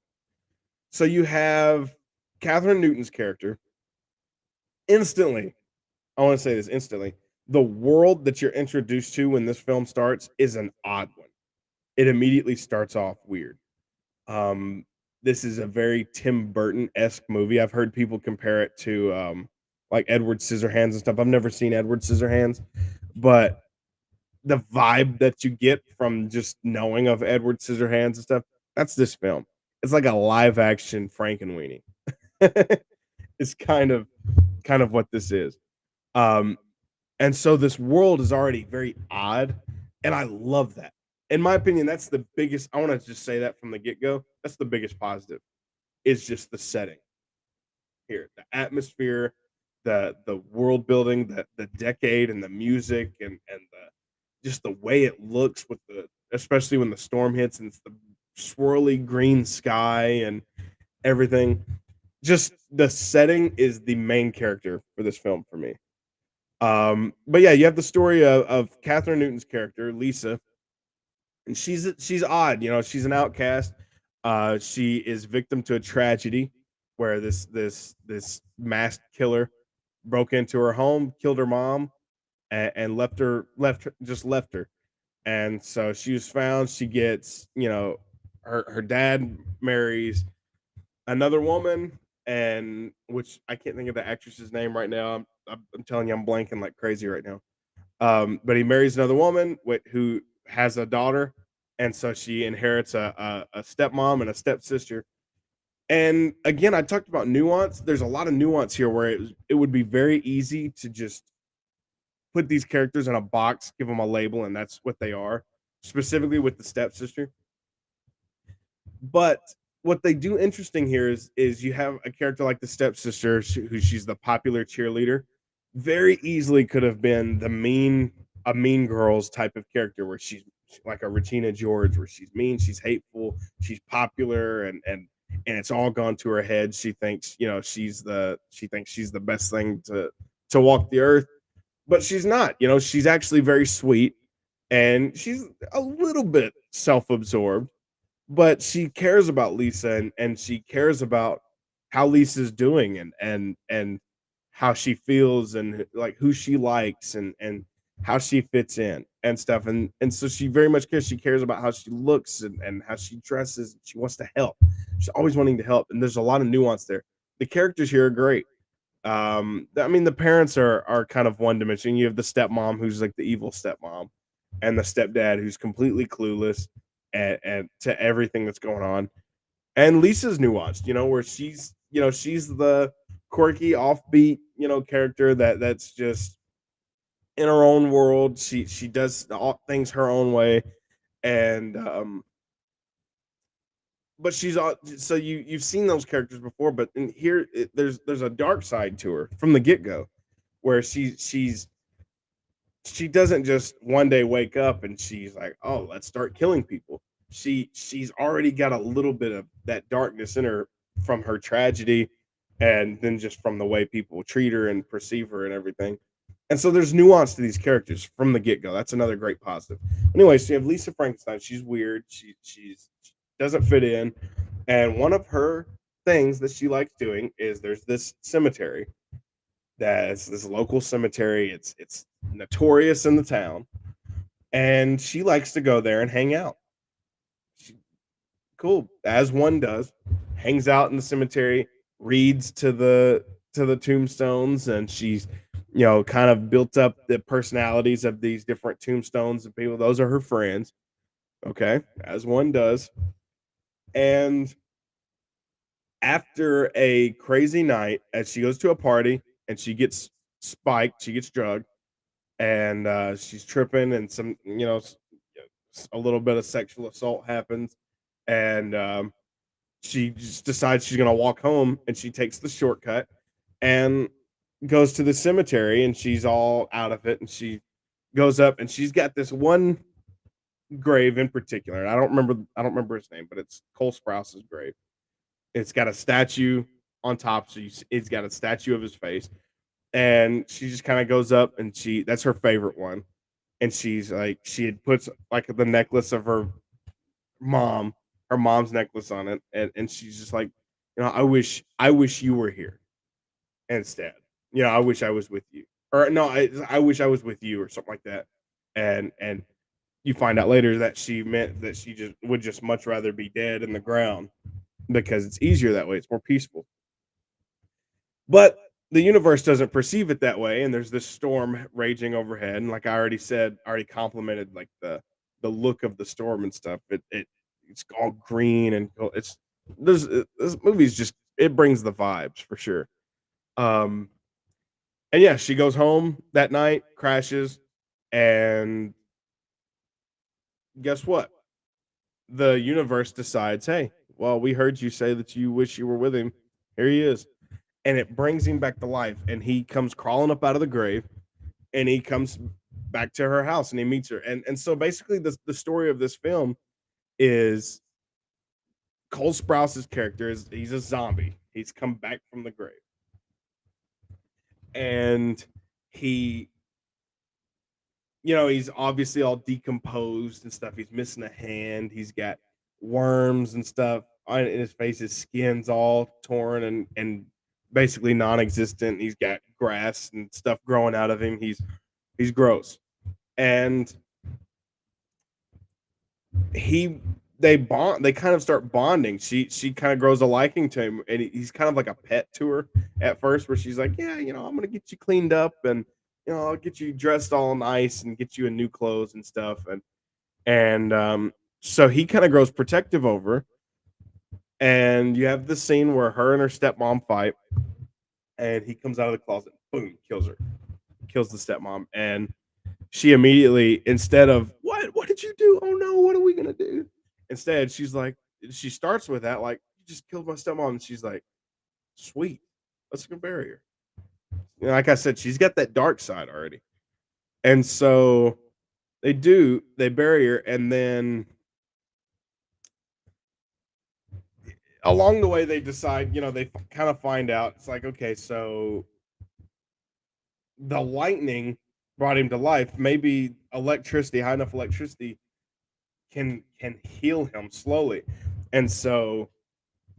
So you have Catherine Newton's character. Instantly, I want to say this instantly. The world that you're introduced to when this film starts is an odd one. It immediately starts off weird. Um, this is a very Tim Burton-esque movie. I've heard people compare it to like Edward Scissorhands and stuff. I've never seen Edward Scissorhands, but the vibe that you get from just knowing of Edward Scissorhands and stuff, that's this film. It's like a live action Frankenweenie. It's kind of what this is. Um, and so this world is already very odd, and I love that. In my opinion, that's the biggest. I want to just say that from the get go. That's the biggest positive. Is just the setting here, the atmosphere, the world building, the decade, and the music, and the just the way it looks with the especially when the storm hits and it's the swirly green sky and everything. Just the setting is the main character for this film for me. But yeah, you have the story of Catherine Newton's character, Lisa, and she's odd, she's an outcast. She is victim to a tragedy where this masked killer broke into her home, killed her mom, and left her. And so she was found. She gets, her dad marries another woman, and which I can't think of the actress's name right now. I'm telling you, I'm blanking like crazy right now. But he marries another woman who has a daughter, and so she inherits a stepmom and a stepsister. And again, I talked about nuance. There's a lot of nuance here where it would be very easy to just put these characters in a box, give them a label, and that's what they are. Specifically with the stepsister, but what they do interesting here is you have a character like the stepsister who she's the popular cheerleader. Very easily could have been a Mean Girls type of character where she's like a Regina George, where she's mean, she's hateful, she's popular, and it's all gone to her head. She thinks she thinks she's the best thing to walk the earth, but she's not. She's actually very sweet, and she's a little bit self-absorbed, but she cares about Lisa, and she cares about how Lisa's doing, and how she feels, and like who she likes, and how she fits in and stuff, and so she very much cares. She cares about how she looks, and how she dresses. She wants to help. She's always wanting to help, and there's a lot of nuance there. The characters here are great. I mean, the parents are kind of one dimension. You have the stepmom who's like the evil stepmom, and the stepdad who's completely clueless and to everything that's going on. And Lisa's nuanced, where she's the quirky, offbeat, character that's just in her own world. She does all things her own way, and but so you've seen those characters before, but in here there's a dark side to her from the get go, where she doesn't just one day wake up and she's like, "Oh, let's start killing people." She's already got a little bit of that darkness in her from her tragedy, and then just from the way people treat her and perceive her and everything. And so there's nuance to these characters from the get go. That's another great positive. Anyway, so you have Lisa Frankenstein. She's weird. She doesn't fit in, and one of her things that she likes doing is there's this cemetery that's this local cemetery. It's notorious in the town, and she likes to go there and hang out. She, cool, as one does, hangs out in the cemetery, reads to the tombstones, and she's kind of built up the personalities of these different tombstones and people. Those are her friends. Okay, as one does. And after a crazy night, as she goes to a party and she gets spiked, she gets drugged, and she's tripping, and some a little bit of sexual assault happens, and she just decides she's gonna walk home, and she takes the shortcut and goes to the cemetery, and she's all out of it, and she goes up, and she's got this one grave in particular, and I don't remember his name, but it's Cole Sprouse's grave. It's got a statue on top, so it's got a statue of his face, and she just kind of goes up, and that's her favorite one, and she's like, she had puts like the necklace of mom her mom's necklace on it, and she's just like, I wish you were here instead. I wish I was with you, or no, I wish I was with you, or something like that. And you find out later that she meant that she just would just much rather be dead in the ground, because it's easier that way. It's more peaceful. But the universe doesn't perceive it that way, and there's this storm raging overhead. And like I already said, already complimented like the look of the storm and stuff. It's all green, and it's there's this movie's just, it brings the vibes for sure. Um, and yeah, she goes home that night, crashes, and guess what? The universe decides, hey, well, we heard you say that you wish you were with him. Here he is, and it brings him back to life, and he comes crawling up out of the grave, and he comes back to her house, and he meets her, and so basically the story of this film is Cole Sprouse's character is, he's a zombie. He's come back from the grave, and he he's obviously all decomposed and stuff. He's missing a hand. He's got worms and stuff in his face. His skin's all torn and basically non-existent. He's got grass and stuff growing out of him. He's gross. And he they kind of start bonding. She kind of grows a liking to him, and he's kind of like a pet to her at first, where she's like, "Yeah, I'm gonna get you cleaned up, and I'll get you dressed all nice and get you in new clothes and stuff." And so he kind of grows protective over her, and you have this scene where her and her stepmom fight, and he comes out of the closet, boom, kills her, kills the stepmom, and she immediately, instead of what did you do? Oh no, what are we gonna do? Instead, she starts with that, like, you just killed my stepmom, and she's like, sweet, let's go bury her. Like I said, she's got that dark side already. And so they bury her, and then along the way they decide, they kind of find out, it's like, okay, so the lightning brought him to life. Maybe electricity, high enough electricity can heal him slowly. And so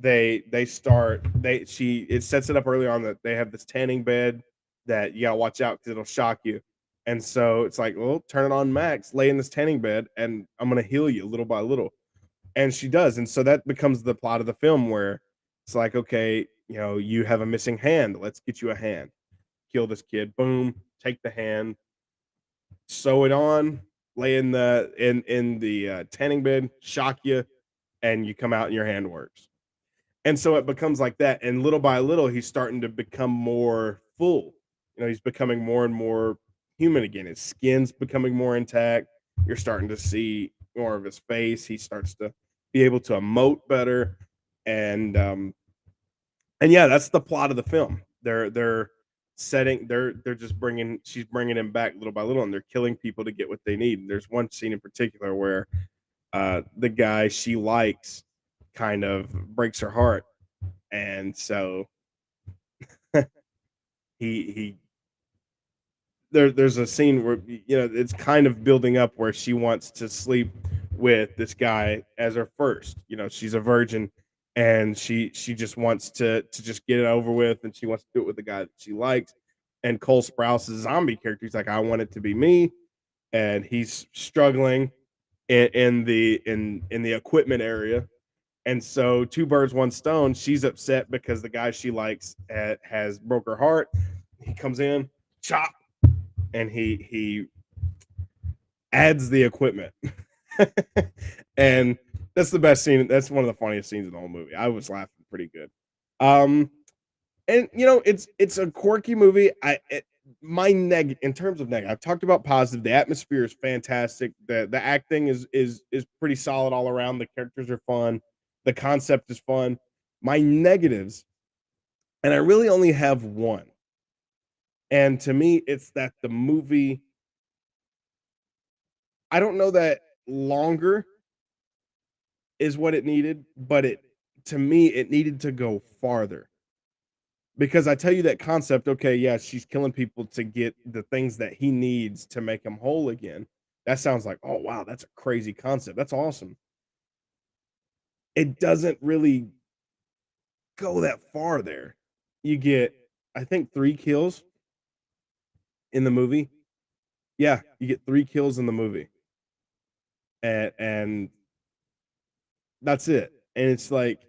they start they she it sets it up early on that they have this tanning bed that you gotta watch out because it'll shock you. And so it's like, well, turn it on max, lay in this tanning bed, and I'm gonna heal you little by little. And she does. And so that becomes the plot of the film, where it's like, okay, you have a missing hand, let's get you a hand, kill this kid, boom, take the hand, sew it on, lay in the tanning bed, shock you, and you come out and your hand works. And so it becomes like that, and little by little, he's starting to become more full. He's becoming more and more human again. His skin's becoming more intact. You're starting to see more of his face. He starts to be able to emote better, and yeah, that's the plot of the film. They're just bringing she's bringing him back little by little, and they're killing people to get what they need. And there's one scene in particular where the guy she likes kind of breaks her heart, and so he there's a scene where it's kind of building up where she wants to sleep with this guy as her first. She's a virgin, and she just wants to just get it over with, and she wants to do it with the guy that she likes. And Cole Sprouse's zombie character, he's like, I want it to be me, and he's struggling in the equipment area. And so, two birds, one stone. She's upset because the guy she likes has broke her heart. He comes in, chop, and he adds the equipment. And that's the best scene. That's one of the funniest scenes in the whole movie. I was laughing pretty good. Um, and it's a quirky movie. My in terms of negative, I've talked about positive. The atmosphere is fantastic. The acting is pretty solid all around. The characters are fun. The concept is fun. My negatives, and I really only have one. And to me, it's that the movie, I don't know that longer is what it needed, but to me, it needed to go farther. Because I tell you that concept, okay, yeah, she's killing people to get the things that he needs to make him whole again. That sounds like, oh wow, that's a crazy concept. That's awesome. It doesn't really go that far there. You get, I think, 3 kills in the movie. Yeah, you get 3 kills in the movie. And that's it. And it's like,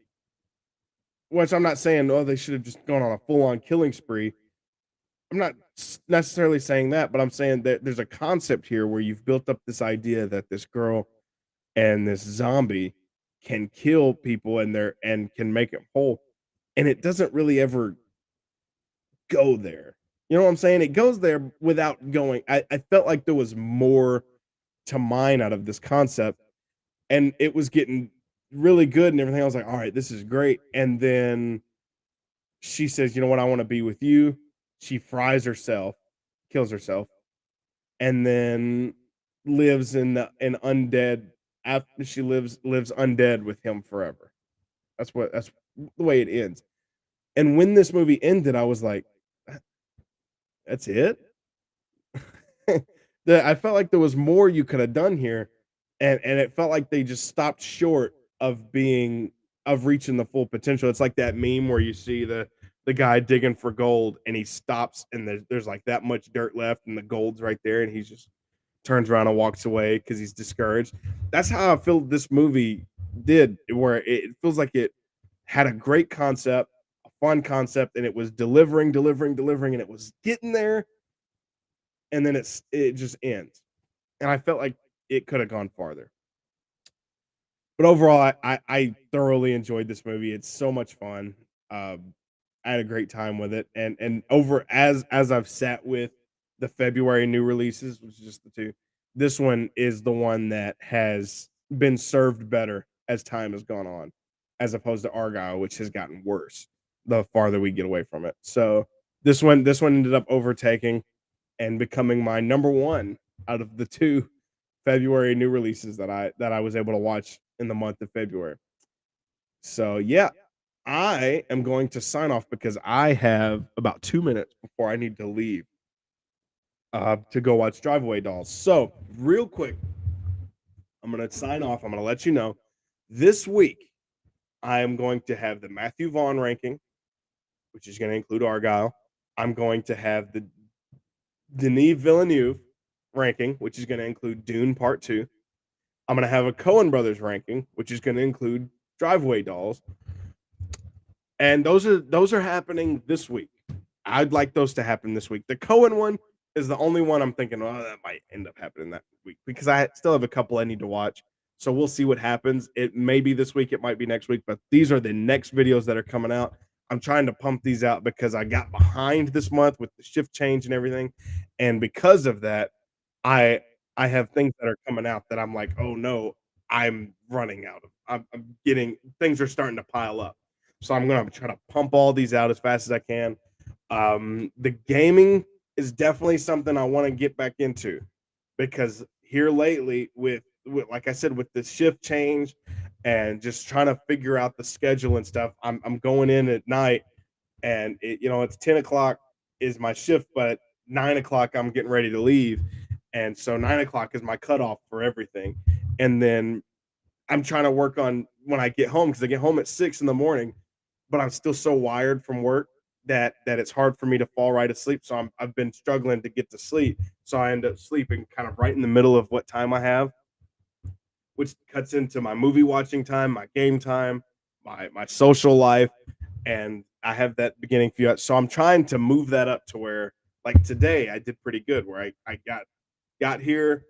which I'm not saying, oh, they should have just gone on a full on killing spree. I'm not necessarily saying that, but I'm saying that there's a concept here where you've built up this idea that this girl and this zombie can kill people and can make them whole, and it doesn't really ever go there. You know what I'm saying? It goes there without going. I felt like there was more to mine out of this concept, and it was getting really good and everything. I was like, all right, this is great. And then she says, you know what, I want to be with you. She fries herself, kills herself, and then lives in an undead, after she lives undead with him forever. That's the way it ends. And when this movie ended, I was like, that's it? I felt like there was more you could have done here, and it felt like they just stopped short of reaching the full potential. It's like that meme where you see the guy digging for gold, and he stops, and there's like that much dirt left, and the gold's right there, and he just turns around and walks away because he's discouraged. That's how I feel this movie did, where it feels like it had a great concept, a fun concept, and it was delivering, and it was getting there, and then it just ends. And I felt like it could have gone farther. But overall, I thoroughly enjoyed this movie. It's so much fun. I had a great time with it, and over as I've sat with the February new releases, which is just the 2, this one is the one that has been served better as time has gone on, as opposed to Argyle, which has gotten worse the farther we get away from it. So this one ended up overtaking and becoming my number 1 out of the 2 February new releases that I was able to watch in the month of February. So yeah, I am going to sign off because I have about 2 minutes before I need to leave to go watch Driveway Dolls. So real quick, I'm gonna sign off. I'm gonna let you know this week I am going to have the Matthew Vaughn ranking, which is going to include Argyle. I'm going to have the Denis Villeneuve ranking, which is going to include Dune Part 2. I'm going to have a Coen Brothers ranking, which is going to include Driveway Dolls. And those are happening this week. I'd like those to happen this week. The Coen one is the only one I'm thinking, oh, that might end up happening that week because I still have a couple I need to watch. So we'll see what happens. It may be this week, it might be next week, but these are the next videos that are coming out. I'm trying to pump these out because I got behind this month with the shift change and everything. And because of that, I I have things that are coming out that I'm like, oh no, I'm running out of. I'm getting things are starting to pile up. So I'm gonna try to pump all these out as fast as I can. The gaming is definitely something I want to get back into because here lately, with like I said, with the shift change and just trying to figure out the schedule and stuff, I'm going in at night and it's 10 o'clock is my shift, but 9 o'clock I'm getting ready to leave, and so 9 o'clock is my cutoff for everything, and then I'm trying to work on when I get home because I get home at 6 in the morning, but I'm still so wired from work that it's hard for me to fall right asleep. So I've been struggling to get to sleep. So I end up sleeping kind of right in the middle of what time I have, which cuts into my movie watching time, my game time, my social life, and I have that beginning few. So I'm trying to move that up to where like today I did pretty good where I got here,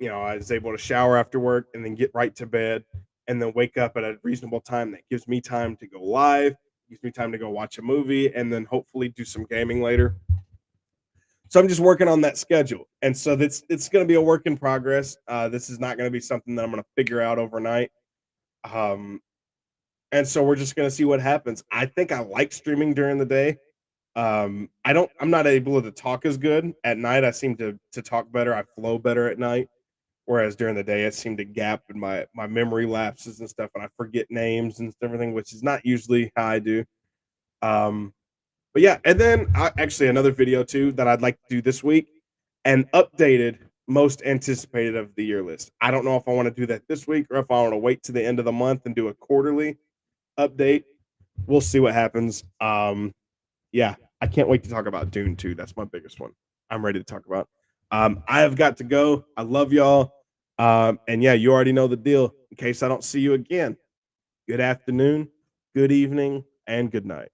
I was able to shower after work and then get right to bed and then wake up at a reasonable time that gives me time to go live, gives me time to go watch a movie, and then hopefully do some gaming later. So I'm just working on that schedule. And so it's going to be a work in progress. This is not going to be something that I'm going to figure out overnight. Um, and so we're just going to see what happens. I think I like streaming during the day. I'm not able to talk as good at night. I seem to talk better. I flow better at night. Whereas during the day, I seem to gap in my memory lapses and stuff, and I forget names and everything, which is not usually how I do. Um, but yeah, and then actually another video too that I'd like to do this week, an updated most anticipated of the year list. I don't know if I want to do that this week or if I want to wait to the end of the month and do a quarterly update. We'll see what happens. Yeah, I can't wait to talk about Dune 2. That's my biggest one. I'm ready to talk about. I have got to go. I love y'all. And yeah, you already know the deal. In case I don't see you again, good afternoon, good evening, and good night.